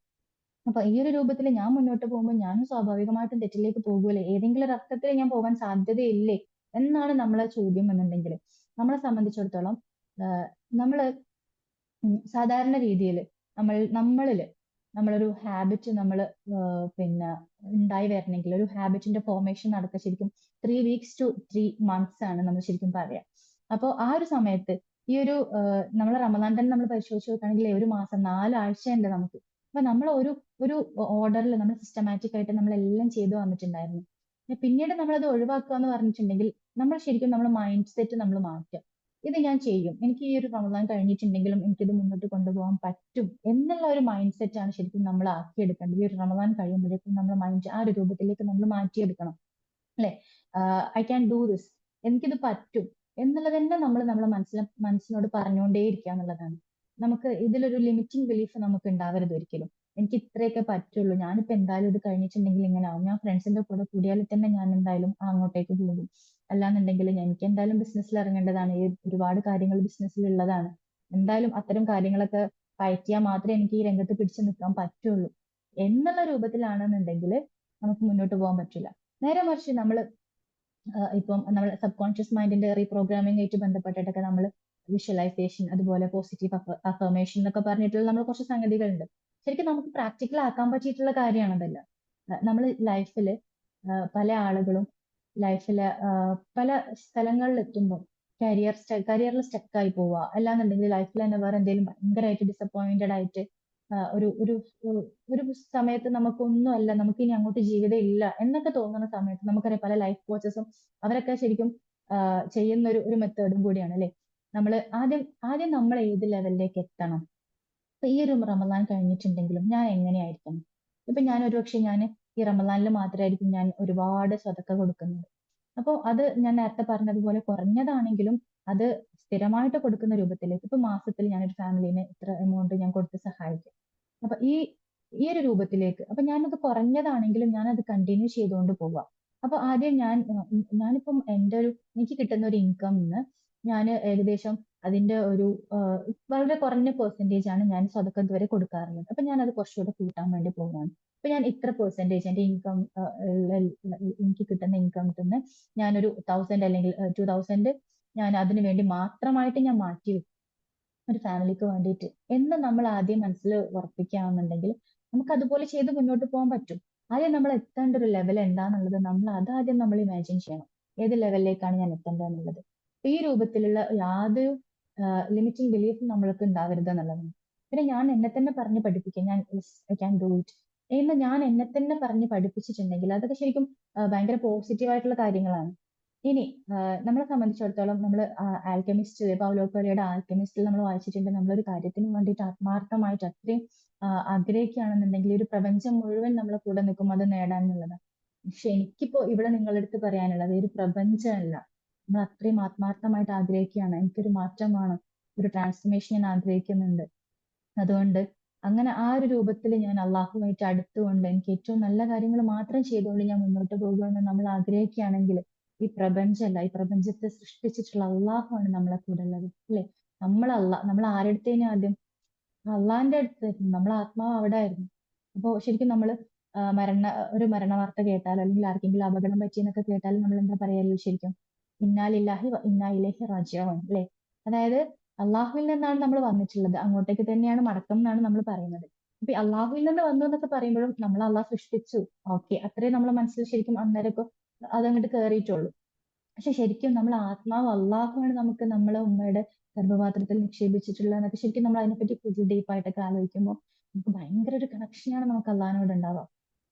അപ്പൊ ഈ ഒരു രൂപത്തിൽ ഞാൻ മുന്നോട്ട് പോകുമ്പോൾ ഞാനും സ്വാഭാവികമായിട്ടും തെറ്റിലേക്ക് പോകുമല്ലേ, ഏതെങ്കിലും ഒരു അർത്ഥത്തിൽ ഞാൻ പോകാൻ സാധ്യതയില്ലേ എന്നാണ് നമ്മളെ ചോദ്യം എന്നുണ്ടെങ്കിൽ നമ്മളെ സംബന്ധിച്ചിടത്തോളം നമ്മള് സാധാരണ രീതിയിൽ നമ്മളില് നമ്മളൊരു ഹാബിറ്റ് പിന്നെ ഉണ്ടായി വരണമെങ്കിൽ ഒരു ഹാബിറ്റിന്റെ ഫോർമേഷൻ നടക്കുക ശരിക്കും 3 weeks to 3 months ആണ് നമ്മൾ ശരിക്കും പറയാം. അപ്പോൾ ആ ഒരു സമയത്ത് ഈ ഒരു നമ്മളെ റമദാൻ തന്നെ നമ്മൾ പരിശോധിച്ച് നോക്കുകയാണെങ്കിൽ ഒരു മാസം 4 ആഴ്ചയുണ്ട് നമുക്ക്. അപ്പൊ നമ്മൾ ഒരു ഓർഡറിൽ നമ്മൾ സിസ്റ്റമാറ്റിക് ആയിട്ട് നമ്മളെല്ലാം ചെയ്തു വന്നിട്ടുണ്ടായിരുന്നു. പിന്നീട് നമ്മളത് ഒഴിവാക്കുക എന്ന് പറഞ്ഞിട്ടുണ്ടെങ്കിൽ നമ്മൾ ശരിക്കും നമ്മുടെ മൈൻഡ് സെറ്റ് നമ്മൾ മാറ്റുക. ഇത് ഞാൻ ചെയ്യും, എനിക്ക് ഈ ഒരു റമദാൻ കഴിഞ്ഞിട്ടുണ്ടെങ്കിലും എനിക്കിത് മുന്നോട്ട് കൊണ്ടുപോകാൻ പറ്റും എന്നുള്ള ഒരു മൈൻഡ് സെറ്റ് ആണ് ശരിക്കും നമ്മൾ ആക്കിയെടുക്കേണ്ടത്. ഈ ഒരു റമദാൻ കഴിയുമ്പോഴേക്കും നമ്മുടെ മൈൻഡ് ആ ഒരു രൂപത്തിലേക്ക് നമ്മൾ മാറ്റിയെടുക്കണം അല്ലെ. ഐ ക്യാൻ ഡു ദിസ്, എനിക്കിത് പറ്റും എന്നുള്ളത് തന്നെ നമ്മൾ നമ്മളെ മനസ്സിനോട് പറഞ്ഞുകൊണ്ടേയിരിക്കുക എന്നുള്ളതാണ്. നമുക്ക് ഇതിലൊരു ലിമിറ്റിംഗ് ബിലീഫ് നമുക്ക് ഉണ്ടാവരുത് ഒരിക്കലും. എനിക്ക് ഇത്രയൊക്കെ പറ്റുള്ളൂ, ഞാനിപ്പോ എന്തായാലും ഇത് കഴിഞ്ഞിട്ടുണ്ടെങ്കിൽ ഇങ്ങനെ ആവും, ഞാൻ ഫ്രണ്ട്സിന്റെ കൂടെ കൂടിയാൽ തന്നെ ഞാൻ എന്തായാലും അങ്ങോട്ടേക്ക് പോകും, അല്ലാന്നുണ്ടെങ്കിൽ എനിക്ക് എന്തായാലും ബിസിനസ്സിൽ ഇറങ്ങേണ്ടതാണ്, ഒരുപാട് കാര്യങ്ങൾ ബിസിനസ്സിൽ ഉള്ളതാണ്, എന്തായാലും അത്തരം കാര്യങ്ങളൊക്കെ പയറ്റിയാൽ മാത്രമേ എനിക്ക് ഈ രംഗത്ത് പിടിച്ചു നിൽക്കാൻ പറ്റുള്ളൂ എന്നുള്ള രൂപത്തിലാണെന്നുണ്ടെങ്കിൽ നമുക്ക് മുന്നോട്ട് പോകാൻ പറ്റില്ല. നേരെ മറിച്ച് ഇപ്പം നമ്മൾ സബ് കോൺഷ്യസ് മൈൻഡിന്റെ റീപ്രോഗ്രാമിംഗ് ആയിട്ട് ബന്ധപ്പെട്ടിട്ടൊക്കെ നമ്മൾ വിഷ്വലൈസേഷൻ, അതുപോലെ പോസിറ്റീവ് അഫർമേഷൻ എന്നൊക്കെ പറഞ്ഞിട്ടുള്ള നമ്മൾ കുറച്ച് സംഗതികളുണ്ട്. ശരിക്കും നമുക്ക് പ്രാക്ടിക്കൽ ആക്കാൻ പറ്റിയിട്ടുള്ള കാര്യമാണ് അതെല്ലാം. നമ്മൾ ലൈഫില് പല ആളുകളും ലൈഫില് പല സ്ഥലങ്ങളിൽ എത്തുമ്പോൾ കരിയറിൽ സ്റ്റക്കായി പോവുക, അല്ലാന്നുണ്ടെങ്കിൽ ലൈഫിൽ തന്നെ വേറെ എന്തെങ്കിലും ഭയങ്കരമായിട്ട് ഡിസപ്പോയിന്റഡ് ആയിട്ട് ഒരു ഒരു ഒരു സമയത്ത് നമുക്കൊന്നുമല്ല, നമുക്ക് ഇനി അങ്ങോട്ട് ജീവിതം ഇല്ല എന്നൊക്കെ തോന്നുന്ന സമയത്ത് നമുക്കറിയാം പല ലൈഫ് കോച്ചസും അവരൊക്കെ ശരിക്കും ചെയ്യുന്ന ഒരു മെത്തേഡും കൂടിയാണ് അല്ലെ. ആദ്യം നമ്മൾ ഏത് ലെവലിലേക്ക് എത്തണം, ഇപ്പൊ ഈ ഒരു റമദാൻ കഴിഞ്ഞിട്ടുണ്ടെങ്കിലും ഞാൻ എങ്ങനെയായിരിക്കണം. ഇപ്പൊ ഞാൻ ഒരുപക്ഷെ ഞാൻ ഈ റമദാനിൽ മാത്രമായിരിക്കും ഞാൻ ഒരുപാട് സ്വതക്ക കൊടുക്കുന്നത്. അപ്പോൾ അത് ഞാൻ നേരത്തെ പറഞ്ഞതുപോലെ കുറഞ്ഞതാണെങ്കിലും അത് സ്ഥിരമായിട്ട് കൊടുക്കുന്ന രൂപത്തിലേക്ക്, ഇപ്പൊ മാസത്തിൽ ഞാനൊരു ഫാമിലിനെ ഇത്ര എമൗണ്ട് ഞാൻ കൊടുത്ത് സഹായിക്കും. അപ്പൊ ഈ ഒരു രൂപത്തിലേക്ക് അപ്പൊ ഞാനത് കുറഞ്ഞതാണെങ്കിലും ഞാനത് കണ്ടിന്യൂ ചെയ്തുകൊണ്ട് പോവാം. അപ്പൊ ആദ്യം ഞാനിപ്പം എനിക്ക് കിട്ടുന്ന ഒരു ഇൻകമിന്ന് ഞാൻ ഏകദേശം അതിന്റെ ഒരു വളരെ കുറഞ്ഞ പെർസെന്റേജ് ആണ് ഞാൻ സ്വതക്ക ഇതുവരെ കൊടുക്കാറുള്ളത്. അപ്പൊ ഞാൻ അത് കുറച്ചുകൂടെ കൂട്ടാൻ വേണ്ടി പോകുകയാണ്. അപ്പൊ ഞാൻ ഇത്ര പെർസെന്റേജ് എന്റെ ഇൻകം, എനിക്ക് കിട്ടുന്ന ഇൻകത്തിൽ നിന്ന് ഞാനൊരു 1000 അല്ലെങ്കിൽ 2000 ഞാൻ അതിനു വേണ്ടി മാത്രമായിട്ട് ഞാൻ മാറ്റി വെക്കും ഒരു ഫാമിലിക്ക് വേണ്ടിയിട്ട് എന്ന് നമ്മൾ ആദ്യം മനസ്സിൽ ഉറപ്പിക്കുകയാണെന്നുണ്ടെങ്കിൽ നമുക്ക് അതുപോലെ ചെയ്ത് മുന്നോട്ട് പോകാൻ പറ്റും. ആദ്യം നമ്മൾ എത്തേണ്ട ഒരു ലെവൽ എന്താണെന്നുള്ളത് അതാദ്യം നമ്മൾ ഇമാജിൻ ചെയ്യണം, ഏത് ലെവലിലേക്കാണ് ഞാൻ എത്തേണ്ടത് എന്നുള്ളത്. ഈ രൂപത്തിലുള്ള യാതൊരു ലിമിറ്റിംഗ് ബിലീഫും നമ്മൾക്ക് ഉണ്ടാവരുത് എന്നുള്ളതാണ്. പിന്നെ ഞാൻ എന്നെ തന്നെ പറഞ്ഞ് പഠിപ്പിക്കുക, ഞാൻ ഐ ക്യാൻ ഡു ഇറ്റ് എന്ന് ഞാൻ എന്നെ തന്നെ പറഞ്ഞ് പഠിപ്പിച്ചിട്ടുണ്ടെങ്കിൽ അതൊക്കെ ശരിക്കും ഭയങ്കര പോസിറ്റീവ് ആയിട്ടുള്ള കാര്യങ്ങളാണ്. ഇനി നമ്മളെ സംബന്ധിച്ചിടത്തോളം നമ്മൾ ആൽക്കമിസ്റ്റ്, പൗലോ കൊയ്ലോയുടെ ആൽക്കമിസ്റ്റിൽ നമ്മൾ വായിച്ചിട്ടുണ്ട്, നമ്മളൊരു കാര്യത്തിന് വേണ്ടിയിട്ട് ആത്മാർത്ഥമായിട്ട് അത്രയും ആഗ്രഹിക്കുകയാണെന്നുണ്ടെങ്കിൽ ഒരു പ്രപഞ്ചം മുഴുവൻ നമ്മളെ കൂടെ നിൽക്കും അത് നേടാനുള്ളതാണ്. പക്ഷെ എനിക്കിപ്പോ ഇവിടെ നിങ്ങളുടെ അടുത്ത് പറയാനുള്ളത് ഒരു പ്രപഞ്ചമല്ല, നമ്മൾ അത്രയും ആത്മാർത്ഥമായിട്ട് ആഗ്രഹിക്കുകയാണ്, എനിക്കൊരു മാറ്റം വേണം, ഒരു ട്രാൻസ്ഫർമേഷൻ ഞാൻ ആഗ്രഹിക്കുന്നുണ്ട്. അതുകൊണ്ട് അങ്ങനെ ആ ഒരു രൂപത്തിൽ ഞാൻ അള്ളാഹുമായിട്ട് അടുത്തുകൊണ്ട് എനിക്ക് ഏറ്റവും നല്ല കാര്യങ്ങൾ മാത്രം ചെയ്തുകൊണ്ട് ഞാൻ മുന്നോട്ട് പോകുമെന്ന് നമ്മൾ ആഗ്രഹിക്കുകയാണെങ്കിൽ ഈ പ്രപഞ്ചമല്ല, ഈ പ്രപഞ്ചത്തെ സൃഷ്ടിച്ചിട്ടുള്ള അള്ളാഹുവാണ് നമ്മളെ കൂടെ ഉള്ളത് അല്ലെ. നമ്മൾ ആരെടുത്തേനും ആദ്യം അള്ളാഹിന്റെ അടുത്തായിരുന്നു, നമ്മളെ ആത്മാവ് അവിടെ ആയിരുന്നു. അപ്പൊ ശരിക്കും നമ്മൾ ഒരു മരണ വാർത്ത കേട്ടാൽ അല്ലെങ്കിൽ ആർക്കെങ്കിലും അപകടം പറ്റിയെന്നൊക്കെ കേട്ടാൽ നമ്മൾ എന്താ പറയാ, ശരിക്കും ഇന്നാ ലില്ലാഹി വ ഇന്നാ ഇലൈഹി റാജിഊൻ അല്ലെ. അതായത് അള്ളാഹുവിൽ നിന്നാണ് നമ്മൾ വന്നിട്ടുള്ളത്, അങ്ങോട്ടേക്ക് തന്നെയാണ് മടക്കം എന്നാണ് നമ്മൾ പറയുന്നത്. അപ്പൊ അള്ളാഹുവിൽ നിന്ന് വന്നു എന്നൊക്കെ പറയുമ്പോഴും നമ്മൾ അള്ളാഹ് സൃഷ്ടിച്ചു, ഓക്കെ, അത്രേ നമ്മളെ മനസ്സിൽ ശരിക്കും അന്നേരമൊക്കെ അതങ്ങോട്ട് കയറിയിട്ടുള്ളൂ. പക്ഷെ ശരിക്കും നമ്മൾ ആത്മാവ് അള്ളാഹുവാണ് നമുക്ക് നമ്മളെ ഉമ്മയുടെ ഗർഭപാത്രത്തിൽ നിക്ഷേപിച്ചിട്ടുള്ളത് എന്നൊക്കെ ശരിക്കും നമ്മൾ അതിനെപ്പറ്റി കൂടുതൽ ഡീപ്പായിട്ടൊക്കെ ആലോചിക്കുമ്പോൾ നമുക്ക് ഭയങ്കര ഒരു കണക്ഷനാണ് നമുക്ക് അള്ളാഹിനോട് ഉണ്ടാവുക.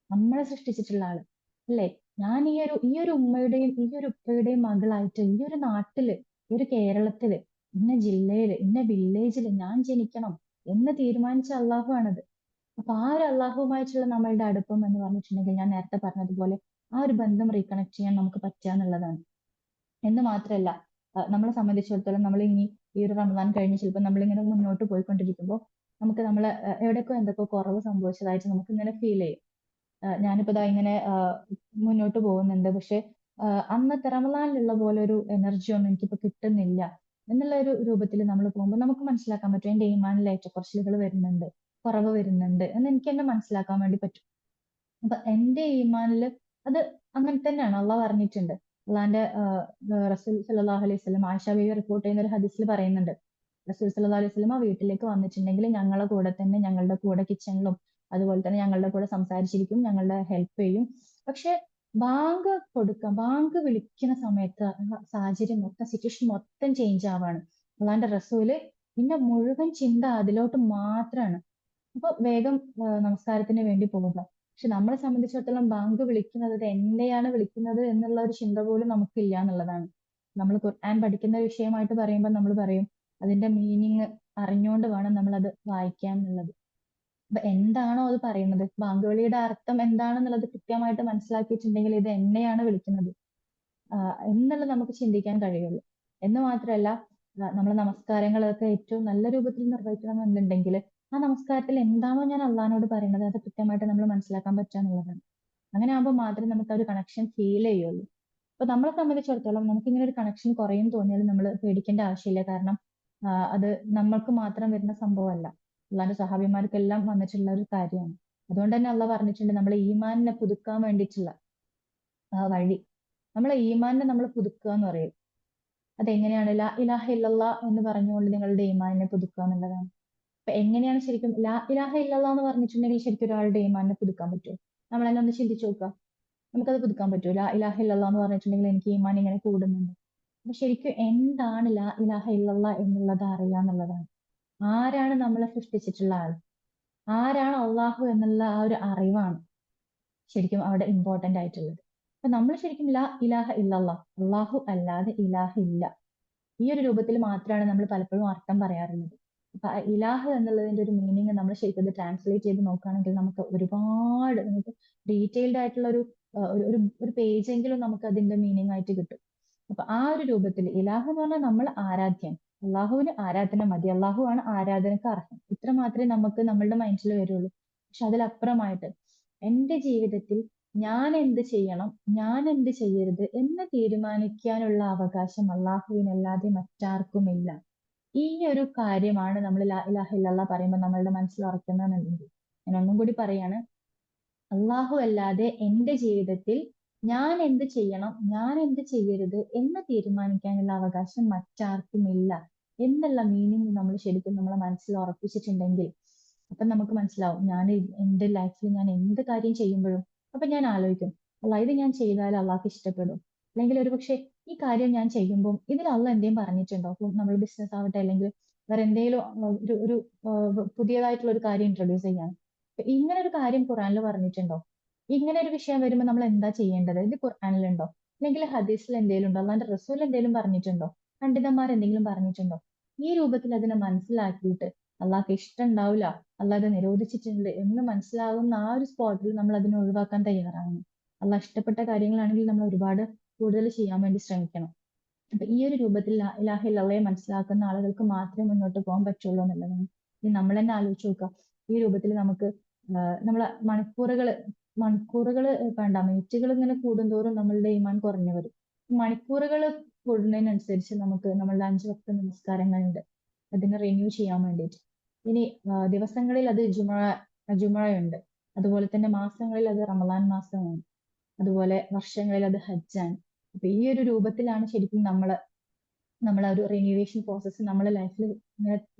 നമ്മളെ സൃഷ്ടിച്ചിട്ടുള്ള ആള് അല്ലെ. ഞാൻ ഈ ഒരു ഉമ്മയുടെയും ഈ ഒരു ഉപ്പയുടെയും മകളായിട്ട് ഈ ഒരു നാട്ടില്, ഈ ഒരു കേരളത്തില്, ഇന്ന ജില്ലയില്, ഇന്ന വില്ലേജില് ഞാൻ ജനിക്കണം എന്ന് തീരുമാനിച്ച അള്ളാഹുവാണത്. അപ്പൊ ആ ഒരു അള്ളാഹുവുമായിട്ടുള്ള നമ്മളുടെ അടുപ്പം എന്ന് പറഞ്ഞിട്ടുണ്ടെങ്കിൽ ഞാൻ നേരത്തെ പറഞ്ഞതുപോലെ ആ ഒരു ബന്ധം റീകണക്ട് ചെയ്യാൻ നമുക്ക് പറ്റുക എന്നുള്ളതാണ്. എന്ന് മാത്രമല്ല നമ്മളെ സംബന്ധിച്ചിടത്തോളം നമ്മൾ ഇനി ഈ ഒരു റമദാൻ കഴിഞ്ഞ് ചിലപ്പോൾ നമ്മളിങ്ങനെ മുന്നോട്ട് പോയിക്കൊണ്ടിരിക്കുമ്പോൾ നമുക്ക് എവിടെയൊക്കെ എന്തൊക്കെ കുറവ് സംഭവിച്ചതായിട്ട് നമുക്ക് ഇങ്ങനെ ഫീൽ ചെയ്യും. ഞാനിപ്പോ ഇതാ ഇങ്ങനെ മുന്നോട്ട് പോകുന്നുണ്ട്, പക്ഷെ അന്നത്തെ റമദാനിലുള്ള പോലെ ഒരു എനർജി ഒന്നും എനിക്കിപ്പോ കിട്ടുന്നില്ല എന്നുള്ള ഒരു രൂപത്തിൽ നമ്മൾ പോകുമ്പോൾ നമുക്ക് മനസ്സിലാക്കാൻ പറ്റും എന്റെ ഈമാനിൽ ഏറ്റക്കുറച്ചിലുകൾ വരുന്നുണ്ട്, കുറവ് വരുന്നുണ്ട് എന്ന് എനിക്ക് തന്നെ മനസ്സിലാക്കാൻ വേണ്ടി പറ്റും. അപ്പൊ എന്റെ ഈമാനിൽ അത് അങ്ങനെ തന്നെയാണ്, അള്ളാഹ് പറഞ്ഞിട്ടുണ്ട്. അള്ളാന്റെ റസൂൽ സല്ലല്ലാഹു അലൈഹി വസല്ലം ആയിഷ ബീവി റിപ്പോർട്ട് ചെയ്യുന്ന ഒരു ഹദീസിൽ പറയുന്നുണ്ട്, റസൂൽ സല്ലല്ലാഹു അലൈഹി വസല്ലം ആ വീട്ടിലേക്ക് വന്നിട്ടുണ്ടെങ്കിൽ ഞങ്ങളെ കൂടെ തന്നെ, ഞങ്ങളുടെ കൂടെ കിച്ചണിലും അതുപോലെ തന്നെ ഞങ്ങളുടെ കൂടെ സംസാരിച്ചിരിക്കും, ഞങ്ങളുടെ ഹെൽപ്പ് ചെയ്യും. പക്ഷെ ബാങ്ക് വിളിക്കുന്ന സമയത്ത് സാഹചര്യം മൊത്തം, സിറ്റുവേഷൻ മൊത്തം ചേഞ്ച് ആവാണ്. അള്ളാന്റെ റസൂല് പിന്നെ മുഴുവൻ ചിന്ത അതിലോട്ട് മാത്രമാണ്. അപ്പൊ വേഗം നമസ്കാരത്തിന് വേണ്ടി പോവുക. പക്ഷെ നമ്മളെ സംബന്ധിച്ചിടത്തോളം ബാങ്ക് വിളിക്കുന്നത് ഇത് എന്നെയാണ് വിളിക്കുന്നത് എന്നുള്ള ഒരു ചിന്ത പോലും നമുക്കില്ല എന്നുള്ളതാണ്. നമ്മൾ ഖുർആൻ പഠിക്കുന്ന വിഷയമായിട്ട് പറയുമ്പോൾ നമ്മൾ പറയും അതിന്റെ മീനിങ് അറിഞ്ഞുകൊണ്ട് വേണം നമ്മൾ അത് വായിക്കാൻ എന്നുള്ളത്. അപ്പൊ എന്താണോ അത് പറയുന്നത്, ബാങ്ക് വിളിയുടെ അർത്ഥം എന്താണെന്നുള്ളത് കൃത്യമായിട്ട് മനസ്സിലാക്കിയിട്ടുണ്ടെങ്കിൽ ഇത് എന്നെയാണ് വിളിക്കുന്നത് എന്നുള്ളത് നമുക്ക് ചിന്തിക്കാൻ കഴിയുള്ളൂ. എന്ന് മാത്രമല്ല നമ്മളെ നമസ്കാരങ്ങളൊക്കെ ഏറ്റവും നല്ല രൂപത്തിൽ നിർവഹിക്കണം എന്നുണ്ടെങ്കിൽ ആ നമസ്കാരത്തിൽ എന്താണോ ഞാൻ അള്ളഹാനോട് പറയുന്നത് അത് കൃത്യമായിട്ട് നമ്മൾ മനസ്സിലാക്കാൻ പറ്റുക എന്നുള്ളതാണ്. അങ്ങനെ ആകുമ്പോൾ മാത്രമേ നമുക്ക് ആ ഒരു കണക്ഷൻ ഫീൽ ചെയ്യുള്ളൂ. അപ്പൊ നമ്മളെ സംബന്ധിച്ചിടത്തോളം നമുക്ക് ഇങ്ങനെ ഒരു കണക്ഷൻ കുറയും തോന്നിയാൽ നമ്മൾ പേടിക്കേണ്ട ആവശ്യമില്ല. കാരണം അത് നമ്മൾക്ക് മാത്രം വരുന്ന സംഭവമല്ല, അള്ളാന്റെ സഹാബിമാർക്കെല്ലാം വന്നിട്ടുള്ള ഒരു കാര്യമാണ്. അതുകൊണ്ട് തന്നെ അള്ളാഹ് പറഞ്ഞിട്ടുണ്ട് നമ്മളെ ഈമാനിനെ പുതുക്കാൻ വേണ്ടിയിട്ടുള്ള വഴി, നമ്മളെ ഈമാനിനെ നമ്മൾ പുതുക്കുക എന്ന് പറയും. അതെങ്ങനെയാണ്? ലാ ഇലാഹ ഇല്ലല്ലാ എന്ന് പറഞ്ഞുകൊണ്ട് നിങ്ങളുടെ ഈമാനിനെ പുതുക്കുക എന്നുള്ളതാണ്. അപ്പൊ എങ്ങനെയാണ് ശരിക്കും ലാ ഇലാഹ ഇല്ലല്ലാ എന്ന് പറഞ്ഞിട്ടുണ്ടെങ്കിൽ ശരിക്കും ഒരാളുടെ ഈമാനിനെ പുതുക്കാൻ പറ്റുമോ? നമ്മളെല്ലാം ഒന്ന് ചിന്തിച്ചു നോക്കുക. നമുക്കത് പുതുക്കാൻ പറ്റുമോ? ലാ ഇലാഹ ഇല്ലല്ലാ എന്ന് പറഞ്ഞിട്ടുണ്ടെങ്കിൽ എനിക്ക് ഈമാൻ ഇങ്ങനെ കൂടുന്നുണ്ട്. അപ്പൊ ശരിക്കും എന്താണ് ലാ ഇലാഹ ഇല്ലല്ലാ എന്നുള്ളത് അറിയാന്നുള്ളതാണ്. ആരാണ് നമ്മളെ സൃഷ്ടിച്ചിട്ടുള്ള ആൾ, ആരാണ് അള്ളാഹു എന്നുള്ള ആ ഒരു അറിവാണ് ശരിക്കും അവിടെ ഇമ്പോർട്ടന്റ് ആയിട്ടുള്ളത്. അപ്പൊ നമ്മൾ ശരിക്കും ലാ ഇലാഹ ഇല്ലല്ലാ, അള്ളാഹു അല്ലാതെ ഇലാഹ ഇല്ല, ഈ ഒരു രൂപത്തിൽ മാത്രമാണ് നമ്മൾ പലപ്പോഴും അർത്ഥം പറയാറുള്ളത്. അപ്പൊ ഇലാഹ് എന്നുള്ളതിന്റെ ഒരു മീനിങ് നമ്മൾ ശരിക്കും ഇത് ട്രാൻസ്ലേറ്റ് ചെയ്ത് നോക്കുകയാണെങ്കിൽ നമുക്ക് ഒരുപാട്, നമുക്ക് ഡീറ്റെയിൽഡ് ആയിട്ടുള്ള ഒരു പേജെങ്കിലും നമുക്ക് അതിന്റെ മീനിങ് ആയിട്ട് കിട്ടും. അപ്പൊ ആ ഒരു രൂപത്തിൽ ഇലാഹ് എന്ന് പറഞ്ഞാൽ നമ്മൾ ആരാധ്യൻ, അള്ളാഹുവിന് ആരാധന മതി, അള്ളാഹു ആണ് ആരാധനക്ക് അർഹൻ, ഇത്ര മാത്രമേ നമുക്ക് നമ്മളുടെ മൈൻഡിൽ വരുള്ളൂ. പക്ഷെ അതിലപ്പുറമായിട്ട് എന്റെ ജീവിതത്തിൽ ഞാൻ എന്ത് ചെയ്യണം, ഞാൻ എന്ത് ചെയ്യരുത് എന്ന് തീരുമാനിക്കാനുള്ള അവകാശം അള്ളാഹുവിനല്ലാതെ മറ്റാർക്കുമില്ല. ഈ ഒരു കാര്യമാണ് നമ്മൾ ലാ ഇലാഹ ഇല്ലല്ലാഹ് പറയുമ്പോൾ നമ്മളുടെ മനസ്സിൽ ഉറക്കുന്നുണ്ടെങ്കിൽ, ഞാൻ ഒന്നും കൂടി പറയാണ്, അള്ളാഹു അല്ലാതെ എന്റെ ജീവിതത്തിൽ ഞാൻ എന്ത് ചെയ്യണം, ഞാൻ എന്ത് ചെയ്യരുത് എന്ന് തീരുമാനിക്കാനുള്ള അവകാശം മറ്റാർക്കുമില്ല എന്നുള്ള മീനിങ് നമ്മൾ ശരിക്കും നമ്മളെ മനസ്സിൽ ഉറപ്പിച്ചിട്ടുണ്ടെങ്കിൽ അപ്പൊ നമുക്ക് മനസ്സിലാവും ഞാൻ എന്റെ ലൈഫിൽ ഞാൻ എന്ത് കാര്യം ചെയ്യുമ്പോഴും അപ്പൊ ഞാൻ ആലോചിക്കും അല്ല ഇത് ഞാൻ ചെയ്താൽ അള്ളാഹ്ക്ക് ഇഷ്ടപ്പെടും, അല്ലെങ്കിൽ ഒരുപക്ഷെ ഈ കാര്യം ഞാൻ ചെയ്യുമ്പോൾ ഇതിൽ അള്ളാഹ് എന്തെങ്കിലും പറഞ്ഞിട്ടുണ്ടോ? അപ്പൊ നമ്മൾ ബിസിനസ് ആവട്ടെ അല്ലെങ്കിൽ വേറെ എന്തെങ്കിലും ഒരു പുതിയതായിട്ടുള്ള ഒരു കാര്യം ഇൻട്രൊഡ്യൂസ് ചെയ്യാൻ, ഇങ്ങനെ ഒരു കാര്യം ഖുറാനിൽ പറഞ്ഞിട്ടുണ്ടോ? ഇങ്ങനെ ഒരു വിഷയം വരുമ്പോൾ നമ്മൾ എന്താ ചെയ്യേണ്ടത്? ഇത് ഖുർആനിലുണ്ടോ? അല്ലെങ്കിൽ ഹദീസിൽ എന്തെങ്കിലും ഉണ്ടോ? അല്ലാണ്ട് റസൂൽ എന്തെങ്കിലും പറഞ്ഞിട്ടുണ്ടോ? പണ്ഡിതന്മാർ എന്തെങ്കിലും പറഞ്ഞിട്ടുണ്ടോ? ഈ രൂപത്തിൽ അതിനെ മനസ്സിലാക്കിയിട്ട് അള്ളാഹ്ക്ക് ഇഷ്ടം ഉണ്ടാവില്ല, അള്ളാഹ് അത് നിരോധിച്ചിട്ടുണ്ട് എന്ന് മനസ്സിലാകുന്ന ആ ഒരു സ്പോട്ടിൽ നമ്മൾ അതിനെ ഒഴിവാക്കാൻ തയ്യാറാണ്. അള്ളാഹ് ഇഷ്ടപ്പെട്ട കാര്യങ്ങളാണെങ്കിൽ നമ്മൾ ഒരുപാട് കൂടുതൽ ചെയ്യാൻ വേണ്ടി ശ്രമിക്കണം. അപ്പൊ ഈ ഒരു രൂപത്തിൽ ലാ ഇലാഹ ഇല്ലല്ലാഹയെ മനസ്സിലാക്കുന്ന ആളുകൾക്ക് മാത്രമേ മുന്നോട്ട് പോകാൻ പറ്റുള്ളൂ എന്നുള്ളതാണ്. ഇനി നമ്മൾ തന്നെ ആലോചിച്ച് നോക്കുക, ഈ രൂപത്തിൽ നമുക്ക് നമ്മളെ മണിക്കൂറുകൾ വേണ്ട, മിനിറ്റുകൾ ഇങ്ങനെ കൂടുന്തോറും നമ്മളുടെ ഈമാൻ കുറഞ്ഞു വരും. മണിക്കൂറുകൾ കൂടുന്നതിനനുസരിച്ച് നമുക്ക് നമ്മളുടെ 5 വക്ത നമസ്കാരങ്ങളുണ്ട്, അതിനെ റിന്യൂ ചെയ്യാൻ വേണ്ടിയിട്ട്. ഇനി ദിവസങ്ങളിൽ അത് ജുമഅയുണ്ട്, അതുപോലെ തന്നെ മാസങ്ങളിൽ അത് റമദാൻ മാസമാണ്, അതുപോലെ വർഷങ്ങളിൽ അത് ഹജ്ജാണ്. അപ്പൊ ഈ ഒരു രൂപത്തിലാണ് ശരിക്കും നമ്മളെ ഒരു റിന്യൂവേഷൻ പ്രോസസ്സ് നമ്മളെ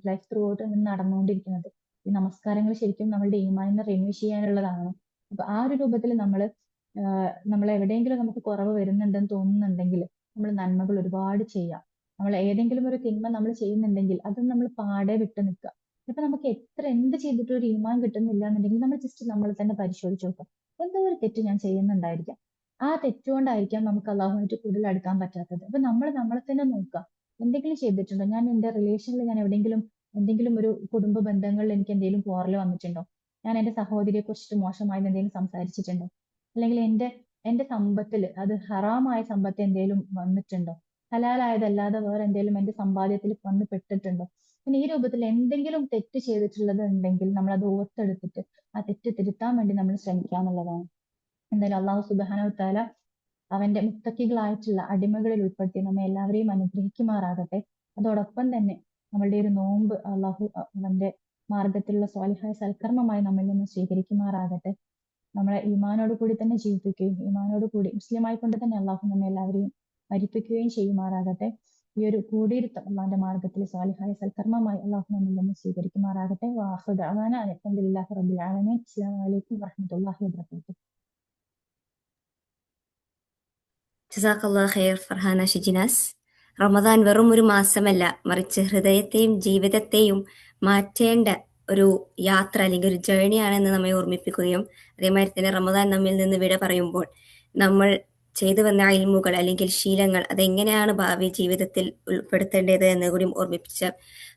ലൈഫ് ത്രൂ ഔട്ട് നടന്നുകൊണ്ടിരിക്കുന്നത്. ഈ നമസ്കാരങ്ങൾ ശരിക്കും നമ്മളുടെ ഈമാനിനെ റിന്യൂ ചെയ്യാനുള്ളതാണ്. അപ്പൊ ആ ഒരു രൂപത്തിൽ നമ്മൾ എവിടെയെങ്കിലും നമുക്ക് കുറവ് വരുന്നുണ്ടെന്ന് തോന്നുന്നുണ്ടെങ്കിൽ നമ്മൾ നന്മകൾ ഒരുപാട് ചെയ്യാം. നമ്മൾ ഏതെങ്കിലും ഒരു തിന്മ നമ്മൾ ചെയ്യുന്നുണ്ടെങ്കിൽ അത് നമ്മൾ പാടെ വിട്ടു നിൽക്കുക. ഇപ്പൊ നമുക്ക് എന്ത് ചെയ്തിട്ടും ഒരു ഈമാൻ കിട്ടുന്നില്ല എന്നുണ്ടെങ്കിൽ നമ്മൾ ജസ്റ്റ് നമ്മൾ തന്നെ പരിശോധിച്ച് നോക്കാം, എന്തോ ഒരു തെറ്റ് ഞാൻ ചെയ്യുന്നുണ്ടായിരിക്കാം, ആ തെറ്റുകൊണ്ടായിരിക്കാം നമുക്ക് അള്ളാഹുമായിട്ട് കൂടുതൽ അടുക്കാൻ പറ്റാത്തത്. അപ്പൊ നമ്മൾ നമ്മളെ തന്നെ നോക്കുക, എന്തെങ്കിലും ചെയ്തിട്ടുണ്ടോ? ഞാൻ എന്റെ റിലേഷനിൽ ഞാൻ എന്തെങ്കിലും ഒരു കുടുംബ ബന്ധങ്ങളിൽ എനിക്ക് എന്തെങ്കിലും പോറൽ വന്നിട്ടുണ്ടോ? ഞാൻ എന്റെ സഹോദരിയെ കുറിച്ചിട്ട് മോശമായി എന്തെങ്കിലും സംസാരിച്ചിട്ടുണ്ടോ? അല്ലെങ്കിൽ എന്റെ സമ്പത്തിൽ അത് ഹറാമായ സമ്പത്ത് എന്തെങ്കിലും വന്നിട്ടുണ്ടോ? ഹലാലായതല്ലാതെ വേറെ എന്തെങ്കിലും എന്റെ സമ്പാദ്യത്തിൽ വന്ന് പെട്ടിട്ടുണ്ടോ? പിന്നെ ഈ രൂപത്തിൽ എന്തെങ്കിലും തെറ്റ് ചെയ്തിട്ടുള്ളത് ഉണ്ടെങ്കിൽ നമ്മൾ അത് ഓർത്തെടുത്തിട്ട് ആ തെറ്റ് തിരുത്താൻ വേണ്ടി നമ്മൾ ശ്രമിക്കുക എന്നുള്ളതാണ്. എന്തായാലും അള്ളാഹു സുബ്ഹാനഹു വ തആല അവന്റെ മുത്തക്കികളായിട്ടുള്ള അടിമകളിൽ ഉൾപ്പെടുത്തി നമ്മെ എല്ലാവരെയും അനുഗ്രഹിക്കുമാറാകട്ടെ. അതോടൊപ്പം തന്നെ നമ്മളുടെ ഒരു നോമ്പ് അള്ളാഹു അവന്റെ മാർഗത്തിലുള്ള സ്വാലിഹായ സൽക്കർമ്മമായി നമ്മിൽ നിന്ന് സ്വീകരിക്കുമാറാകട്ടെ. നമ്മളെ ഈമാനോട് കൂടി തന്നെ ജീവിപ്പിക്കുകയും ഈമാനോട് കൂടി മുസ്ലിമായി കൊണ്ട് തന്നെ അള്ളാഹു നമ്മെ എല്ലാവരെയും മരിപ്പിക്കുകയും ചെയ്യുമാറാകട്ടെ. ഈ ഒരു കൂടിയിരുത്തം അള്ളാന്റെ മാർഗത്തിൽ സ്വാലിഹായ സൽക്കർമ്മമായി അള്ളാഹു നമ്മിൽ നിന്ന് സ്വീകരിക്കുമാറാകട്ടെ. വാഹു ദഅവാന അൽഹംദുലില്ലാഹി റബ്ബിൽ ആലമീൻ. അസ്സലാമു അലൈക്കും വറഹ്മത്തുള്ളാഹി വബറകാതുഹു. ജസാഖല്ലാ ഖൈർ ഫർഹാന ഷിജിനാസ്. റമദാൻ വെറും ഒരു മാസമല്ല, മറിച്ച് ഹൃദയത്തെയും ജീവിതത്തെയും മാറ്റേണ്ട ഒരു യാത്ര അല്ലെങ്കിൽ ഒരു ജേണിയാണെന്ന് നമ്മെ ഓർമ്മിപ്പിക്കുകയും അതേമാതിരി തന്നെ റമദാൻ നമ്മിൽ നിന്ന് വിട പറയുമ്പോൾ നമ്മൾ ചെയ്തു വന്ന ഇൽമുകൾ അല്ലെങ്കിൽ ശീലങ്ങൾ അതെങ്ങനെയാണ് ഭാവി ജീവിതത്തിൽ ഉൾപ്പെടുത്തേണ്ടത് എന്ന് കൂടി ഓർമ്മിപ്പിച്ച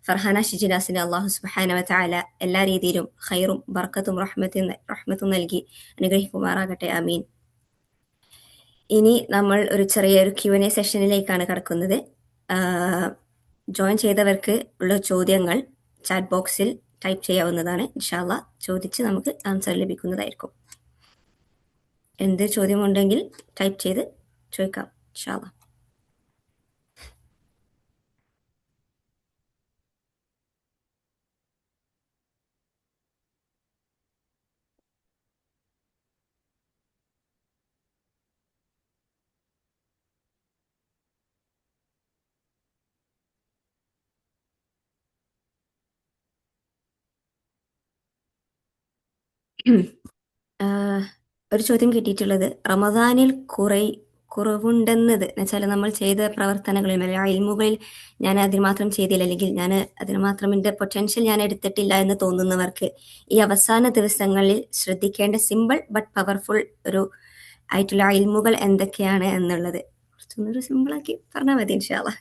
ഫർഹാന ഷിജിനാസിന് അള്ളാഹു സുബ്ഹാനഹു വ തആല എല്ലാ രീതിയിലും ഖൈറും ബർക്കത്തും റഹ്മത്തും നൽകി അനുഗ്രഹിക്കുമാറാകട്ടെ. ആമീൻ. ഇനി നമ്മൾ ഒരു ചെറിയൊരു Q&A സെഷനിലേക്കാണ് കടക്കുന്നത്. ജോയിൻ ചെയ്തവർക്ക് ഉള്ള ചോദ്യങ്ങൾ ചാറ്റ് ബോക്സിൽ ടൈപ്പ് ചെയ്യാവുന്നതാണ്. ഇൻഷാ അല്ലാ ചോദിച്ച് നമുക്ക് ആൻസർ ലഭിക്കുന്നതായിരിക്കും. എന്ത് ചോദ്യമുണ്ടെങ്കിൽ ടൈപ്പ് ചെയ്ത് ചോദിക്കാം ഇൻഷാ അല്ലാ. ഒരു ചോദ്യം കിട്ടിയിട്ടുള്ളത്, റമദാനിൽ കുറവുണ്ടെന്നത് എന്നുവെച്ചാൽ നമ്മൾ ചെയ്ത പ്രവർത്തനങ്ങളിൽ അല്ലെങ്കിൽ ഇൽമുകളിൽ ഞാൻ അതിന് മാത്രം ചെയ്തില്ല അല്ലെങ്കിൽ ഞാൻ അതിന് മാത്രം എൻ്റെ പൊട്ടൻഷ്യൽ ഞാൻ എടുത്തിട്ടില്ല എന്ന് തോന്നുന്നവർക്ക് ഈ അവസാന ദിവസങ്ങളിൽ ശ്രദ്ധിക്കേണ്ട സിമ്പിൾ ബട്ട് പവർഫുൾ ഒരു ആയിട്ടുള്ള ഇൽമുകൾ എന്തൊക്കെയാണ് എന്നുള്ളത് കുറച്ചൊന്നൊരു സിമ്പിളാക്കി പറഞ്ഞാൽ മതി ഇൻഷാ അല്ലാ.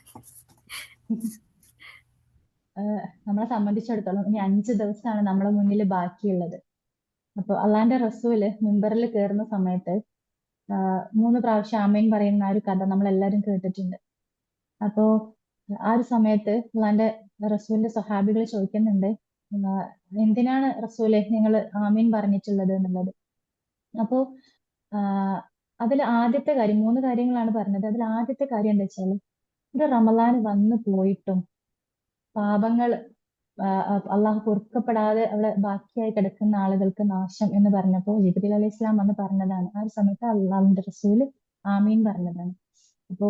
നമ്മളെ സംബന്ധിച്ചിടത്തോളം ഇനി 5 ദിവസമാണ് നമ്മളെ മുന്നിൽ ബാക്കിയുള്ളത്. അപ്പൊ അള്ളാന്റെ റസൂല് മിമ്പറിൽ കയറുന്ന സമയത്ത് 3 പ്രാവശ്യം ആമീൻ പറയുന്ന ആ ഒരു കഥ നമ്മൾ എല്ലാവരും കേട്ടിട്ടുണ്ട്. അപ്പോ ആ ഒരു സമയത്ത് അള്ളാന്റെ റസൂലിന്റെ സ്വഹാബികൾ ചോദിക്കുന്നുണ്ട്, എന്തിനാണ് റസൂലെ നിങ്ങൾ ആമീൻ പറഞ്ഞിട്ടുള്ളത് എന്നുള്ളത്. അപ്പോ അതിൽ ആദ്യത്തെ കാര്യം 3 കാര്യങ്ങളാണ് പറഞ്ഞത്. അതിൽ ആദ്യത്തെ കാര്യം എന്താ വെച്ചാല്, ഒരു റമദാൻ വന്നു പോയിട്ടും പാപങ്ങൾ അള്ളാഹു പൊറുക്കപ്പെടാതെ അവിടെ ബാക്കിയായി കിടക്കുന്ന ആളുകൾക്ക് നാശം എന്ന് പറഞ്ഞപ്പോൾ ജിബ്രീൽ അലൈഹി ഇസ്ലാം വന്ന് പറഞ്ഞതാണ്. ആ ഒരു സമയത്ത് അള്ളാഹുവിന്റെ റസൂല് ആമീൻ പറഞ്ഞതാണ്. അപ്പോ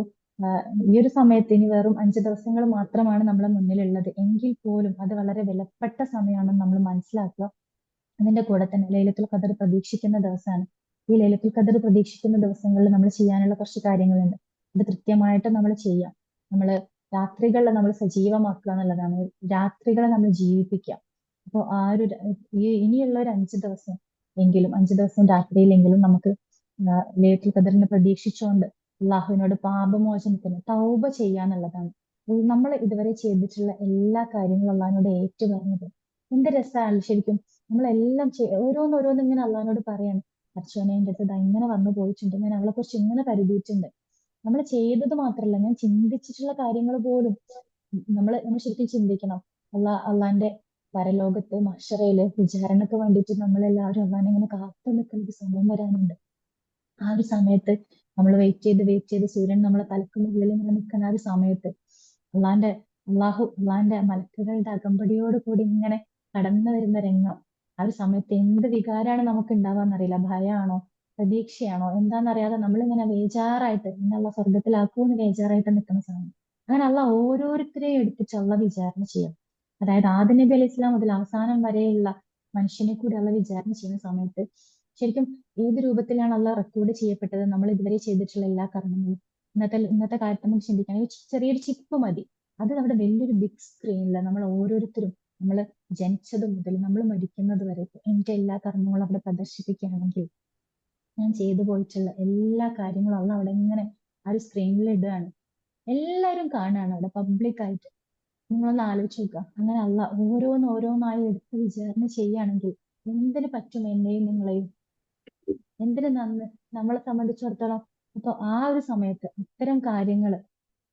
ഈ ഒരു സമയത്ത് ഇനി വെറും 5 ദിവസങ്ങൾ മാത്രമാണ് നമ്മളെ മുന്നിലുള്ളത് എങ്കിൽ പോലും അത് വളരെ വിലപ്പെട്ട സമയമാണെന്ന് നമ്മൾ മനസ്സിലാക്കുക. അതിന്റെ കൂടെ തന്നെ ലൈലത്തുൽ ഖദർ പ്രതീക്ഷിക്കുന്ന ദിവസമാണ്. ഈ ലൈലത്തുൽ ഖദർ പ്രതീക്ഷിക്കുന്ന ദിവസങ്ങളിൽ നമ്മൾ ചെയ്യാനുള്ള കുറച്ച് കാര്യങ്ങളുണ്ട്. അത് കൃത്യമായിട്ട് നമ്മൾ ചെയ്യാം. നമ്മള് രാത്രികളെ നമ്മൾ സജീവമാക്കുക എന്നുള്ളതാണ്. രാത്രികളെ നമ്മൾ ജീവിപ്പിക്കുക. അപ്പോൾ ആ ഒരു ഇനിയുള്ള ഒരു 5 ദിവസം എങ്കിലും 5 ദിവസം രാത്രിയിലെങ്കിലും നമുക്ക് ലൈലത്തുൽ ഖദറിനെ പ്രതീക്ഷിച്ചുകൊണ്ട് അള്ളാഹുവിനോട് പാപമോചനത്തിന് തൗബ ചെയ്യാന്നുള്ളതാണ്. നമ്മൾ ഇതുവരെ ചെയ്തിട്ടുള്ള എല്ലാ കാര്യങ്ങളും അള്ളാഹിനോട് ഏറ്റു പറഞ്ഞത് എന്ത് രസമാണ് ശരിക്കും. നമ്മളെല്ലാം ഓരോന്നോരോന്ന് ഇങ്ങനെ അള്ളാഹിനോട് പറയാണ്, അർച്ചോനെ എൻ്റെ അടുത്ത് ഇങ്ങനെ വന്നു പോയിട്ടുണ്ട്, ഞാൻ അവളെ കുറിച്ച് ഇങ്ങനെ കരുതിയിട്ടുണ്ട്. നമ്മൾ ചെയ്തത് മാത്രമല്ല, ഞാൻ ചിന്തിച്ചിട്ടുള്ള കാര്യങ്ങൾ പോലും നമ്മൾ ശരിക്കും ചിന്തിക്കണം. അള്ളാന്റെ പരലോകത്ത് മഹ്ശറയില് വിചാരണക്ക് വേണ്ടിയിട്ട് നമ്മളെല്ലാവരും അള്ളാനെ ഇങ്ങനെ കാത്തു നിൽക്കുന്ന ഒരു സമയം വരാനുണ്ട്. ആ ഒരു സമയത്ത് നമ്മൾ വെയിറ്റ് ചെയ്ത് സൂര്യൻ നമ്മളെ തലക്ക് മുകളിൽ ഇങ്ങനെ നിൽക്കുന്ന ആ ഒരു സമയത്ത് അള്ളാന്റെ മലക്കുകളുടെ അകമ്പടിയോട് കൂടി ഇങ്ങനെ കടന്നു വരുന്ന രംഗം, ആ ഒരു സമയത്ത് എന്ത് വികാരമാണ് നമുക്ക് ഉണ്ടാവാന്നറിയില്ല. ഭയമാണോ പ്രതീക്ഷയാണോ എന്താണെന്നറിയാതെ നമ്മളിങ്ങനെ ബേജാറായിട്ട് ഇന്നല്ല സ്വർഗത്തിലാക്കുമെന്ന് ബേജാറായിട്ട് നിൽക്കുന്ന സമയം. അങ്ങനെ ഓരോരുത്തരെയും എടുത്തിട്ട് വിചാരണ ചെയ്യും. അതായത് ആദ്യ നബി അലൈഹി ഇസ്ലാം മുതൽ അവസാനം വരെയുള്ള മനുഷ്യനെ കൂടി വിചാരണ ചെയ്യുന്ന സമയത്ത് ശരിക്കും ഏത് രൂപത്തിലാണ് റെക്കോർഡ് ചെയ്യപ്പെട്ടത് നമ്മൾ ഇതുവരെ ചെയ്തിട്ടുള്ള എല്ലാ കർമ്മങ്ങളും. ഇന്നത്തെ കാലത്ത് നമുക്ക് ചിന്തിക്കുകയാണെങ്കിൽ ചെറിയൊരു ചിപ്പ് മതി, അത് നമ്മുടെ വലിയൊരു ബിഗ് സ്ക്രീനിൽ നമ്മൾ ഓരോരുത്തരും നമ്മൾ ജനിച്ചത് മുതൽ നമ്മൾ മരിക്കുന്നത് വരെ എന്റെ എല്ലാ കർമ്മങ്ങളും അവിടെ പ്രദർശിപ്പിക്കുകയാണെങ്കിൽ ഞാൻ ചെയ്തു പോയിട്ടുള്ള എല്ലാ കാര്യങ്ങളും അവിടെ ഇങ്ങനെ ആ ഒരു സ്ക്രീനിൽ ഇടുകയാണ്. എല്ലാവരും കാണുകയാണ് അവിടെ പബ്ലിക്കായിട്ട്. നിങ്ങളൊന്ന് ആലോചിച്ച് നോക്കുക. അങ്ങനെ ഓരോന്നായി എടുത്ത് വിചാരണ ചെയ്യുകയാണെങ്കിൽ എന്തിനു പറ്റും എന്നെയും നിങ്ങളെയും, എന്തിനു നമ്മളെ സംബന്ധിച്ചിടത്തോളം. അപ്പൊ ആ ഒരു സമയത്ത് ഇത്തരം കാര്യങ്ങൾ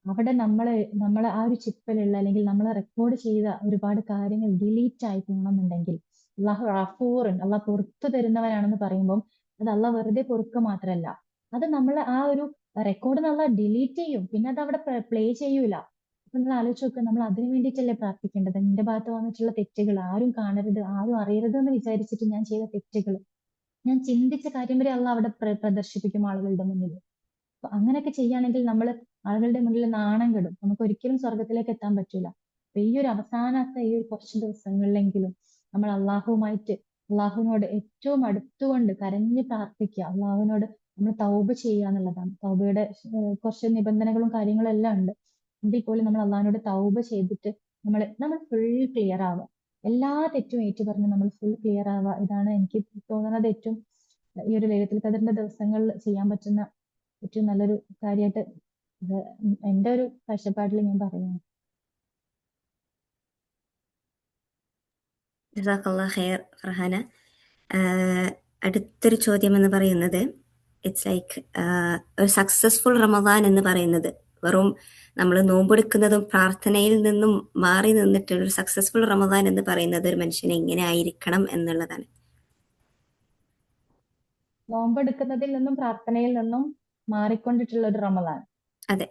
അവിടെ നമ്മളെ ആ ഒരു ചിപ്പിലുള്ള അല്ലെങ്കിൽ നമ്മൾ റെക്കോർഡ് ചെയ്ത ഒരുപാട് കാര്യങ്ങൾ ഡിലീറ്റ് ആയി പോകണമെന്നുണ്ടെങ്കിൽ അള്ളാഹു ഗഫൂറുൻ, അള്ളാഹ് പുറത്തു തരുന്നവനാണെന്ന് പറയുമ്പോൾ അത് അള്ളാഹ് വെറുതെ പൊറുക്കുക മാത്രമല്ല, അത് നമ്മൾ ആ ഒരു റെക്കോർഡ് നമ്മൾ ഡിലീറ്റ് ചെയ്യും, പിന്നെ അത് അവിടെ പ്ലേ ചെയ്യൂല. അപ്പൊ നിങ്ങൾ ആലോചിച്ച് നോക്കുക, നമ്മൾ അതിനു വേണ്ടിയിട്ടല്ലേ പ്രാർത്ഥിക്കേണ്ടത്. എന്റെ ഭാഗത്ത് വന്നിട്ടുള്ള തെറ്റുകൾ ആരും കാണരുത്, ആരും അറിയരുത് എന്ന് വിചാരിച്ചിട്ട് ഞാൻ ചെയ്ത തെറ്റുകൾ ഞാൻ ചിന്തിച്ച കാര്യം വരെ അള്ളാഹ് അവിടെ പ്രദർശിപ്പിക്കും ആളുകളുടെ മുന്നിൽ. അപ്പൊ അങ്ങനെയൊക്കെ ചെയ്യുകയാണെങ്കിൽ നമ്മൾ ആളുകളുടെ മുന്നിൽ നാണം കെടും, നമുക്ക് ഒരിക്കലും സ്വർഗത്തിലേക്ക് എത്താൻ പറ്റൂല. അപ്പൊ ഈ ഒരു അവസാനത്തെ ഈ ഒരു കുറച്ച് ദിവസങ്ങളിലെങ്കിലും നമ്മൾ അള്ളാഹുവിനോട് ഏറ്റവും അടുത്തുകൊണ്ട് കരഞ്ഞ് പ്രാർത്ഥിക്കുക, അള്ളാഹുവിനോട് നമ്മൾ തൗബ ചെയ്യുക എന്നുള്ളതാണ്. തൗബയുടെ കുറച്ച് നിബന്ധനകളും കാര്യങ്ങളും എല്ലാം ഉണ്ട്. എങ്കിൽ പോലും നമ്മൾ അള്ളാഹിനോട് തൗബ ചെയ്തിട്ട് നമ്മൾ ഫുൾ ക്ലിയർ ആവുക, എല്ലാ തെറ്റും ഏറ്റു പറഞ്ഞ് നമ്മൾ ഫുൾ ക്ലിയർ ആവുക. ഇതാണ് എനിക്ക് തോന്നുന്നത് ഏറ്റവും ഈ ഒരു ലൈലത്തുൽ ഖദറിന്റെ ദിവസങ്ങളിൽ ചെയ്യാൻ പറ്റുന്ന ഏറ്റവും നല്ലൊരു കാര്യമായിട്ട് ഇത് എന്റെ ഒരു കാഴ്ചപ്പാടിൽ ഞാൻ പറയുന്നു. ജസാക്കല്ലാഹ് ഖൈർ ഫർഹാന. അടുത്തൊരു ചോദ്യം എന്ന് പറയുന്നത്, ഇറ്റ്സ് ലൈക്ക് ഒരു സക്സസ്ഫുൾ റമദാൻ എന്ന് പറയുന്നത് വെറും നമ്മൾ നോമ്പെടുക്കുന്നതും പ്രാർത്ഥനയിൽ നിന്നും മാറി നിന്നിട്ടുള്ള ഒരു സക്സസ്ഫുൾ റമദാൻ എന്ന് പറയുന്നത് ഒരു മനുഷ്യന് എങ്ങനെ ആയിരിക്കണം എന്നുള്ളതാണ്. നോമ്പെടുക്കുന്നതിൽ നിന്നും പ്രാർത്ഥനയിൽ നിന്നും മാറിക്കൊണ്ടിട്ടുള്ള ഒരു റമദാൻ. അതെ.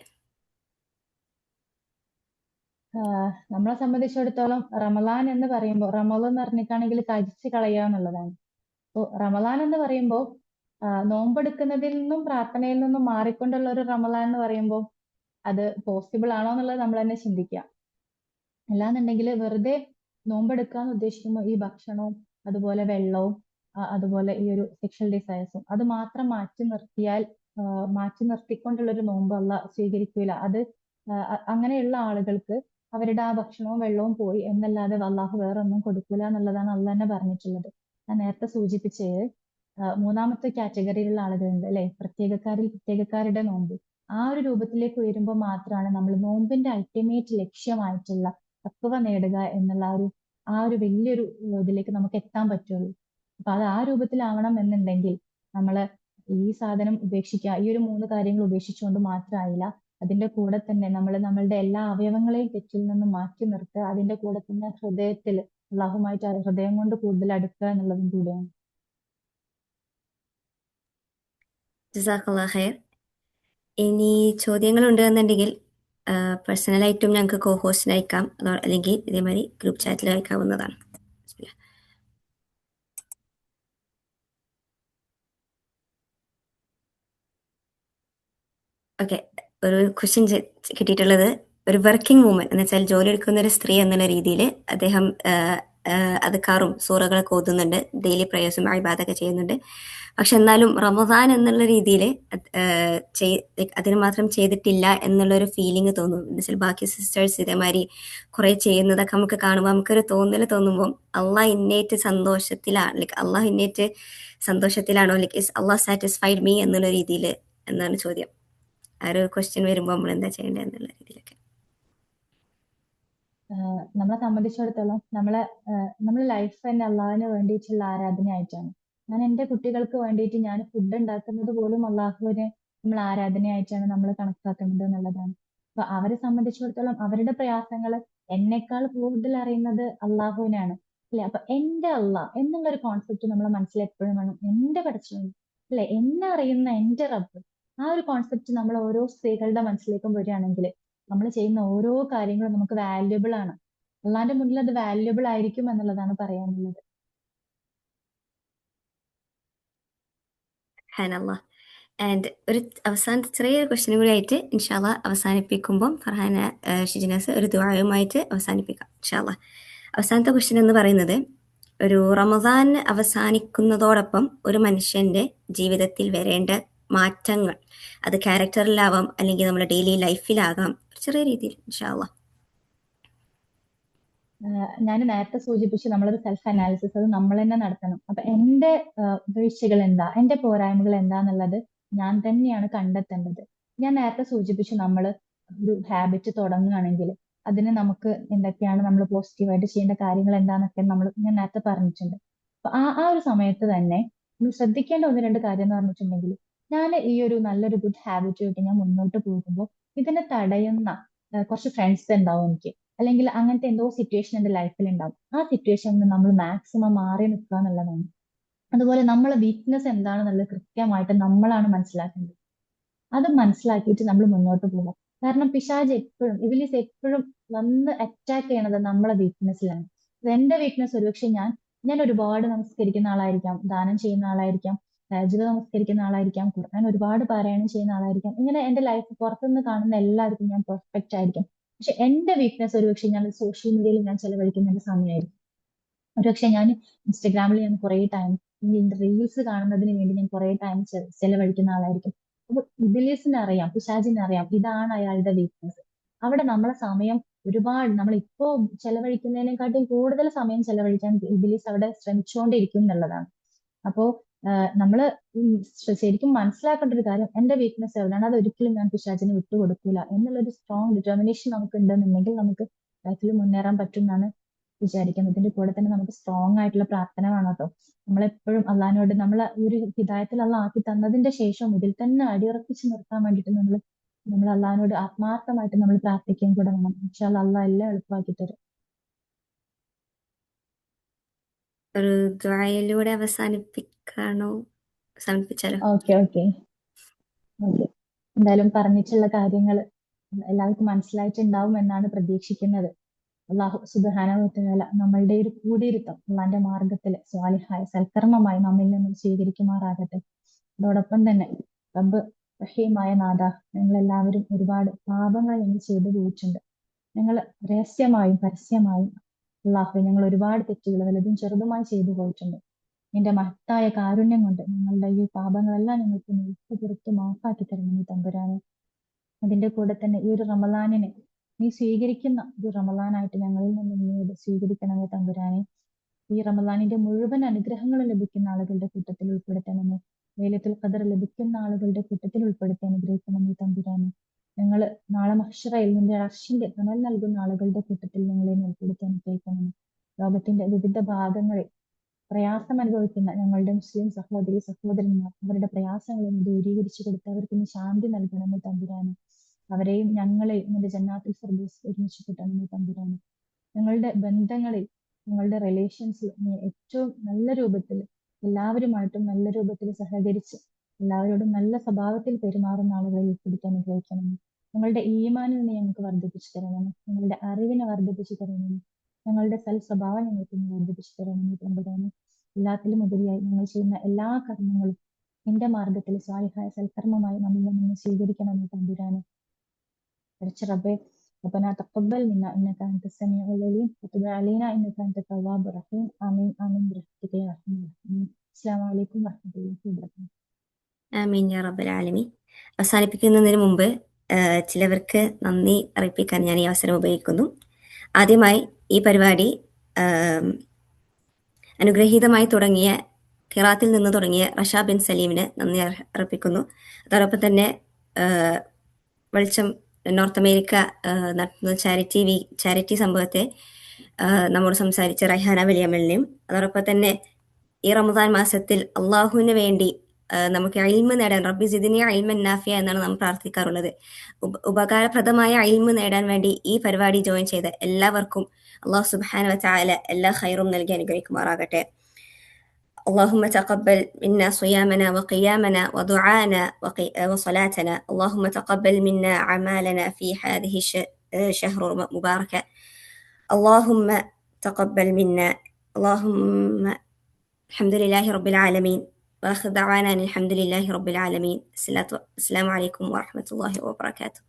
നമ്മളെ സംബന്ധിച്ചിടത്തോളം റമദാൻ എന്ന് പറയുമ്പോൾ, റമദാൻ എന്ന് പറഞ്ഞിട്ടാണെങ്കിൽ കഴിച്ച് കളയുക എന്നുള്ളതാണ്. അപ്പോൾ റമദാൻ എന്ന് പറയുമ്പോൾ നോമ്പെടുക്കുന്നതിൽ നിന്നും പ്രാർത്ഥനയിൽ നിന്നും മാറിക്കൊണ്ടുള്ള ഒരു റമദാൻ എന്ന് പറയുമ്പോൾ അത് പോസിബിൾ ആണോ എന്നുള്ളത് നമ്മൾ തന്നെ ചിന്തിക്കുക. അല്ലാന്നുണ്ടെങ്കിൽ വെറുതെ നോമ്പെടുക്കാന്ന് ഉദ്ദേശിക്കുമ്പോൾ ഈ ഭക്ഷണവും അതുപോലെ വെള്ളവും അതുപോലെ ഈ ഒരു സെക്ഷൽ ഡിസൈർസും അത് മാത്രം മാറ്റി നിർത്തിക്കൊണ്ടുള്ള ഒരു നോമ്പ് അള്ളാഹ് സ്വീകരിക്കൂല. അത് അങ്ങനെയുള്ള ആളുകൾക്ക് അവരുടെ ആ ഭക്ഷണവും വെള്ളവും പോയി എന്നല്ലാതെ അള്ളാഹു വേറെ ഒന്നും കൊടുക്കൂല എന്നുള്ളതാണ് അള്ളാഹ് തന്നെ പറഞ്ഞിട്ടുള്ളത്. ഞാൻ നേരത്തെ സൂചിപ്പിച്ചത് മൂന്നാമത്തെ കാറ്റഗറിയിലുള്ള ആളുകളുണ്ട് അല്ലെ, പ്രത്യേകക്കാരുടെ നോമ്പ്. ആ ഒരു രൂപത്തിലേക്ക് ഉയരുമ്പോൾ മാത്രമാണ് നമ്മൾ നോമ്പിന്റെ അൾട്ടിമേറ്റ് ലക്ഷ്യമായിട്ടുള്ള തഖ്വ നേടുക എന്നുള്ള ആ ഒരു വലിയൊരു ഇതിലേക്ക് നമുക്ക് എത്താൻ പറ്റുള്ളൂ. അപ്പൊ അത് ആ രൂപത്തിലാവണം എന്നുണ്ടെങ്കിൽ നമ്മള് ഈ സാധനം ഉപേക്ഷിക്കുക, ഈ ഒരു 3 കാര്യങ്ങൾ ഉപേക്ഷിച്ചുകൊണ്ട് മാത്രമായില്ല, അതിന്റെ കൂടെ തന്നെ നമ്മൾ നമ്മളുടെ എല്ലാ അവയവങ്ങളെയും തെറ്റിൽ നിന്ന് മാറ്റി നിർത്തുക, അതിന്റെ കൂടെ തന്നെ ഹൃദയത്തിൽ അള്ളാഹുമായിട്ട് ഹൃദയം കൊണ്ട് കൂടുതൽ അടുക്കുക എന്നുള്ളതും കൂടെയാണ്. ജസാക്കല്ലാഹ് ഖൈർ. ഇനി ചോദ്യങ്ങളുണ്ട് എന്നുണ്ടെങ്കിൽ പേഴ്സണലായിട്ടും ഞങ്ങൾക്ക് കോ ഹോസ്റ്റിന് അയക്കാം, അല്ലെങ്കിൽ ഇതേമാതിരി ഗ്രൂപ്പ് ചാറ്റിൽ അയക്കാവുന്നതാണ്. ഓക്കെ, ഒരു ക്വസ്റ്റ്യൻ കിട്ടിയിട്ടുള്ളത്, ഒരു വർക്കിംഗ് വുമൻ എന്ന് വെച്ചാൽ ജോലി എടുക്കുന്ന ഒരു സ്ത്രീ എന്നുള്ള രീതിയിൽ അദ്ദേഹം അദ്കാറും സൂറകളൊക്കെ ഓതുന്നുണ്ട്, ഡെയിലി പ്രേയേഴ്സും ഇബാദത്തൊക്കെ ചെയ്യുന്നുണ്ട്. പക്ഷെ എന്നാലും റമദാൻ എന്നുള്ള രീതിയിൽ അതിന് മാത്രം ചെയ്തിട്ടില്ല എന്നുള്ളൊരു ഫീലിംഗ് തോന്നും. എന്ന് വെച്ചാൽ ബാക്കി സിസ്റ്റേഴ്സ് ഇതേമാതിരി കുറെ ചെയ്യുന്നതൊക്കെ നമുക്ക് കാണുമ്പോൾ നമുക്കൊരു തോന്നുമ്പോൾ അള്ളാഹ് ഇന്നേറ്റ് സന്തോഷത്തിലാണ്, ലൈക്ക് അള്ളാഹ് ഇന്നേറ്റ് സന്തോഷത്തിലാണോ, like is Allah satisfied me എന്നുള്ള രീതിയിൽ എന്നാണ് ചോദ്യം. ആ ഒരു ക്വസ്റ്റ്യൻ വരുമ്പോൾ നമ്മൾ എന്താ ചെയ്യേണ്ടത് എന്നുള്ള രീതിയിലൊക്കെ. നമ്മളെ സംബന്ധിച്ചിടത്തോളം നമ്മളെ ലൈഫ് തന്നെ അള്ളാഹിന് വേണ്ടിയിട്ടുള്ള ആരാധനയായിട്ടാണ്. ഞാൻ എൻ്റെ കുട്ടികൾക്ക് വേണ്ടിയിട്ട് ഞാൻ ഫുഡ് ഉണ്ടാക്കുന്നത് പോലും അള്ളാഹുവിന് നമ്മൾ ആരാധനയായിട്ടാണ് നമ്മൾ കണക്കാക്കുന്നത് എന്നുള്ളതാണ്. അപ്പൊ അവരെ സംബന്ധിച്ചിടത്തോളം അവരുടെ പ്രയാസങ്ങൾ എന്നെക്കാൾ കൂടുതൽ അറിയുന്നത് അള്ളാഹുവിനാണ് അല്ലെ. അപ്പൊ എന്റെ അള്ളാഹ് എന്നുള്ള ഒരു കോൺസെപ്റ്റ് നമ്മളെ മനസ്സിൽ എപ്പോഴും വേണം. എന്റെ പഠിച്ചവൻ അല്ലെ, എന്നെ അറിയുന്ന എന്റെ റബ്ബ്, ആ ഒരു കോൺസെപ്റ്റ് നമ്മൾ ഓരോ സ്ത്രീകളുടെ മനസ്സിലേക്കും വരികയാണെങ്കിൽ നമ്മൾ ചെയ്യുന്ന ഓരോ കാര്യങ്ങളും നമുക്ക് വാല്യുബിൾ ആണ്. അള്ളാന്റെ മുന്നിൽ അത് വാല്യുബിൾ ആയിരിക്കും എന്നുള്ളതാണ് പറയാനുള്ളത്. ആൻഡ് ഒരു അവസാനത്തെ ചെറിയൊരു ക്വസ്റ്റ്യൻ കൂടി ആയിട്ട് ഇൻഷാല്ലാ അവസാനിപ്പിക്കുമ്പോൾ ഫർഹാന ഷിജിനാസ് ഒരു ദുആയുമായിട്ട് അവസാനിപ്പിക്കാം ഇൻഷാല്ലാ. അവസാനത്തെ ക്വസ്റ്റ്യൻ എന്ന് പറയുന്നത്, ഒരു റമദാൻ അവസാനിക്കുന്നതോടൊപ്പം ഒരു മനുഷ്യന്റെ ജീവിതത്തിൽ വരേണ്ട മാറ്റങ്ങൾ, അത് ക്യാരക്ടറിലാവാം അല്ലെങ്കിൽ നമ്മുടെ ഡെയിലി ലൈഫിലാകാം, ചെറിയ രീതിയിൽ ഇൻഷാല്ലാ. ഞാൻ നേരത്തെ സൂചിപ്പിച്ചു നമ്മളൊരു സെൽഫ് അനാലിസിസ് അത് നമ്മൾ തന്നെ നടത്തണം. അപ്പൊ എന്റെ വീഴ്ചകൾ എന്താ, എന്റെ പോരായ്മകൾ എന്താന്നുള്ളത് ഞാൻ തന്നെയാണ് കണ്ടെത്തേണ്ടത്. ഞാൻ നേരത്തെ സൂചിപ്പിച്ചു നമ്മൾ ഒരു ഹാബിറ്റ് തുടങ്ങുകയാണെങ്കിൽ അതിന് നമുക്ക് എന്തൊക്കെയാണ് നമ്മൾ പോസിറ്റീവായിട്ട് ചെയ്യേണ്ട കാര്യങ്ങൾ എന്താന്നൊക്കെ ഞാൻ നേരത്തെ പറഞ്ഞിട്ടുണ്ട്. അപ്പൊ ആ ഒരു സമയത്ത് തന്നെ നമ്മൾ ശ്രദ്ധിക്കേണ്ട 1-2 കാര്യം എന്ന് പറഞ്ഞിട്ടുണ്ടെങ്കിൽ, ഞാൻ ഈ ഒരു നല്ലൊരു ഗുഡ് ഹാബിറ്റുമായിട്ട് ഞാൻ മുന്നോട്ട് പോകുമ്പോൾ ഇതിനെ തടയുന്ന കുറച്ച് ഫ്രണ്ട്സ് ഉണ്ടാവും എനിക്ക്, അല്ലെങ്കിൽ അങ്ങനത്തെ എന്തോ സിറ്റുവേഷൻ എന്റെ ലൈഫിൽ ഉണ്ടാവും. ആ സിറ്റുവേഷനിൽ നമ്മൾ മാക്സിമം മാറി നിൽക്കുക എന്നുള്ളതാണ്. അതുപോലെ നമ്മളെ വീക്ക്നെസ് എന്താണെന്നുള്ളത് കൃത്യമായിട്ട് നമ്മളാണ് മനസ്സിലാക്കേണ്ടത്. അത് മനസ്സിലാക്കിയിട്ട് നമ്മൾ മുന്നോട്ട് പോകുക. കാരണം പിശാച് ഇബിലീസ് എപ്പോഴും വന്ന് അറ്റാക്ക് ചെയ്യണത് നമ്മളെ വീക്ക്നെസ്സിലാണ്. എന്റെ വീക്ക്നെസ് ഒരുപക്ഷെ ഞാൻ ഞാൻ ഒരുപാട് നമസ്കരിക്കുന്ന ആളായിരിക്കാം, ദാനം ചെയ്യുന്ന ആളായിരിക്കാം, തഹജ്ജുദ് നമസ്കരിക്കുന്ന ആളായിരിക്കാം, ഖുർആൻ ഒരുപാട് പാരായണം ചെയ്യുന്ന ആളായിരിക്കാം. ഇങ്ങനെ എന്റെ ലൈഫ് പുറത്തുനിന്ന് കാണുന്ന എല്ലാവർക്കും ഞാൻ പെർഫെക്റ്റ് ആയിരിക്കും. പക്ഷെ എന്റെ വീക്ക്നെസ് ഒരുപക്ഷെ ഞാൻ സോഷ്യൽ മീഡിയയിൽ ഞാൻ ചെലവഴിക്കുന്ന ഒരു സമയമായിരിക്കും. ഒരുപക്ഷെ ഞാൻ ഇൻസ്റ്റഗ്രാമിൽ ഞാൻ കുറേ ടൈം റീൽസ് കാണുന്നതിന് വേണ്ടി ഞാൻ കുറേ ടൈം ചെലവഴിക്കുന്ന ആളായിരിക്കും. അപ്പൊ ഇബിലീസിന് അറിയാം, പിശാചിന് അറിയാം ഇതാണ് അയാളുടെ വീക്ക്നെസ്. അവിടെ നമ്മളെ സമയം ഒരുപാട് നമ്മൾ ഇപ്പോ ചെലവഴിക്കുന്നതിനെക്കാട്ടും കൂടുതൽ സമയം ചെലവഴിക്കാൻ ഇബിലീസ് അവിടെ ശ്രമിച്ചുകൊണ്ടിരിക്കും എന്നുള്ളതാണ്. അപ്പോ നമ്മള് ശരിക്കും മനസ്സിലാക്കേണ്ട ഒരു കാര്യം എന്റെ വീക്ക്നെസ് എവിടെയാണ്, അത് ഒരിക്കലും ഞാൻ പിശാചിന് വിട്ടുകൊടുക്കൂല എന്നുള്ളൊരു സ്ട്രോങ് ഡിറ്റർമിനേഷൻ നമുക്ക് ഉണ്ടെന്നുണ്ടെങ്കിൽ നമുക്ക് ലൈഫിൽ മുന്നേറാൻ പറ്റും എന്നാണ് വിചാരിക്കുന്നത്. ഇതിന്റെ കൂടെ തന്നെ നമുക്ക് സ്ട്രോങ് ആയിട്ടുള്ള പ്രാർത്ഥന വേണം കേട്ടോ. നമ്മളെപ്പോഴും അള്ളാഹിനോട് നമ്മളെ ഒരു ഹിദായത്തിൽ അള്ളാഹ് ആക്കി തന്നതിന്റെ ശേഷം ഇതിൽ തന്നെ അടിയുറപ്പിച്ച് നിർത്താൻ വേണ്ടിയിട്ട് നമ്മൾ അള്ളാഹിനോട് ആത്മാർത്ഥമായിട്ട് നമ്മൾ പ്രാർത്ഥിക്കുകയും കൂടെ വേണം. ഇൻഷാ അല്ലാഹ് അള്ളാഹ് എല്ലാം എളുപ്പമാക്കി തരും. ഒരു ദുആയിലൂടെ അവസാനിപ്പിച്ചാലോ? Okay okay okay. എന്തായാലും പറഞ്ഞിട്ടുള്ള കാര്യങ്ങൾ എല്ലാവർക്കും മനസ്സിലായിട്ടുണ്ടാവും എന്നാണ് പ്രതീക്ഷിക്കുന്നത്. അള്ളാഹു സുബ്ഹാനഹു വതആല നമ്മളുടെ ഒരു കൂടിയിരുത്തം അള്ളാന്റെ മാർഗത്തിൽ സ്വാലിഹായ സൽക്കർമ്മമായി നമ്മിൽ നിന്നും സ്വീകരിക്കുമാറാകട്ടെ. അതോടൊപ്പം തന്നെ റബ്ബ് റഹീമായ നാഥ, ഞങ്ങളെല്ലാവരും ഒരുപാട് പാപങ്ങൾ ഞങ്ങൾ ചെയ്തു പോയിട്ടുണ്ട്. ഞങ്ങൾ രഹസ്യമായും പരസ്യമായും അള്ളാഹു ഞങ്ങൾ ഒരുപാട് തെറ്റുകൾ വലുതും ചെറുതുമായി ചെയ്തു പോയിട്ടുണ്ട്. നിന്റെ മഹത്തായ കാരുണ്യം കൊണ്ട് ഞങ്ങളുടെ ഈ പാപങ്ങളെല്ലാം ഞങ്ങൾക്ക് നീക്കി പുറത്ത് മാപ്പാക്കി തരണം തമ്പുരാനെ. അതിന്റെ കൂടെ തന്നെ ഈ ഒരു റമദാനിനെ നീ സ്വീകരിക്കുന്ന ഒരു റമദാനായിട്ട് ഞങ്ങളിൽ നിന്ന് നീ ഇത് സ്വീകരിക്കണമേ തമ്പുരാനെ. ഈ റമദാനിന്റെ മുഴുവൻ അനുഗ്രഹങ്ങളും ലഭിക്കുന്ന ആളുകളുടെ കൂട്ടത്തിൽ ഉൾപ്പെടുത്തണമേ. ലൈലത്തുൽ ഖദർ ലഭിക്കുന്ന ആളുകളുടെ കൂട്ടത്തിൽ ഉൾപ്പെടുത്തി അനുഗ്രഹിക്കണമേ തമ്പുരാനെ. ഞങ്ങൾ നാളെ മഹ്ശറയിൽ നിന്റെ അർശിന്റെ തണൽ നൽകുന്ന ആളുകളുടെ കൂട്ടത്തിൽ ഞങ്ങളെ ഉൾപ്പെടുത്തി അനുഗ്രഹിക്കണമേ. ലോകത്തിന്റെ വിവിധ ഭാഗങ്ങളിൽ പ്രയാസം അനുഭവിക്കുന്ന ഞങ്ങളുടെ മുസ്ലിം സഹോദരന്മാർ അവരുടെ പ്രയാസങ്ങളെ ദൂരീകരിച്ചു കൊടുത്ത് അവർക്ക് നീ ശാന്തി നൽകണമേ തമ്പുരാനെ. അവരെയും ഞങ്ങളെയും നിന്റെ ജന്നാത്തുൽ ഫിർദൗസ് ഒരുമിച്ച് കൂട്ടണമേ തമ്പുരാനെ. ഞങ്ങളുടെ ബന്ധങ്ങളിൽ ഞങ്ങളുടെ റിലേഷൻസിൽ നീ ഏറ്റവും നല്ല രൂപത്തിൽ എല്ലാവരുമായിട്ടും നല്ല രൂപത്തിൽ സഹകരിച്ച് എല്ലാവരോടും നല്ല സ്വഭാവത്തിൽ പെരുമാറുന്ന ആളുകളെ ഉൾപ്പെടുത്തി അനുഗ്രഹിക്കണമേ. ഞങ്ങളുടെ ഈമാനിൽ നീ ഞങ്ങൾക്ക് വർദ്ധിപ്പിച്ചു തരണമേ. ഞങ്ങളുടെ അറിവിനെ വർദ്ധിപ്പിച്ചു തരണമേ. ഞങ്ങളുടെ സ്വഭാവം ഞങ്ങൾക്ക് നീ വർദ്ധിപ്പിച്ചു തരണമേ തമ്പുരാനെ. എല്ലാത്തിലും ഉപരിയായി ഞങ്ങൾ ചെയ്യുന്ന എല്ലാ കർമ്മങ്ങളും നിന്റെ മാർഗത്തിൽ സ്വാലിഹായ സൽക്കർമ്മമായി നമ്മിൽ നിന്ന് സ്വീകരിക്കണമെന്ന് തമ്പുരാനെ. പഠിച്ച റബ്ബേ, ربنا تقبل منا إنك أنت السميع العليم وتب علينا إنك أنت التواب الرحيم آمين آمين برحمتك يا أرحم الراحمين. السلام عليكم ورحمة الله وبركاته. ആമീൻ യാ റബ്ബൽ ആലമീൻ. അവസാനിപ്പിക്കുന്നതിന് മുമ്പ് ചിലവർക്ക് നന്ദി അറിയിപ്പിക്കാൻ ഞാൻ ഈ അവസരം ഉപയോഗിക്കുന്നു. ആദ്യമായി ഈ പരിപാടി അനുഗ്രഹീതമായി തുടങ്ങിയ ഖിറാത്തിൽ നിന്ന് തുടങ്ങിയ റഷാ ബിൻ സലീമിന് നന്ദി അർപ്പിക്കുന്നു. അതോടൊപ്പം തന്നെ വെളിച്ചം നോർത്ത് അമേരിക്ക നടത്തുന്ന ചാരിറ്റി സംഭവത്തെ നമ്മോട് സംസാരിച്ച റൈഹാന വലിയമ്മലിനെയും, അതോടൊപ്പം തന്നെ ഈ റമദാൻ മാസത്തിൽ അള്ളാഹുവിന് വേണ്ടി നമുക്ക് ഇൽമ് നേടാൻ റബ്ബി സിദ്നി ഇൽമൻ നാഫിയ എന്നാണ് നാം പ്രാർത്ഥിക്കാറുള്ളത്. ഉപകാരപ്രദമായ ഇൽമ് നേടാൻ വേണ്ടി ഈ പരിപാടി ജോയിൻ ചെയ്ത എല്ലാവർക്കും അള്ളാഹു സുബ്ഹാനഹു വതആല എല്ലാ ഖൈറും നൽകി അനുഗ്രഹിക്കുമാറാകട്ടെ. اللهم تقبل منا صيامنا وقيامنا ودعانا وصلاتنا. اللهم تقبل منا أعمالنا في هذه الشهر المباركة. اللهم تقبل منا. اللهم الحمد لله رب العالمين. وآخر دعوانا الحمد لله رب العالمين. السلام عليكم ورحمة الله وبركاته.